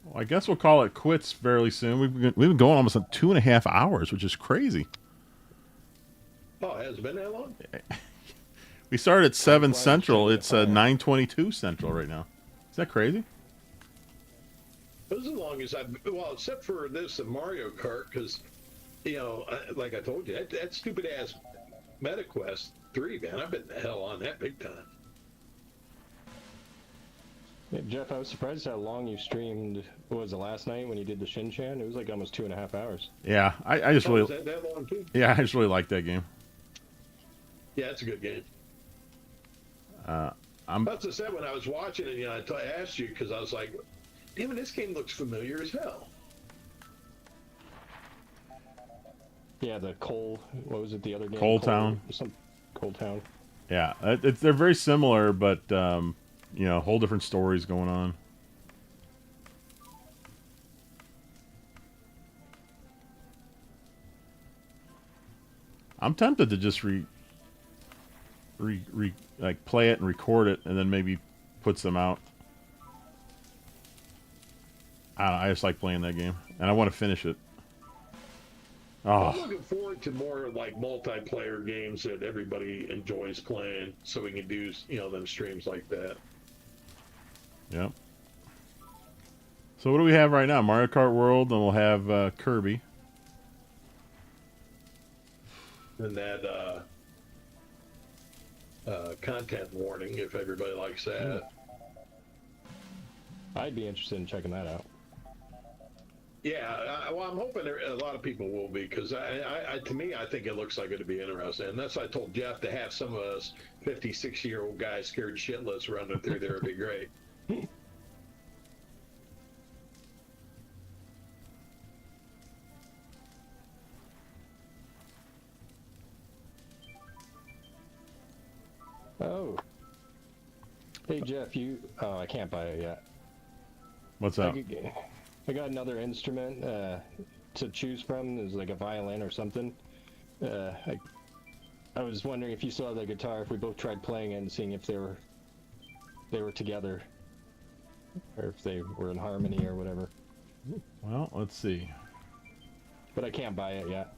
Well, I guess we'll call it quits fairly soon. We've been going almost 2.5 hours, which is crazy. Oh, it hasn't been that long? We started at 7 Central. It's 9:22 Central right now. Is that crazy? As long as well, except for this and Mario Kart, because, like I told you, that stupid ass MetaQuest 3, man, I've been the hell on that big time. Yeah, Jeff, I was surprised how long you streamed. What was it, last night when you did the Shin-Chan? It was like almost 2.5 hours. Yeah, I just really, Was that long too? yeah, I just really like that game. Yeah, it's a good game. I'm That's what I said when I was watching it. I asked you because I was like, "Damn, this game looks familiar as hell." Yeah, the Coal. What was it? The other game? Coal Town. Coal Town. Yeah, they're very similar, but whole different stories going on. I'm tempted to just like play it and record it, and then maybe put some out. I just like playing that game, and I want to finish it. I'm Oh, looking forward to more like multiplayer games that everybody enjoys playing, so we can do them streams like that. yep. So what do we have right now? Mario Kart World, and we'll have Kirby. And that content warning, if everybody likes that. I'd be interested in checking that out. Yeah, well, I'm hoping a lot of people will be, because to me, I think it looks like it'd be interesting. And that's why I told Jeff to have some of us 50, 60-year-old guys scared shitless running through there would be great. Oh. Hey Jeff, oh, I can't buy it yet. What's up? I got another instrument to choose from. There's like a violin or something. I was wondering if you still have the guitar, if we both tried playing it and seeing if they were together, or if they were in harmony or whatever. Well, let's see. But I can't buy it yet.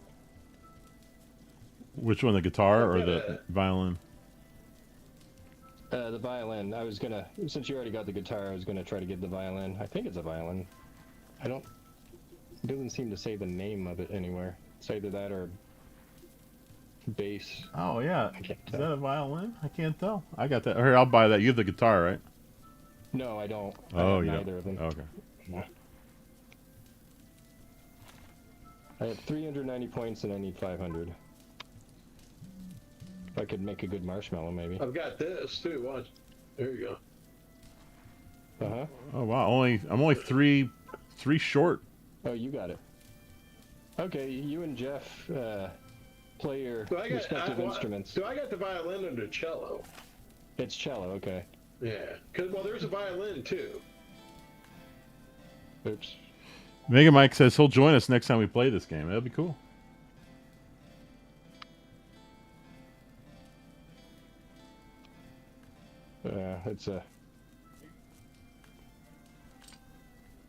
Which one, the guitar or the violin? The violin. I was gonna, since you already got the guitar, I was gonna try to get the violin. I think it's a violin. It doesn't seem to say the name of it anywhere. It's either that or bass. Oh yeah, I can't is tell. that a violin? I can't tell. I got that. Here, I'll buy that. You have the guitar, right? No, I don't. Oh, I yeah. have neither of them. Okay. I have 390 points and I need 500. If I could make a good marshmallow, maybe. I've got this too. Watch. There you go. Uh-huh. Oh wow, I'm only three short. Oh, you got it. Okay, you and Jeff play your So respective instruments. So I got the violin and the cello. It's cello, okay. Yeah, well, there's a violin too. Oops. Mega Mike says he'll join us next time we play this game. That'll be cool. It's a...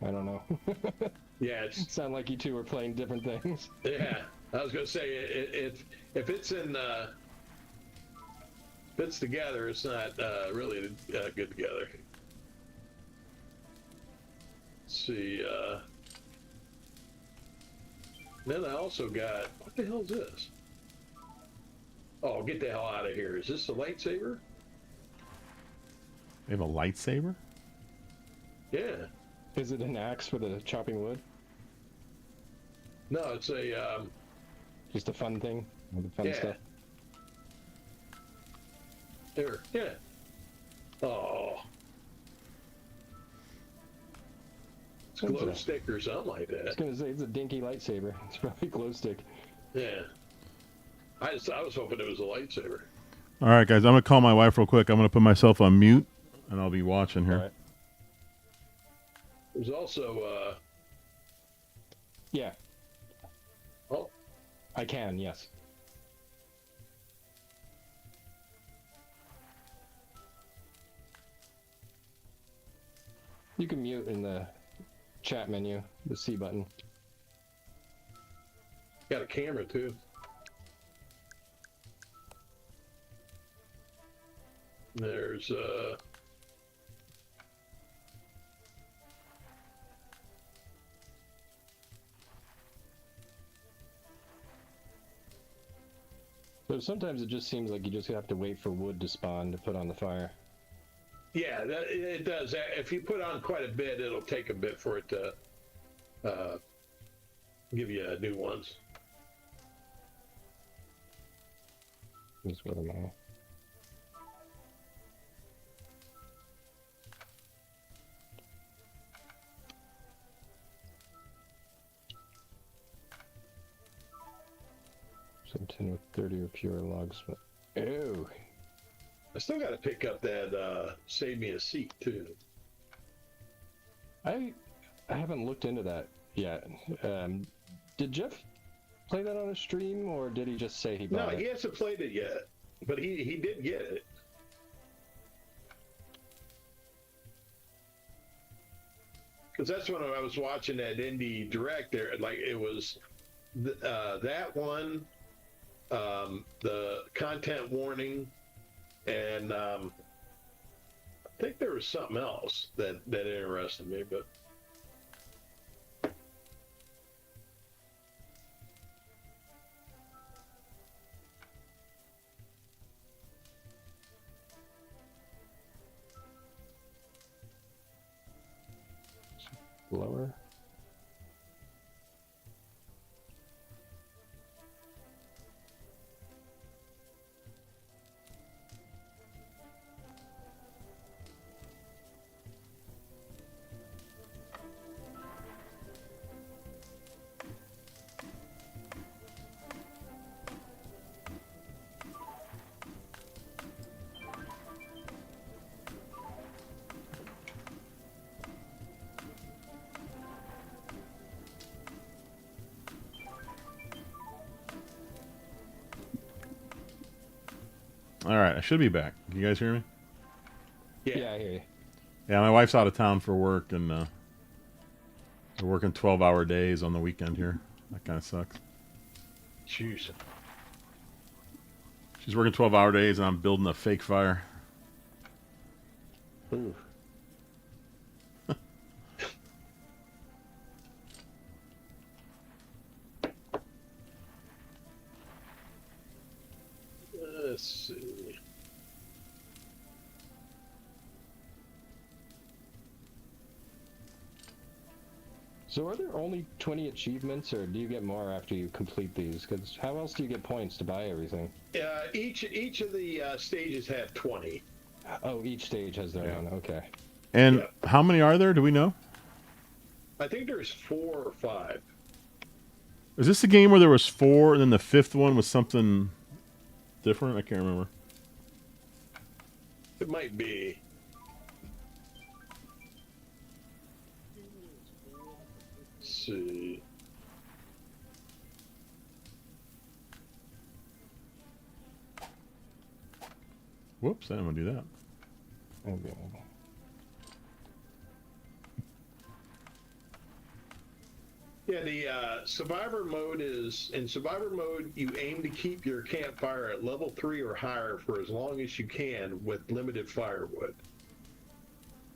I don't know. Yeah, it's Sound like you two are playing different things. yeah. I was gonna say if it's in fits together, it's not really good together. Let's see. Then I also got, what the hell is this? Oh, get the hell out of here! Is this a lightsaber? They have a lightsaber? Yeah. Is it an axe for the chopping wood? No, it's a Just a fun thing? With the fun yeah. stuff? There. Yeah. Oh. It's That's glow a- stick or something like I was that. gonna say, it's a dinky lightsaber. It's probably glow stick. Yeah. I was hoping it was a lightsaber. All right, guys, I'm gonna call my wife real quick. I'm gonna put myself on mute, and I'll be watching here. Alright. There's also Yeah, oh, I can, yes. You can mute in the chat menu, the C button. got a camera too. There's So sometimes it just seems like you just have to wait for wood to spawn to put on the fire. yeah, it does. If you put on quite a bit, it'll take a bit for it to give you new ones. Just what am I? Some tin with 30 or fewer logs. But... Ew. I still got to pick up that Save Me a Seat, too. I haven't looked into that yet. Did Jeff play that on a stream, or did he just say he bought it? No, he hasn't played it yet, but he did get it. Because that's when I was watching that indie direct there, like it was that one, the content warning, and I think there was something else that interested me, but. Lower. All right, I should be back. Can you guys hear me? Yeah, I hear you. Yeah, my wife's out of town for work, and we're working 12-hour days on the weekend here. That kind of sucks. Jeez. She's working 12-hour days, and I'm building a fake fire. Ooh. Let's see. So are there only 20 achievements, or do you get more after you complete these? Because how else do you get points to buy everything? Each of the stages have 20. Oh, each stage has their own. Okay. And Yeah. how many are there? Do we know? I think there's 4 or 5. Is this a game where there was 4, and then the 5th one was something different? I can't remember. It might be. Let's see. Whoops, I didn't want to do that. Okay. Yeah, the survivor mode is, in survivor mode, you aim to keep your campfire at level 3 or higher for as long as you can with limited firewood.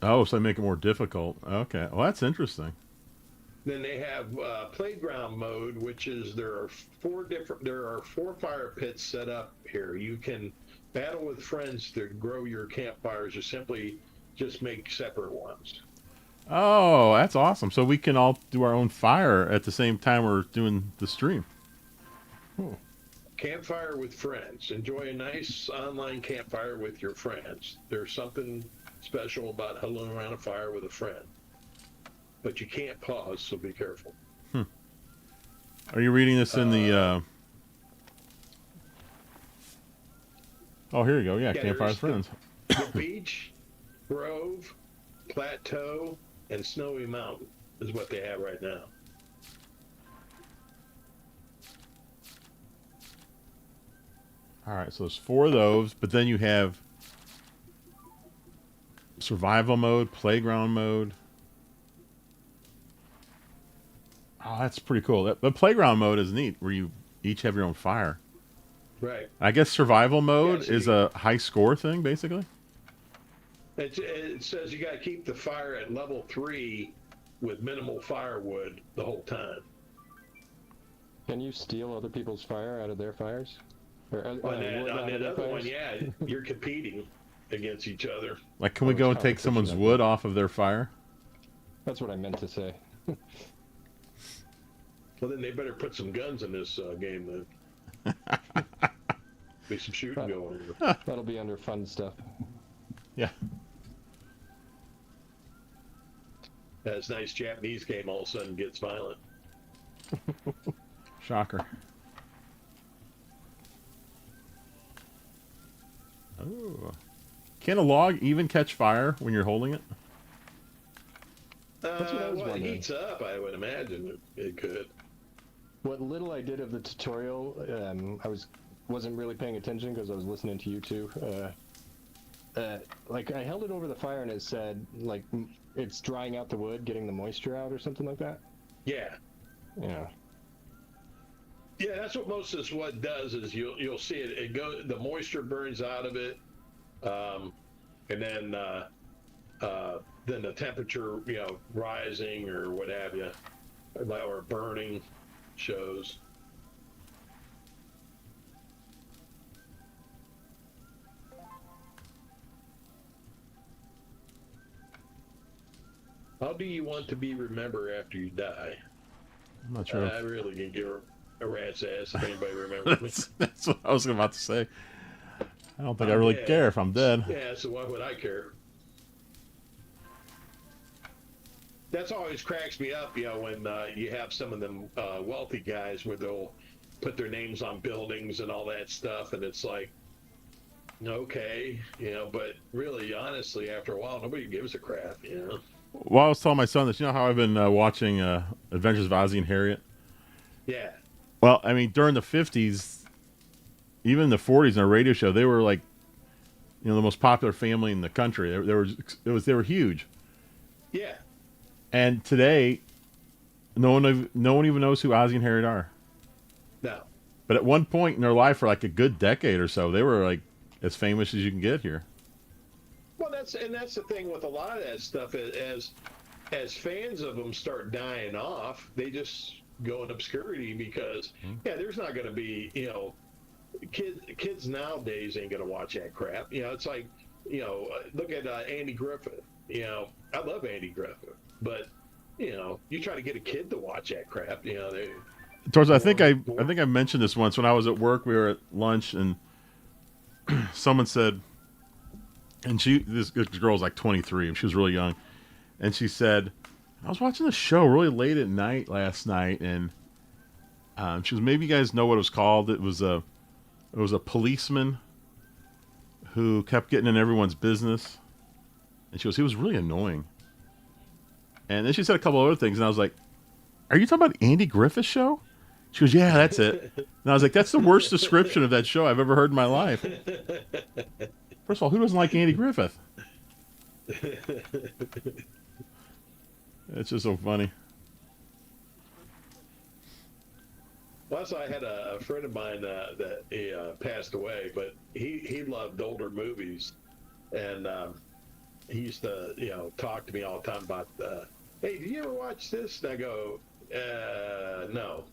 Oh, so they make it more difficult. Okay, well that's interesting. Then they have playground mode, which is there are 4 fire pits set up here. You can battle with friends to grow your campfires, or simply just make separate ones. Oh, that's awesome. So we can all do our own fire at the same time we're doing the stream. Campfire with friends. Enjoy a nice online campfire with your friends. There's something special about huddling around a fire with a friend. But you can't pause, so be careful. Are you reading this in the... Oh, here you go. Yeah, campfire with friends. The beach, grove, plateau, and snowy mountain is what they have right now. All right, so there's 4 of those, but then you have survival mode, playground mode. Oh, that's pretty cool. The playground mode is neat, where you each have your own fire. Right. I guess survival mode so is a high score thing, basically. It says you got to keep the fire at level 3 with minimal firewood the whole time. Can you steal other people's fire out of their fires? Or, On wood that out of their other one, fires? yeah, you're competing against each other. Like, can we Oh, go it's and take someone's competition, wood off of their fire? That's what I meant to say. Well, then they better put some guns in this game then. Be some shooting going on. That'll be under fun stuff. Yeah. That nice Japanese game all of a sudden gets violent. Shocker. Oh. Can a log even catch fire when you're holding it? That's what I was Well, it wondering. heats up, I would imagine it could. What little I did of the tutorial, I wasn't really paying attention because I was listening to you two. Like I held it over the fire and it said like it's drying out the wood, getting the moisture out or something like that. Yeah. Yeah. Yeah, that's what most of this wood does is you'll see it. It go the moisture burns out of it, and then the temperature rising or what have you, or burning shows. How do you want to be remembered after you die? I'm not sure. I really can give a rat's ass if anybody remembers me. That's what I was about to say. I don't think I really care if I'm dead. Yeah, so why would I care? That's always cracks me up, when you have some of them wealthy guys where they'll put their names on buildings and all that stuff, and it's like, okay, but really, honestly, after a while, nobody gives a crap, Well, I was telling my son this. You know how I've been watching Adventures of Ozzie and Harriet? Yeah. Well, I mean, during the 50s, even the 40s in a radio show, they were like, the most popular family in the country. They were huge. Yeah. And today, no one even knows who Ozzie and Harriet are. No. But at one point in their life, for like a good decade or so, they were like as famous as you can get here. Well, that's the thing with a lot of that stuff. As fans of them start dying off, they just go in obscurity because there's not going to be kids nowadays ain't going to watch that crap. It's like look at Andy Griffith. I love Andy Griffith, but you try to get a kid to watch that crap. Towards, I think I mentioned this once when I was at work. We were at lunch and someone said, and this girl's like 23 and she was really young, and she said, I was watching the show really late at night last night, and she was, maybe you guys know what it was called. It was a policeman who kept getting in everyone's business, and she goes, he was really annoying. And then she said a couple other things, and I was like, are you talking about Andy Griffith's show? She goes, yeah, that's it. And I was like, that's the worst description of that show I've ever heard in my life. First of all, who doesn't like Andy Griffith? It's just so funny. Well, so I had a friend of mine that he passed away, but he loved older movies, and he used to talk to me all the time about, hey, did you ever watch this? And I go, no.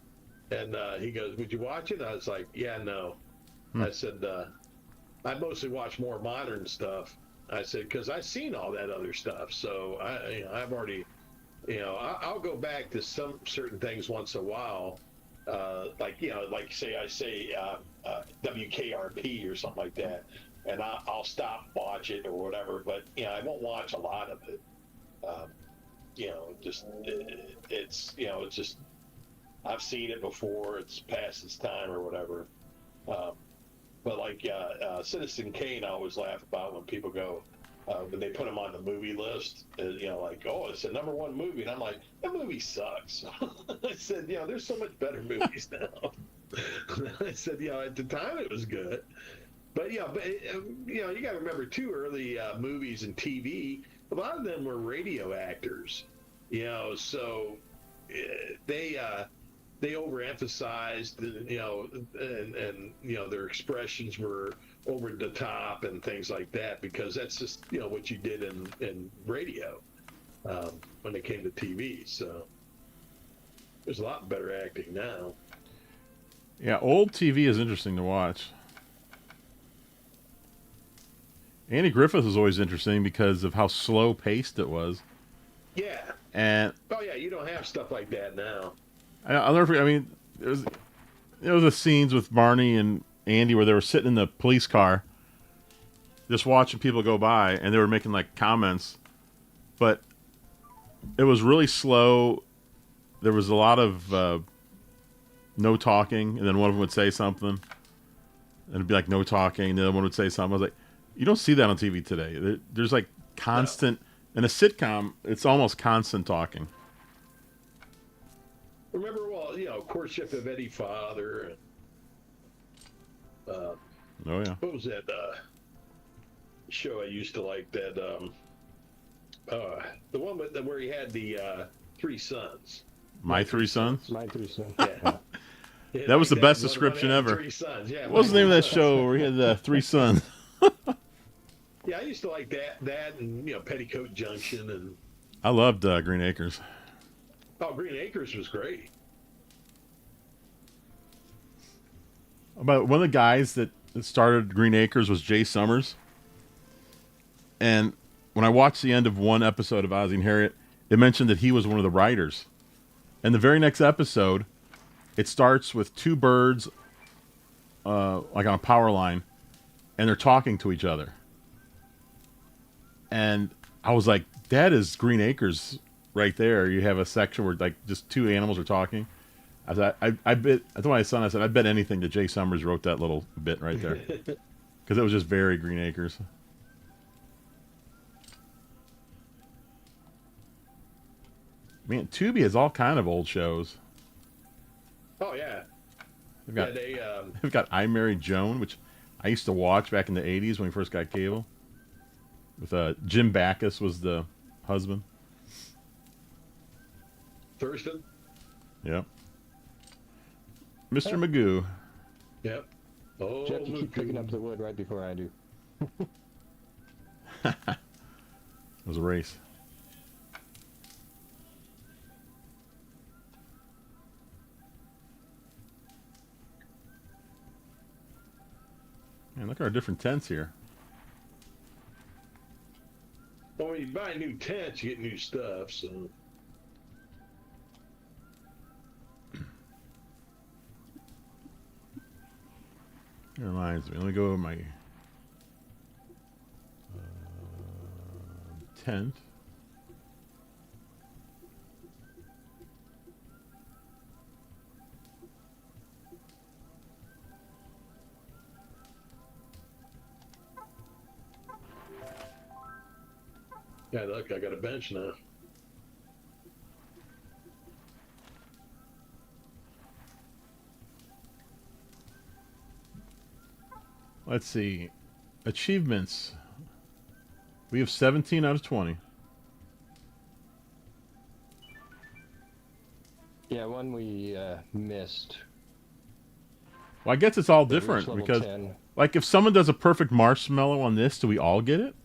And he goes, would you watch it? And I was like, yeah, no. I said, I mostly watch more modern stuff. I said, because I've seen all that other stuff, so I've already, I'll go back to some certain things once in a while, like say WKRP or something like that, and I'll stop, watch it or whatever, but I won't watch a lot of it. It's just I've seen it before. It's past its time or whatever. But like Citizen Kane, I always laugh about when people go, when they put them on the movie list, like, oh, it's the #1 movie. And I'm like, that movie sucks. I said, there's so much better movies now. I said, at the time it was good. But, you got to remember, too, early movies and TV, a lot of them were radio actors, so they overemphasized, and their expressions were over the top and things like that, because that's just what you did in radio when it came to TV. So there's a lot better acting now. Yeah, old TV is interesting to watch. Andy Griffith was always interesting because of how slow paced it was. Yeah. And you don't have stuff like that now. I'll never forget. I mean, there was the scenes with Barney and Andy, where they were sitting in the police car, just watching people go by, and they were making like comments, but it was really slow. There was a lot of no talking, and then one of them would say something, and it'd be like no talking, and the other one would say something. I was like, you don't see that on TV today. There's like constant, in a sitcom, it's almost constant talking. Remember, well, Courtship of Eddie Father. And, Oh yeah. what was that show I used to like? That the one where he had the three sons. My Three Sons. My 3 cents. Yeah. That was the best description ever. Three sons. Yeah. What was the name of that show where he had three sons? Yeah, I used to like that, and Petticoat Junction, and I loved Green Acres. Green Acres was great. But one of the guys that started Green Acres was Jay Summers. And when I watched the end of one episode of Ozzie and Harriet, it mentioned that he was one of the writers. And the very next episode, it starts with two birds, like on a power line, and they're talking to each other. And I was like, that is Green Acres right there. You have a section where like just two animals are talking. I told my son, I said, I bet anything that Jay Summers wrote that little bit right there. Because it was just very Green Acres. Man, Tubi has all kind of old shows. Oh yeah. They've got I Married Joan, which I used to watch back in the 80s when we first got cable. With Jim Backus was the husband. Thurston. Yep. Mr. Magoo. Yep. Oh, Jeff, you keep picking up the wood right before I do. It was a race. Man, look at our different tents here. Well, when you buy new tents, you get new stuff. So. It reminds me. Let me go to my tent. Yeah, look, I got a bench now. Let's see. Achievements. We have 17 out of 20. Yeah, one we missed. Well, I guess it's all The different reach level because, 10. like, if someone does a perfect marshmallow on this, do we all get it?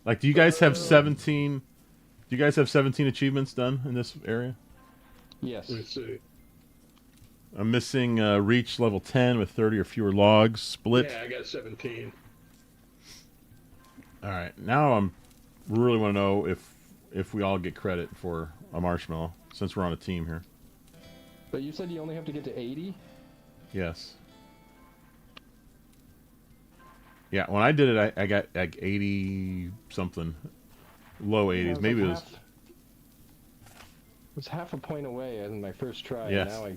Like, do you guys have 17? Do you guys have 17 achievements done in this area? Yes. Let's see. I'm missing reach level 10 with 30 or fewer logs split. Yeah, I got 17. All right, now I'm really want to know if we all get credit for a marshmallow since we're on a team here. But you said you only have to get to 80? Yes. Yeah, when I did it, I got like 80 something, low 80s. Maybe it was. It was half a point away in my first try. Yes. And now I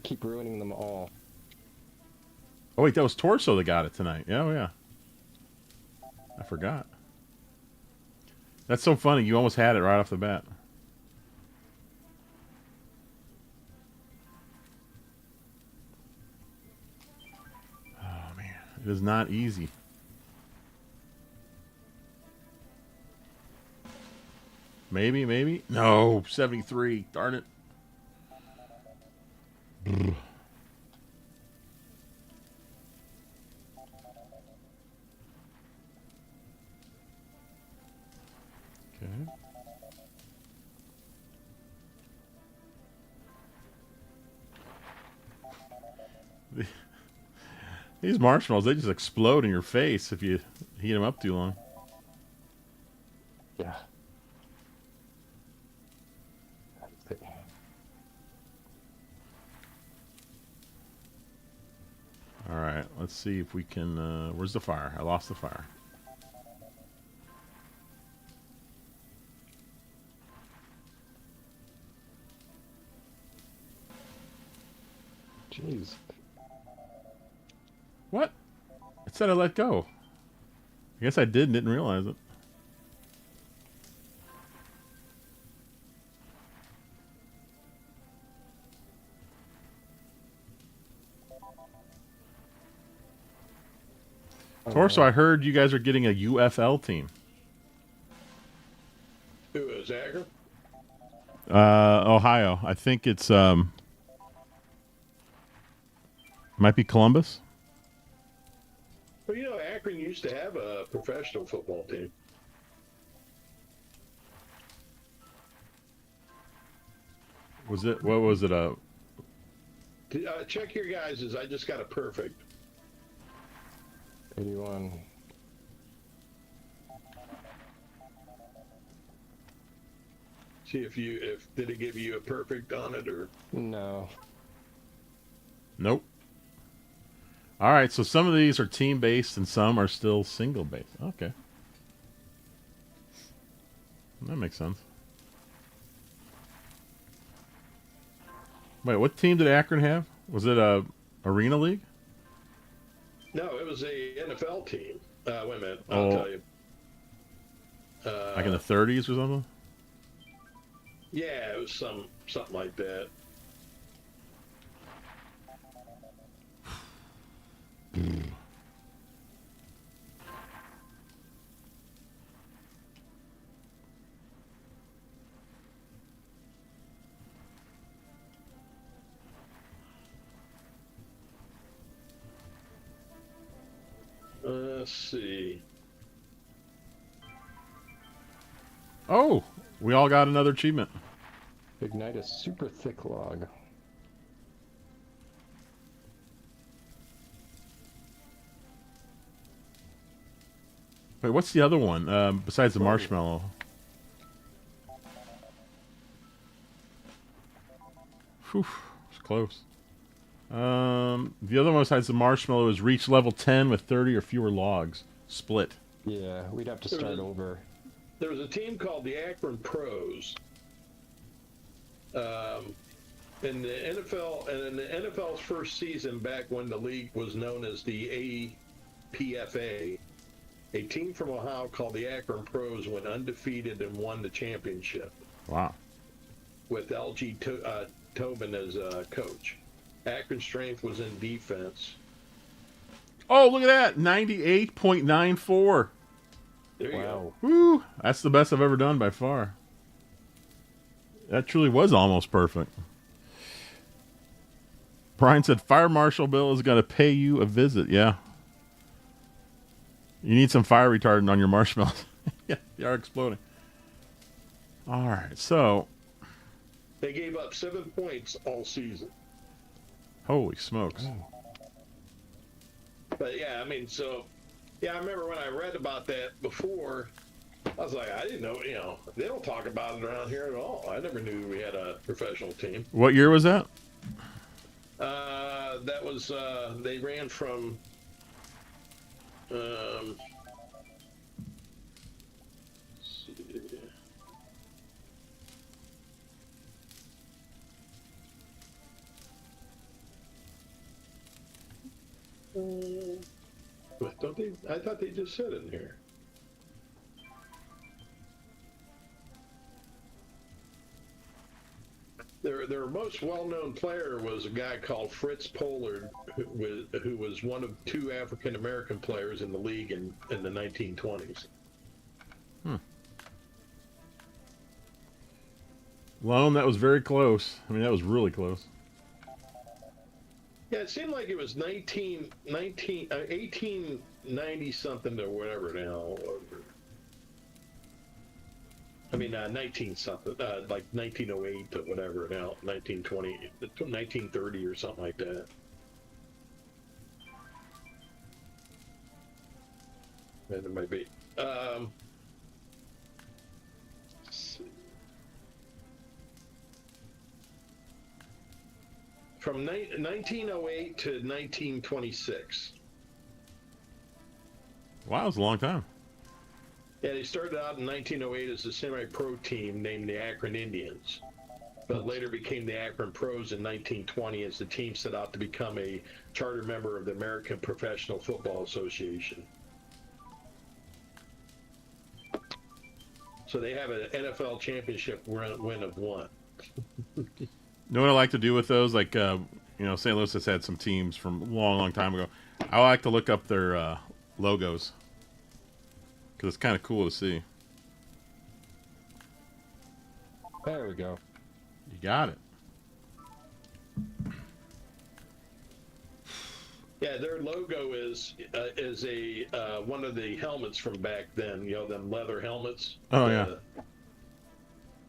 keep ruining them all. Oh wait, that was Torso that got it tonight. Yeah, oh yeah. I forgot. That's so funny. You almost had it right off the bat. Oh man, it is not easy. Maybe. No, 73. Darn it. Brr. Okay. These marshmallows, they just explode in your face if you heat them up too long. Yeah. let's see if we can. Where's the fire? I lost the fire. Jeez. What? It said I let go. I guess I did and didn't realize it. Torso, I heard you guys are getting a UFL team. Who is Akron? Ohio. I think it's might be Columbus. Well, you know, Akron used to have a professional football team. Was it? What was it? Check your guys's. I just got a perfect. 81. See if did it give you a perfect on it or No. Nope. All right, so some of these are team based and some are still single based. Okay, that makes sense. Wait, what team did Akron have? Was it a Arena League? no? It was a NFL team. Wait a minute, I'll tell you. Like in the 30s or something? Yeah, it was something like that. Let's see. Oh, we all got another achievement. Ignite a super thick log. Wait, what's the other one besides the marshmallow? Whew, it's close. The other one besides the marshmallow is reach level 10 with 30 or fewer logs. Split. Yeah, we'd have to start over. There was a team called the Akron Pros. In the NFL, and in the NFL's first season, back when the league was known as the APFA, a team from Ohio called the Akron Pros went undefeated and won the championship. Wow. With LG Tobin as a coach. Akron's strength was in defense. Oh, look at that. 98.94. There you go. Woo. That's the best I've ever done by far. That truly was almost perfect. Brian said, Fire Marshal Bill is going to pay you a visit. Yeah. You need some fire retardant on your marshmallows. Yeah, they are exploding. All right, so. They gave up 7 points all season. Holy smokes. But yeah, I mean, so, yeah, I remember when I read about that before, I was like, I didn't know, they don't talk about it around here at all. I never knew we had a professional team. What year was that? That was, they ran from, let's see. Don't they? I thought they just said it in here. Their most well-known player was a guy called Fritz Pollard, who was one of 2 African-American players in the league in the 1920s. Lone, that was very close. I mean, that was really close. Yeah, it seemed like it was 1890 something or whatever now. I mean, 19 something, like 1908 or whatever now, 1920, 1930 or something like that. And it might be. Let's see. From 1908 to 1926. Wow, it's a long time. Yeah, they started out in 1908 as a semi-pro team named the Akron Indians, but later became the Akron Pros in 1920 as the team set out to become a charter member of the American Professional Football Association. So they have an NFL championship win of one. You know what I like to do with those? Like, St. Louis has had some teams from a long, long time ago. I like to look up their logos because it's kind of cool to see. There we go. You got it. Yeah, their logo is a one of the helmets from back then. You know, them leather helmets. Oh, yeah.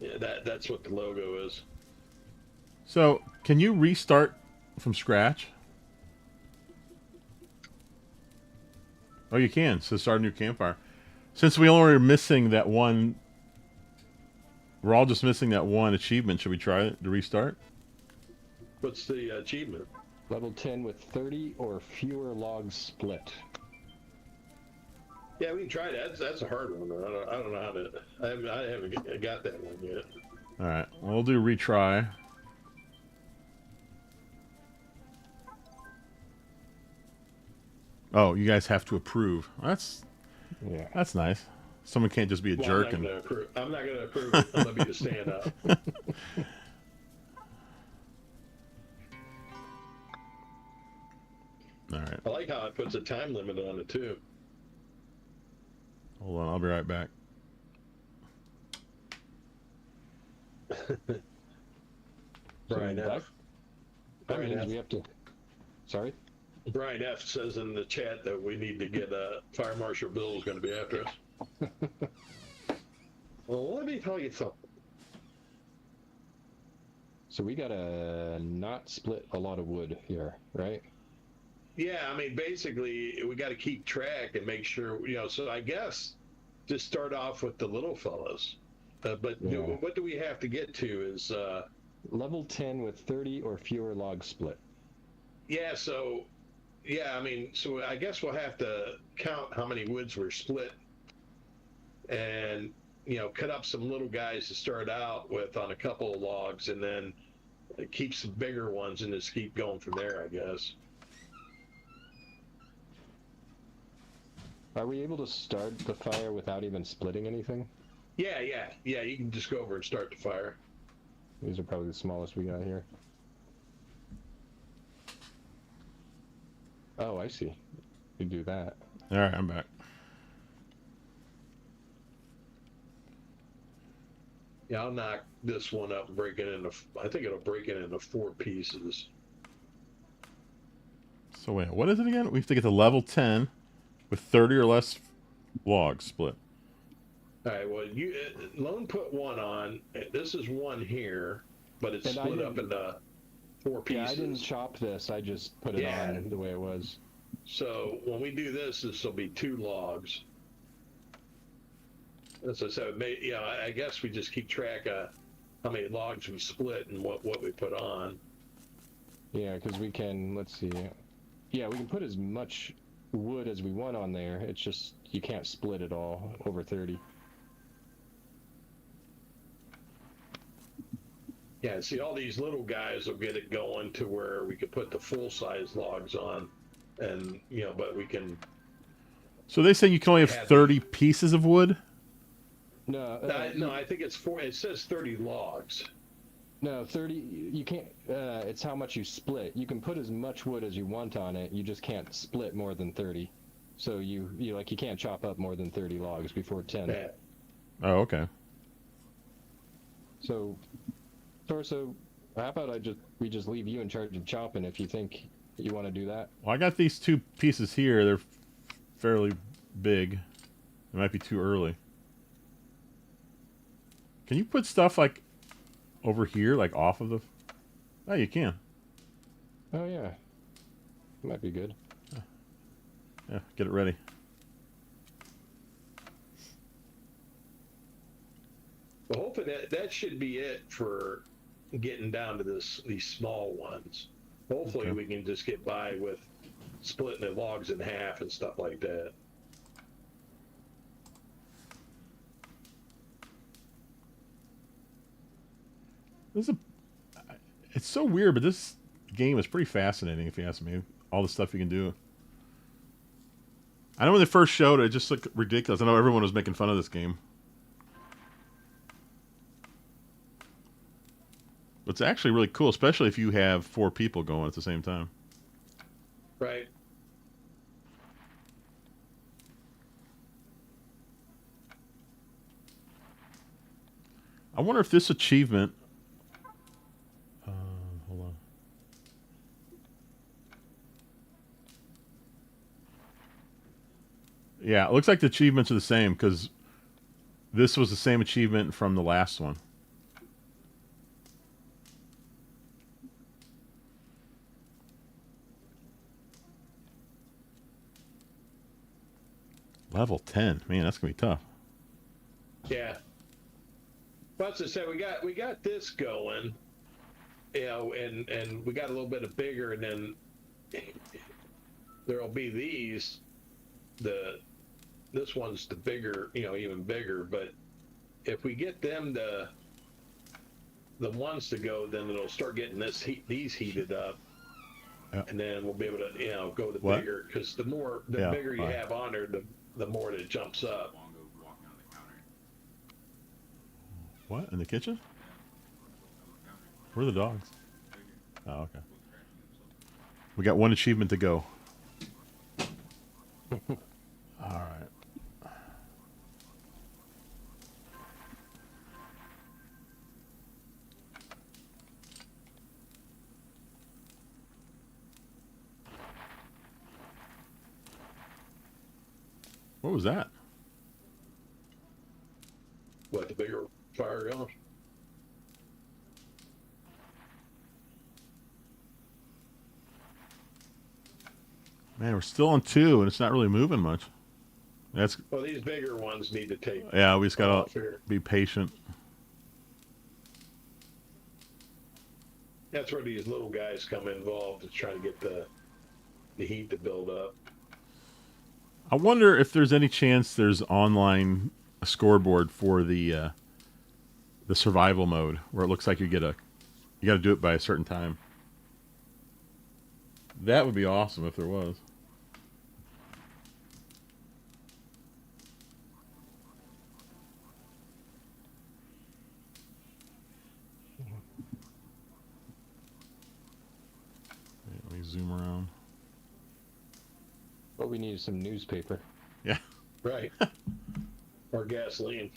Yeah, that's what the logo is. So, can you restart from scratch? Oh, you can. So start a new campfire. Since we only are missing that one, we're all just missing that one achievement. Should we try it to restart? What's the achievement? Level 10 with 30 or fewer logs split. Yeah, we can try that. That's a hard one. I don't know how to. I haven't got that one yet. All right, we'll do retry. Oh, you guys have to approve. That's nice. Someone can't just be a jerk. I'm not going to approve it. I'm going to be the stand up. All right. I like how it puts a time limit on it too. Hold on, I'll be right back. Brian F. That means we have to. Sorry? Brian F. says in the chat that we need to get Fire Marshal Bill is going to be after us. Well, let me tell you something. So we gotta not split a lot of wood here, right? Yeah, I mean, basically, we got to keep track and make sure, so I guess just start off with the little fellas. What do we have to get to is... Level 10 with 30 or fewer logs split. Yeah, so I guess we'll have to count how many woods were split and, cut up some little guys to start out with on a couple of logs and then keep some bigger ones and just keep going from there, I guess. Are we able to start the fire without even splitting anything? Yeah, you can just go over and start the fire. These are probably the smallest we got here. Oh, I see. You do that. All right, I'm back. Yeah, I'll knock this one up and break it into, I think it'll break it into 4 pieces. So wait, what is it again? We have to get to level 10 with 30 or less logs split. All right, well, Lone put one on. This is one here, but it's split up into 4 pieces. Yeah, I didn't chop this. I just put it on the way it was. So when we do this will be 2 logs. As I said, I guess we just keep track of how many logs we split and what we put on. Yeah, because we can, let's see. Yeah, we can put as much wood as we want on there. It's just, you can't split it all over 30. Yeah, see, all these little guys will get it going to where we could put the full-size logs on, and, but we can... So they say you can only have 30 pieces of wood? No, I think it's 4. It says 30 logs. No, 30. You can't. It's how much you split. You can put as much wood as you want on it. You just can't split more than 30. So you can't chop up more than 30 logs before 10. Yeah. Oh, okay. So, Torso, how about we just leave you in charge of chopping if you think you want to do that? Well, I got these 2 pieces here. They're fairly big. It might be too early. Can you put stuff like over here, like off of the... Oh, you can. Oh, yeah. Might be good. Yeah, get it ready. Well, hopefully that should be it for getting down to these small ones. Hopefully we can just get by with splitting the logs in half and stuff like that. This is it's so weird, but this game is pretty fascinating if you ask me. All the stuff you can do. I know when they first showed it, it just looked ridiculous. I know everyone was making fun of this game. But it's actually really cool, especially if you have 4 people going at the same time. Right. I wonder if this achievement... hold on. Yeah, it looks like the achievements are the same, because this was the same achievement from the last one. Level 10. Man, that's going to be tough. Yeah. Well, as I said, we got this going, you know, and we got a little bit of bigger, and then there'll be these. This one's the bigger, you know, even bigger. But if we get them the ones to go, then it'll start getting these heated up. Yep. And then we'll be able to, you know, go to What? bigger, because the bigger you have on there, the more that it jumps up. What? In the kitchen? Where are the dogs? Oh, okay. We got one achievement to go. Alright. What was that? What, the bigger fire goes? Man, we're still on 2, and it's not really moving much. That's Well, these bigger ones need to take. yeah. We just gotta off here. be patient. That's where these little guys come involved to try to get the heat to build up. I wonder if there's any chance there's online scoreboard for the survival mode where it looks like you got to do it by a certain time. That would be awesome if there was. Let me zoom around. But we need some newspaper. Yeah. Right. Or gasoline.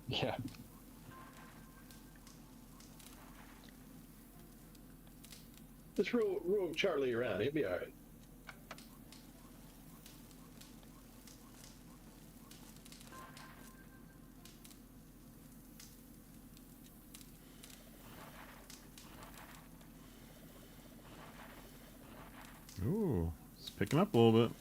Yeah. Just roll Charlie around. He'll be all right. Ooh, it's picking up a little bit.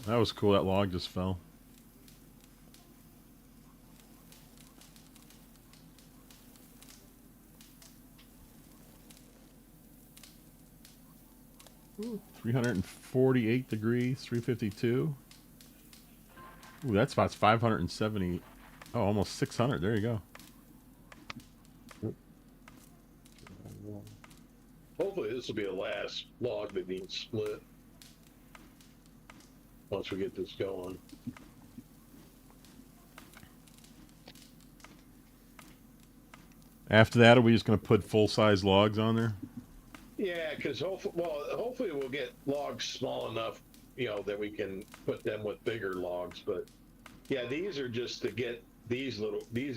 That was cool. That log just fell. Ooh, 348 degrees, 352. Ooh, that spot's 570. Oh, almost 600. There you go. Hopefully this will be the last log that needs split. Once we get this going. After that, are we just going to put full-size logs on there? Yeah, because hopefully we'll get logs small enough, you know, that we can put them with bigger logs. But yeah, these are just to get these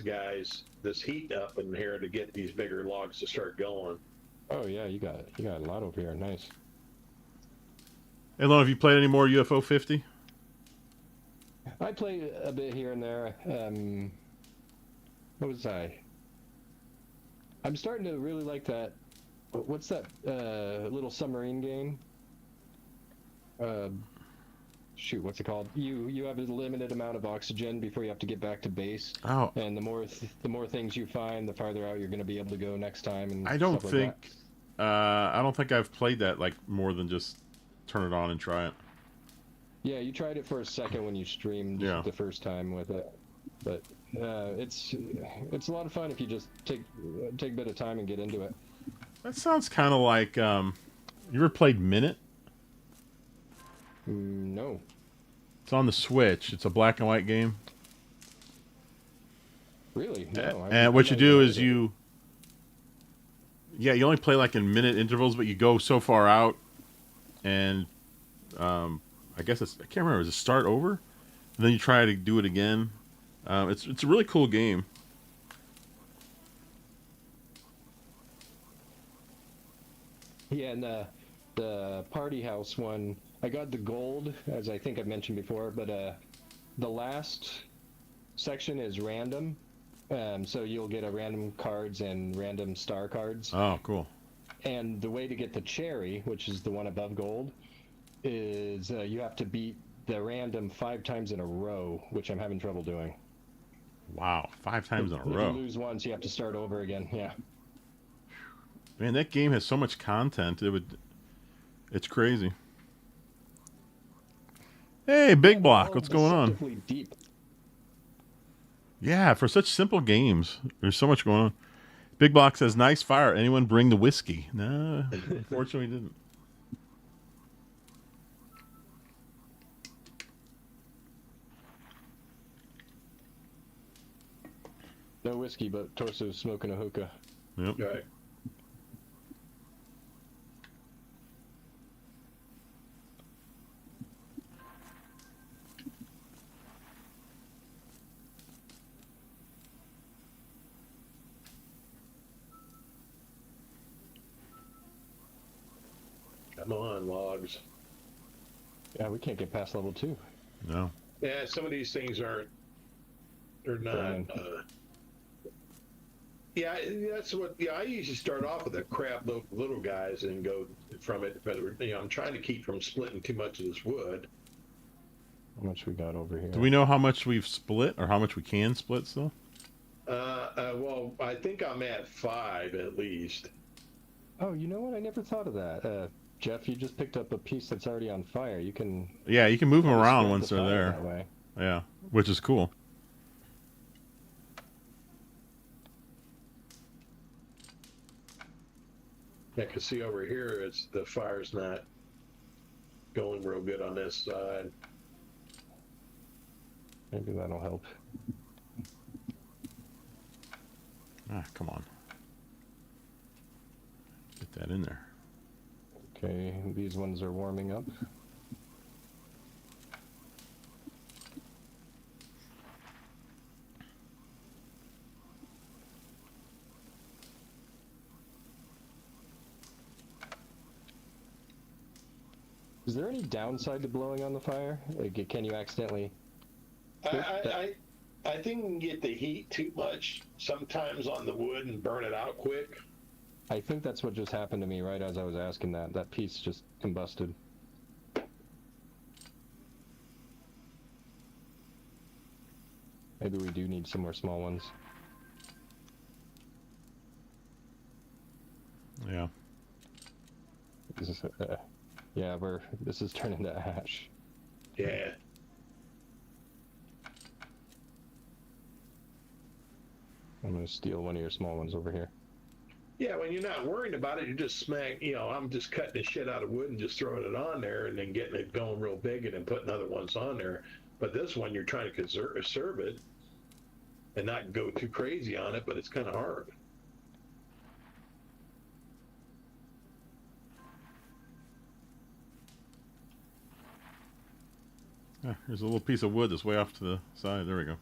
guys this heat up in here to get these bigger logs to start going. Oh yeah, you got a lot over here. Nice. Hey, Lon, have you played any more UFO 50? I play a bit here and there. What was I? I'm starting to really like that. What's that little submarine game? shoot, what's it called? You have a limited amount of oxygen before you have to get back to base. Oh, And the more things you find, the farther out you're going to be able to go next time and I don't stuff like that. think I don't think I've played that like more than just turn it on and try it. Yeah, you tried it for a second when you streamed Yeah. the first time with it, but it's a lot of fun if you just take a bit of time and get into it. That sounds kind of like you ever played Minute? No. It's on the Switch. It's a black and white game. Really? No. And what you do is you only play like in minute intervals, but you go so far out, and I guess I can't remember. Does it start over? And then you try to do it again. It's a really cool game. Yeah, and the party house one, I got the gold, as I think I've mentioned before, but the last section is random. So you'll get a random cards and random star cards. Oh, cool. And the way to get the cherry, which is the one above gold, is you have to beat the random 5 times in a row, which I'm having trouble doing. Wow, 5 times in a If row. you lose once, you have to start over again. Yeah. Man, that game has so much content. It's crazy. Hey, Big Block, what's going on? Deceptively deep. Yeah, for such simple games, there's so much going on. Big Block says, "Nice fire. Anyone bring the whiskey?" No, unfortunately, didn't. No whiskey, but Torso's smoking a hookah. Yep. Right. Come on, logs. Yeah, we can't get past level 2. No. Yeah, some of these things aren't. They're not. Fine. Yeah, that's what. Yeah, I usually start off with the crap little guys and go from it. But I'm trying to keep from splitting too much of this wood. How much we got over here? Do we know how much we've split or how much we can split still? Well, I think I'm at 5 at least. Oh, you know what? I never thought of that. Jeff, you just picked up a piece that's already on fire. You can... Yeah, you can move them around spread once the they're fire there. that way. Yeah, which is cool. Yeah, because see over here, the fire's not going real good on this side. Maybe that'll help. Ah, come on. Get that in there. Okay, these ones are warming up. Is there any downside to blowing on the fire? Like, can you accidentally... I think you can get the heat too much sometimes on the wood and burn it out quick. I think that's what just happened to me right as I was asking that. That piece just combusted. Maybe we do need some more small ones. Yeah. This is, yeah, this is turning to ash. Yeah. I'm gonna steal one of your small ones over here. Yeah, when you're not worrying about it, you just smack, I'm just cutting the shit out of wood and just throwing it on there and then getting it going real big and then putting other ones on there. But this one, you're trying to conserve it and not go too crazy on it, but it's kind of hard. Ah, here's a little piece of wood that's way off to the side. There we go.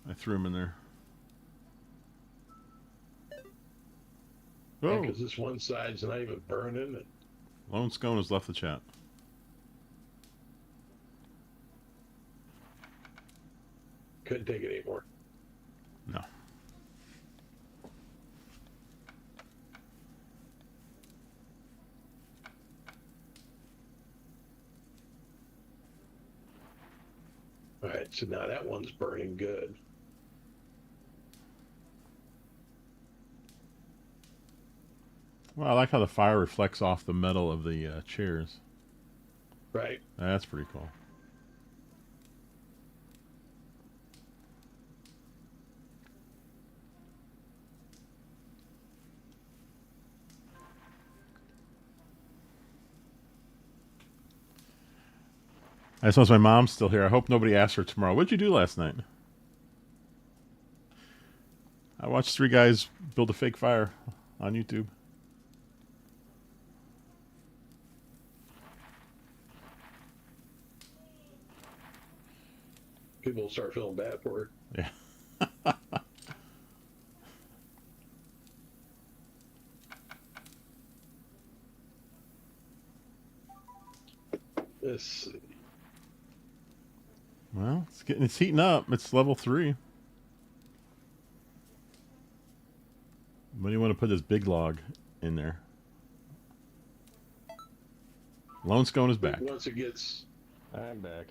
I threw him in there. Oh, Because this one side's not even burning. Lone Scone has left the chat. Couldn't take it anymore. No. right, so now that one's burning good. Well, I like how the fire reflects off the metal of the chairs. Right. That's pretty cool. I just noticed my mom's still here. I hope nobody asks her tomorrow. What'd you do last night? I watched 3 guys build a fake fire on YouTube. People will start feeling bad for her. Yeah. Let's see. Well, it's heating up. It's level 3. When do you want to put this big log in there? Lone Scone is back. Once it gets... I'm back.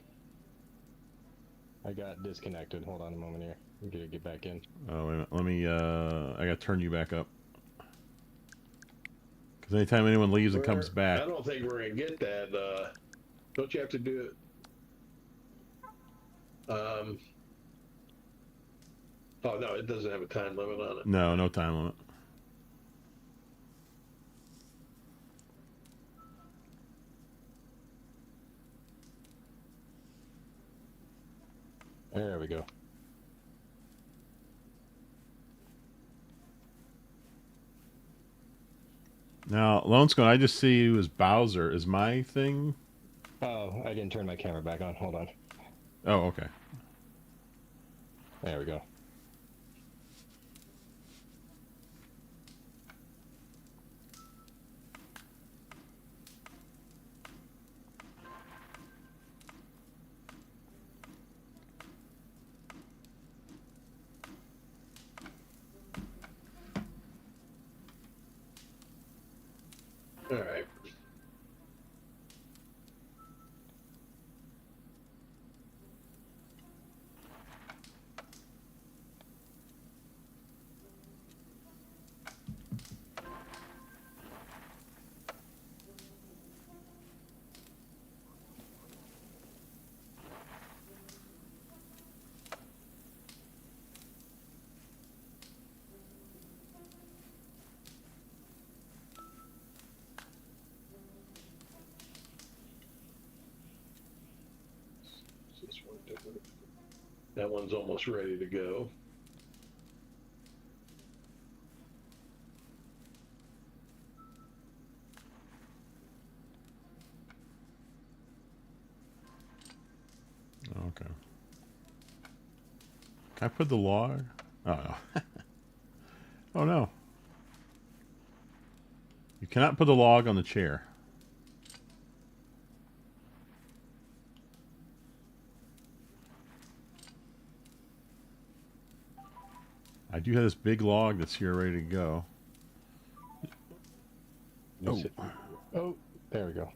I got disconnected. Hold on a moment here. I'm gonna get back in. Oh, wait a minute. Let me, I gotta turn you back up. Because anytime anyone leaves and comes back... I don't think we're going to get that. Don't you have to do it? Oh, no, it doesn't have a time limit on it. No, no time limit. There we go. Now, Lone Scone, I just see you as Bowser. Is my thing... Oh, I didn't turn my camera back on. Hold on. Oh, okay. There we go. All right. This one different. That one's almost ready to go. Okay. Can I put the log? Oh, no. Oh, no. You cannot put the log on the chair. I do have this big log that's here ready to go. Oh. Oh, there we go.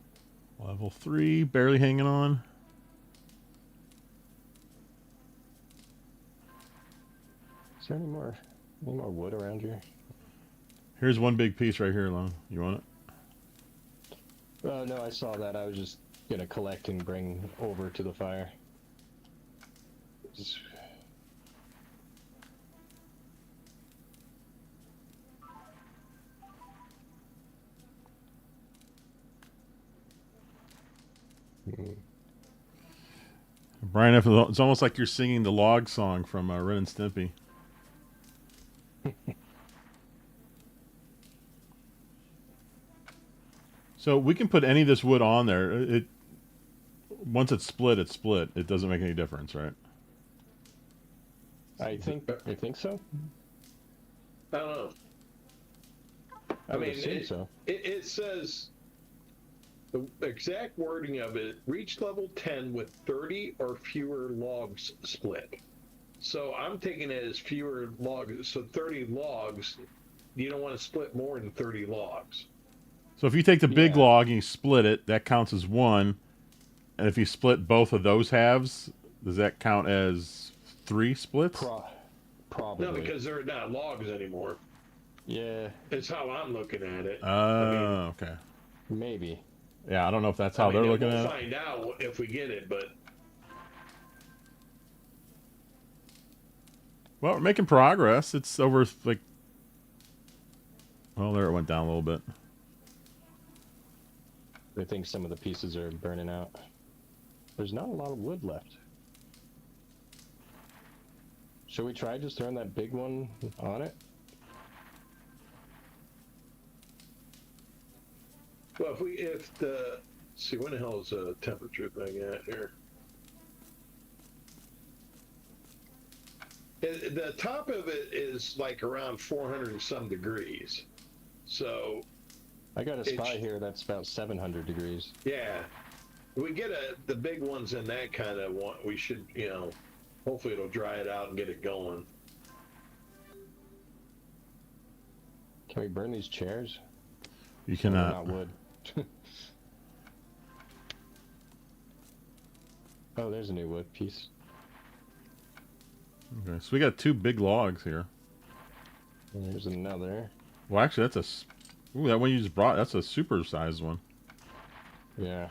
Level 3, barely hanging on. Is there any more wood around here? Here's one big piece right here, Lone. You want it? Oh, no, I saw that. I was just gonna collect and bring over to the fire. Just... Brian, it's almost like you're singing the log song from Ren and Stimpy. So we can put any of this wood on there. Once it's split, it's split. It doesn't make any difference, right? I think so. I don't know. I would mean, assume so. It says the exact wording of it: reach level 10 with 30 or fewer logs split. So I'm taking it as fewer logs. So 30 logs. You don't want to split more than 30 logs. So if you take the big log and you split it, that counts as one. And if you split both of those halves, Does that count as 3 splits? Probably. No, because they're not logs anymore. Yeah. It's how I'm looking at it. Oh, okay. Maybe. Yeah, I don't know if that's how they're looking we'll at it. find out if we get it, but Well, we're making progress. It's over, like... Well, there it went down a little bit. I think some of the pieces are burning out. There's not a lot of wood left. Should we try just throwing that big one on it? well, if the see when the hell is the temperature thing at here? The top of it is like around 400 and some degrees. So I got a spot here that's about 700 degrees. yeah, we get the big ones in that kind of one. We should, hopefully it'll dry it out and get it going. Can we burn these chairs? You They're cannot. not wood. Oh, there's a new wood piece. Okay, so we got 2 big logs here. And there's another. Well, actually, that's a... Ooh, that one you just brought, that's a super sized one. Yeah.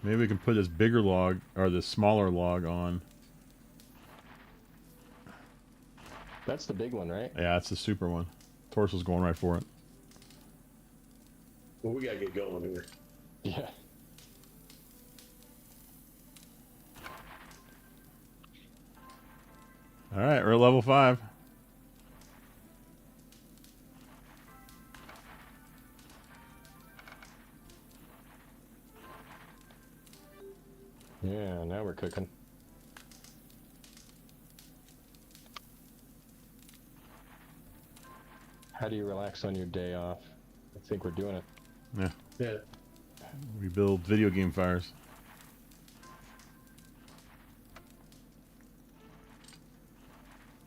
Maybe we can put this bigger log, or this smaller log on. That's the big one, right? Yeah, that's the super one. Torso's going right for it. Well, we gotta get going here. Yeah. Alright, we're at level 5. Yeah, now we're cooking. How do you relax on your day off? I think we're doing it. Yeah. Yeah. We build video game fires.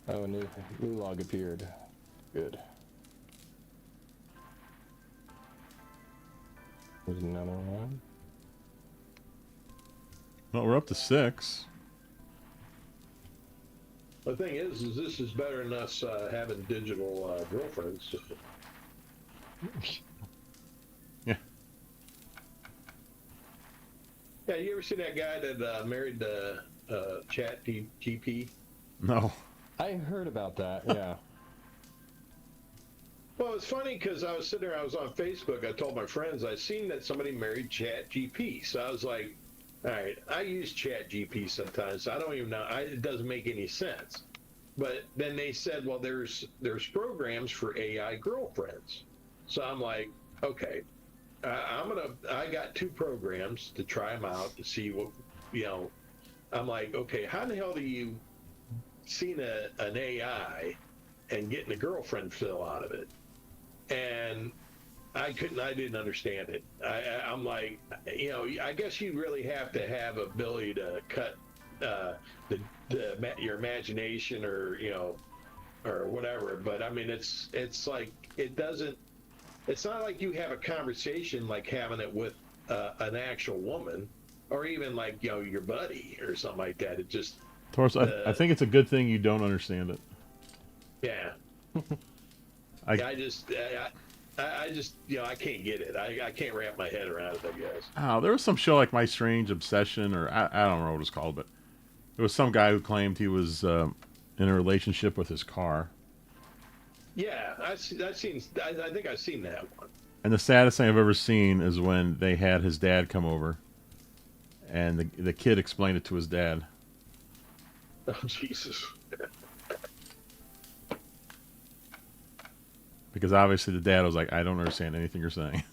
Oh, a new log appeared. Good. There's another one. Well, we're up to 6. The thing is this is better than us having digital girlfriends. Yeah. Yeah, you ever seen that guy that married Chat GP? No. I heard about that, yeah. Well, it's funny because I was sitting there, I was on Facebook, I told my friends, I seen that somebody married Chat GP. So I was like, all right, I use Chat GP sometimes, so I don't even know, it doesn't make any sense. But then they said, well, there's programs for AI girlfriends. So I'm like, okay, I got 2 programs to try them out to see what, I'm like, okay, how the hell do you seen an AI and getting a girlfriend feel out of it? And I didn't understand it. I'm like, I guess you really have to have ability to cut your imagination or whatever. But I mean, it's like it's not like you have a conversation like having it with an actual woman or even like your buddy or something like that. It just Torso, I think it's a good thing you don't understand it. yeah. I just I can't get it. I can't wrap my head around it, I guess. Oh, there was some show like My Strange Obsession, or I don't know what it's called, but there was some guy who claimed he was in a relationship with his car. Yeah, I think I've seen that one. And the saddest thing I've ever seen is when they had his dad come over, and the kid explained it to his dad. Oh, Jesus. Because obviously the dad was like, I don't understand anything you're saying.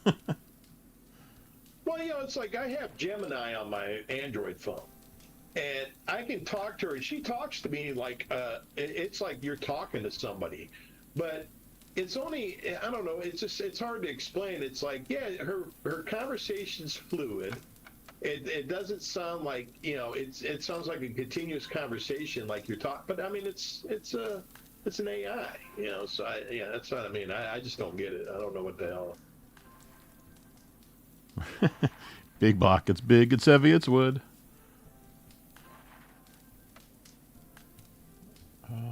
Well, it's like I have Gemini on my Android phone, and I can talk to her, and she talks to me like it's like you're talking to somebody, but it's only, I don't know, it's hard to explain. It's like, yeah, her conversation's fluid. It doesn't sound like, it sounds like a continuous conversation like you're talking, but I mean, it's It's an AI, So that's what I mean. I just don't get it. I don't know what the hell. Big block. It's big. It's heavy. It's wood.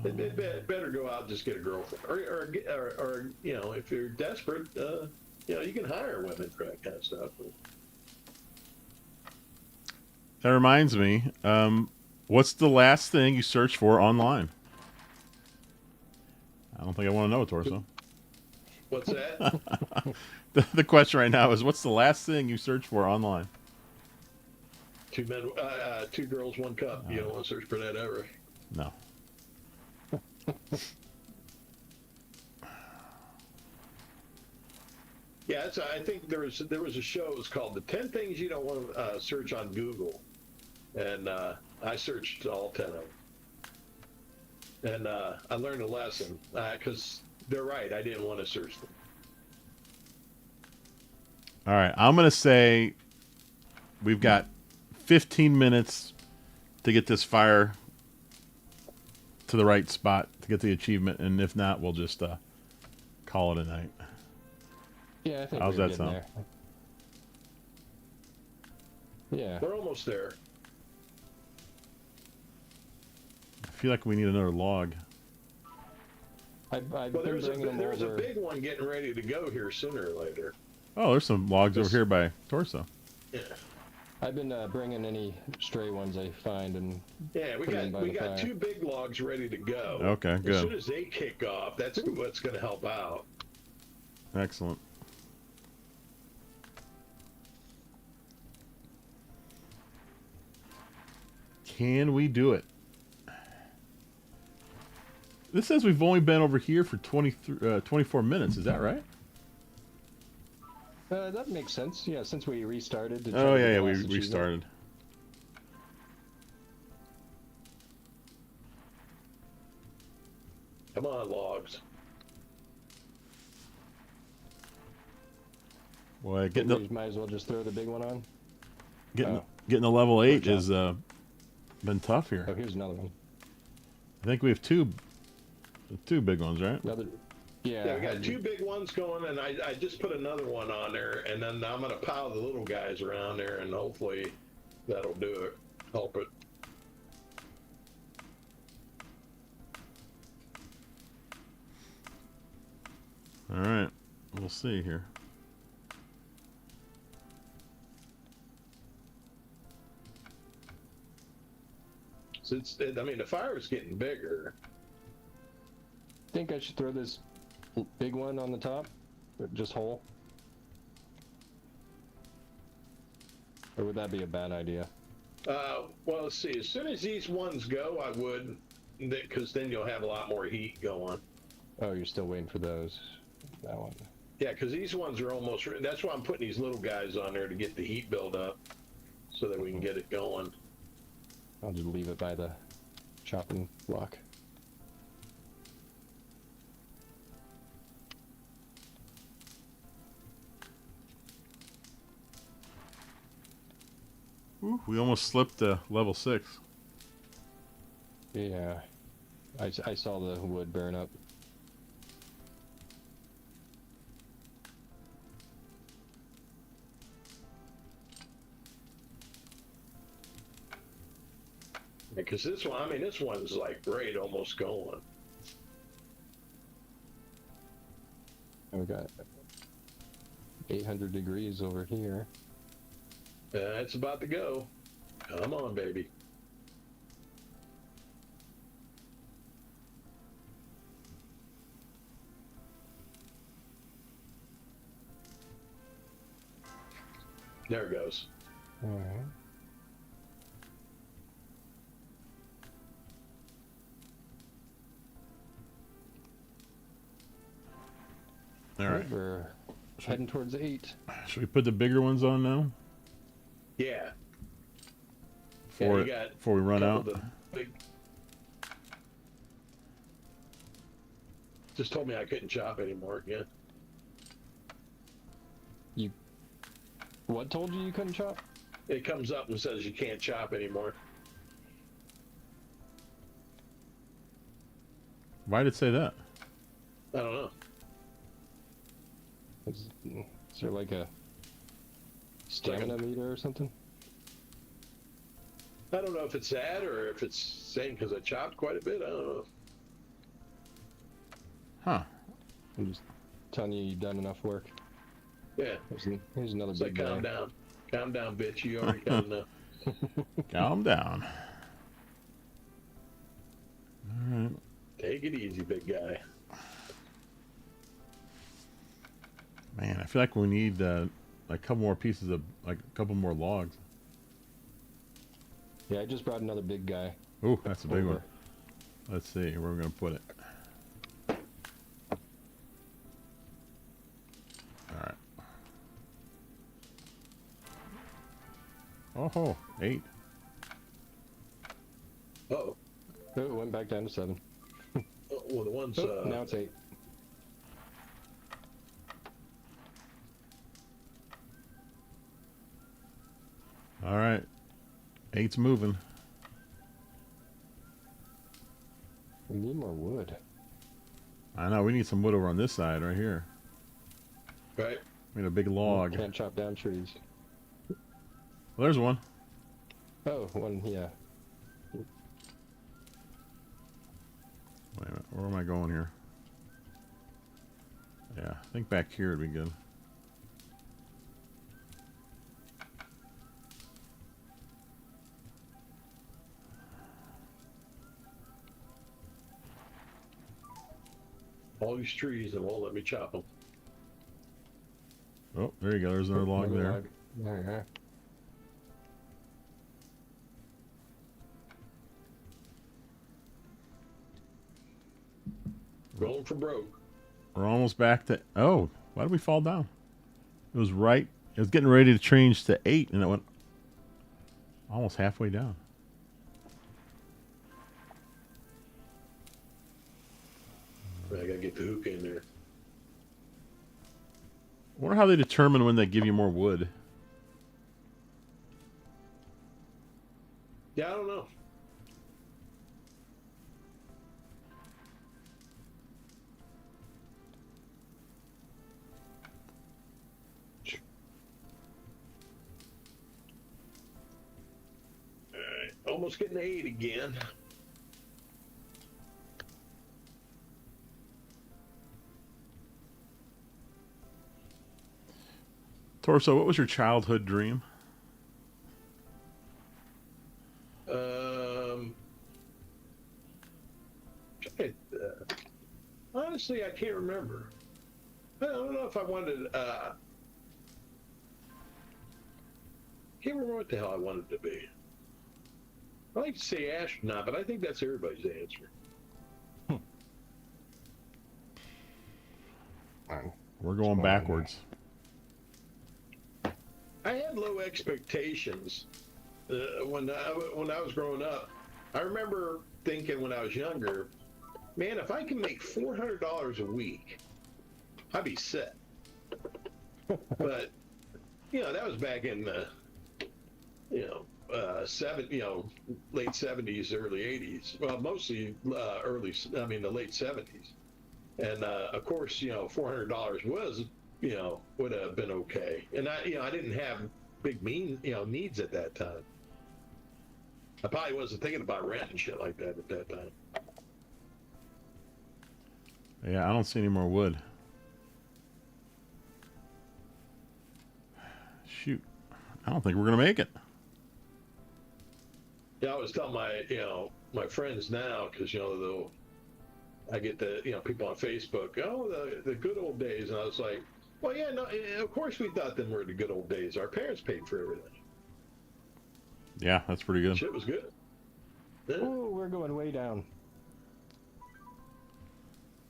It better go out and just get a girlfriend, or if you're desperate, you can hire women for that kind of stuff. That reminds me. What's the last thing you searched for online? I don't think I want to know, Torso. What's that? The question right now is, what's the last thing you searched for online? 2 men, 2 girls, 1 cup. You don't want to search for that ever. No. Yeah, I think there was a show. It was called "The 10 Things You Don't Want to Search on Google," and I searched all 10 of them, and I learned a lesson because they're right. I didn't want to search them. All right, I'm gonna say we've got 15 minutes to get this fire to the right spot to get the achievement, and if not, we'll just call it a night. Yeah, I think How's we're that getting sound? there. Yeah. We're almost there. I feel like we need another log. I've Well, been there's bringing them a over. big one getting ready to go here sooner or later. Oh, there's some logs over here by Torso. Yeah. I've been bringing any stray ones I find and Yeah, we put 'em by got the fire. 2 big logs ready to go. Okay, good. As soon as they kick off, that's what's going to help out. Excellent. Can we do it? This says we've only been over here for 24 minutes. Is that right? That makes sense. Yeah, since we restarted. to try Oh, to get yeah, the we last achievement. restarted. Come on, logs. Boy, getting We the, might as well just throw the big one on. getting the level 8 job. has been tough here. Oh, here's another one. I think we have two big ones, right? Another. Yeah. Yeah, we got 2 big ones going, and I just put another one on there, and then I'm going to pile the little guys around there, and hopefully that'll do it. Help it. All right, we'll see here. So I mean, the fire is getting bigger. Think I should throw this big one on the top, or just whole, or would that be a bad idea? Well, let's see. As soon as these ones go, I would, because then you'll have a lot more heat going. Oh, you're still waiting for those. That one. Yeah, because these ones are almost. That's why I'm putting these little guys on there to get the heat build up, so that we can get it going. I'll just leave it by the chopping block. Ooh, we almost slipped to level 6. Yeah. I saw the wood burn up. Because this one, I mean, this one's like right, almost going. And we got 800 degrees over here. It's about to go. Come on, baby. There it goes. All right. All right. We're heading towards 8. Should we put the bigger ones on now? Yeah. Before, you got before we run out? the big... Just told me I couldn't chop anymore again. What told you couldn't chop? It comes up and says you can't chop anymore. Why did it say that? I don't know. Is there like a stamina meter or something? I don't know if it's that or if it's saying because I chopped quite a bit. I don't know. Huh. I'm just telling you, you've done enough work. Yeah. Here's another It's big like, calm guy. down. Calm down, bitch. You already got enough. Calm down. All right. Take it easy, big guy. Man, I feel like we need a couple more pieces of, like a couple more logs. Yeah, I just brought another big guy. Ooh, that's a big over. one. Let's see where we're going to put it. All right. Oh, 8. Uh-oh. Oh, it went back down to 7. Oh, well, the one's... Oh, now it's 8. All right. 8's moving. We need more wood. I know. We need some wood over on this side right here. Right. We need a big log. Can't chop down trees. Well, there's one. Oh, one, yeah. Wait a minute. Where am I going here? Yeah, I think back here would be good. All these trees and won't let me chop them. Oh, there you go. There's another log there. Log. There you are. Going for broke. We're almost back to... Oh, why did we fall down? It was right... It was getting ready to change to 8, and it went almost halfway down. I gotta get the hook in there. I wonder how they determine when they give you more wood. Yeah, I don't know. Alright, almost getting to 8 again. Torso, what was your childhood dream? Honestly, I can't remember. I don't know if I wanted. Can't remember what the hell I wanted to be. I like to say astronaut, but I think that's everybody's answer. We're going backwards. I had low expectations when I was growing up. I remember thinking when I was younger, man, if I can make $400 a week, I'd be set. But that was back in the late 70s, early 80s. Well, mostly the late 70s. And of course, $400 was would have been okay. And I didn't have big needs at that time. I probably wasn't thinking about rent and shit like that at that time. Yeah, I don't see any more wood. Shoot. I don't think we're going to make it. Yeah, I always tell my friends now, because I get the people on Facebook, the good old days, and I was like, well, yeah, no, of course we thought them were the good old days. Our parents paid for everything. Yeah, that's pretty good. Shit was good. Yeah. Oh, we're going way down.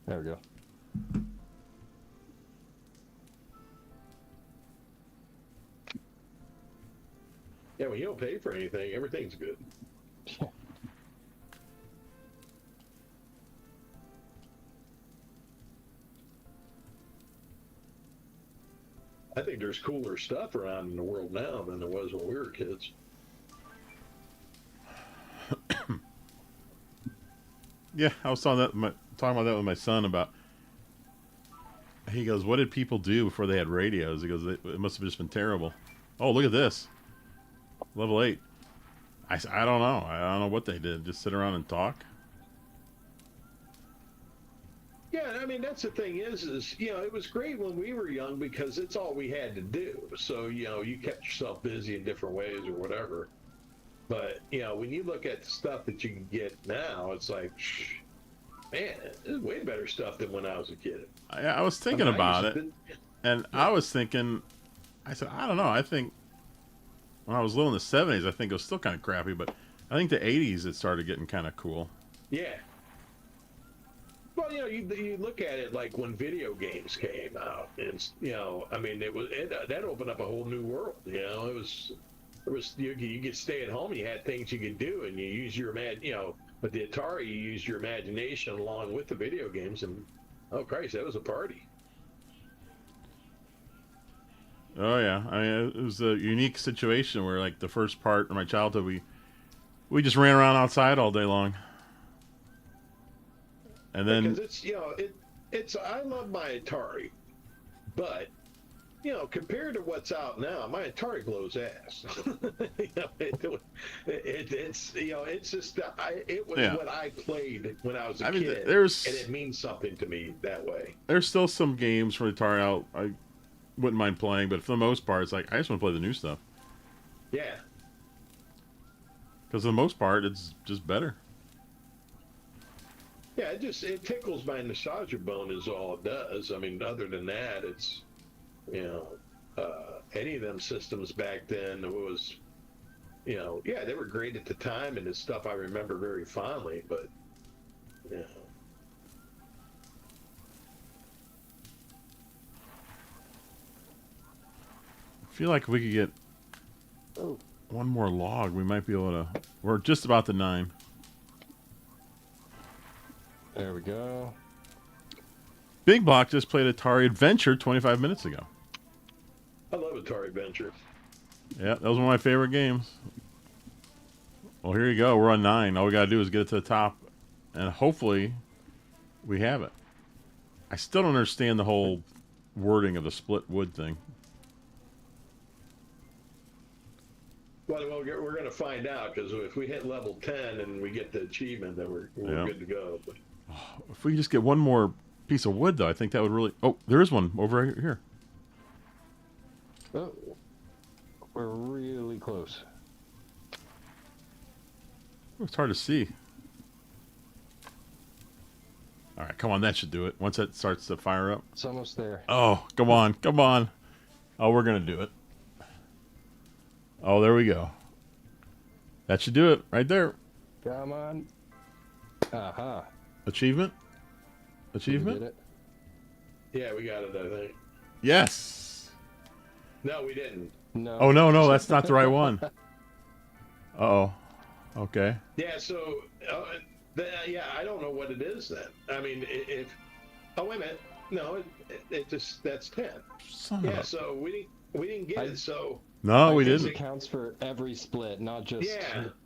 There we go. Yeah, when you don't pay for anything, everything's good. I think there's cooler stuff around in the world now than there was when we were kids. Yeah, I was telling talking about that with my son about. He goes, "What did people do before they had radios?" He goes, "It must have just been terrible." Oh, look at this, level 8. I don't know. I don't know what they did. Just sit around and talk. Yeah, I mean that's the thing is it was great when we were young because it's all we had to do. So you kept yourself busy in different ways or whatever. But when you look at the stuff that you can get now, it's like, man, this is way better stuff than when I was a kid. I was thinking about it, and I was thinking, I said, I don't know. I think when I was little in the 70s, I think it was still kind of crappy, but I think the 80s it started getting kind of cool. Yeah. Well, you look at it like when video games came out, and I mean, that opened up a whole new world. It was you could stay at home, you had things you could do, and you use your But the Atari, you used your imagination along with the video games, and oh Christ, that was a party. Oh yeah, I mean it was a unique situation where like the first part of my childhood, we just ran around outside all day long, and then because it's I love my Atari, but compared to what's out now, my Atari blows ass. It's just it was what I played when I was a kid, and it means something to me that way. There's still some games from Atari I wouldn't mind playing, but for the most part, it's like I just want to play the new stuff. Yeah. Because for the most part, it's just better. Yeah, it tickles my nostalgia bone is all it does. I mean, other than that, it's any of them systems back then was, they were great at the time, and it's stuff I remember very fondly. But I feel like if we could get one more log, we might be able to. We're just about to 9. There we go. Big Block just played Atari Adventure 25 minutes ago. I love Atari Adventure. Yeah, that was one of my favorite games. Well, here you go. We're on 9. All we got to do is get it to the top, and hopefully we have it. I still don't understand the whole wording of the split wood thing. Well, we're going to find out, because if we hit level 10 and we get the achievement, then we're good to go. But if we could just get one more piece of wood, though, I think that would really... Oh, there is one over here. Oh, we're really close. It's hard to see. All right, come on. That should do it. Once that starts to fire up. It's almost there. Oh, come on. Come on. Oh, we're going to do it. Oh, there we go. That should do it right there. Come on. Aha. Achievement? We Achievement? did it. yeah, we got it, I think. Yes. No, we didn't. No. Oh, no, that's not the right one. Uh-oh. Okay. Yeah, so, I don't know what it is then. I mean, oh, wait a minute. No, it just, that's 10. Son of a... So we didn't get it, so... No, we I think didn't. it counts for every split, not just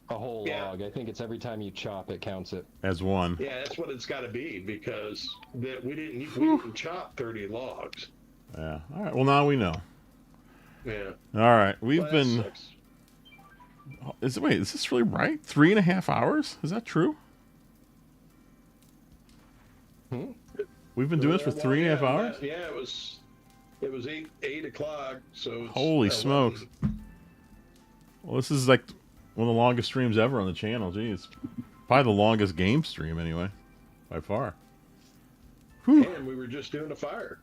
a whole log. I think it's every time you chop, it counts it. As one. Yeah, that's what it's got to be, because we didn't chop 30 logs. Yeah. All right. Well, now we know. Yeah. All right. We've been... Sucks. Is this really right? 3.5 hours? Is that true? We've been doing this for 3.5 hours? Yeah, it was 8 o'clock, so it's Holy smokes. Well, this is like one of the longest streams ever on the channel. Gee, it's probably the longest game stream anyway, by far. Whew. And we were just doing a fire.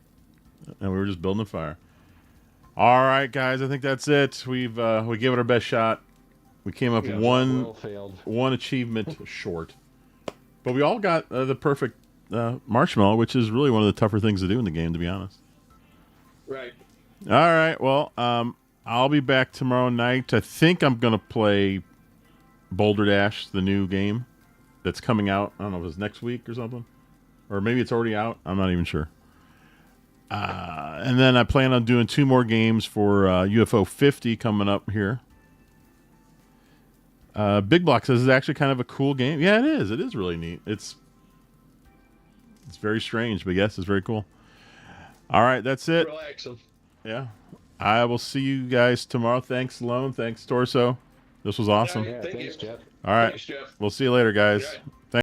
And we were just building a fire. All right, guys, I think that's it. We gave it our best shot. We came up one achievement short. But we all got the perfect marshmallow, which is really one of the tougher things to do in the game, to be honest. Right. All right. Well, I'll be back tomorrow night. I think I'm going to play Boulder Dash, the new game that's coming out. I don't know if it's next week or something. Or maybe it's already out. I'm not even sure. And then I plan on doing 2 more games for UFO 50 coming up here. Big Block says it's actually kind of a cool game. Yeah, it is. It is really neat. It's It's very strange, but yes, it's very cool. All right, that's it. Relaxing. Yeah. I will see you guys tomorrow. Thanks, Lone. Thanks, Torso. This was awesome. Yeah, Thank thanks, you. Jeff. All right. Thanks, Jeff. We'll see you later, guys. All right.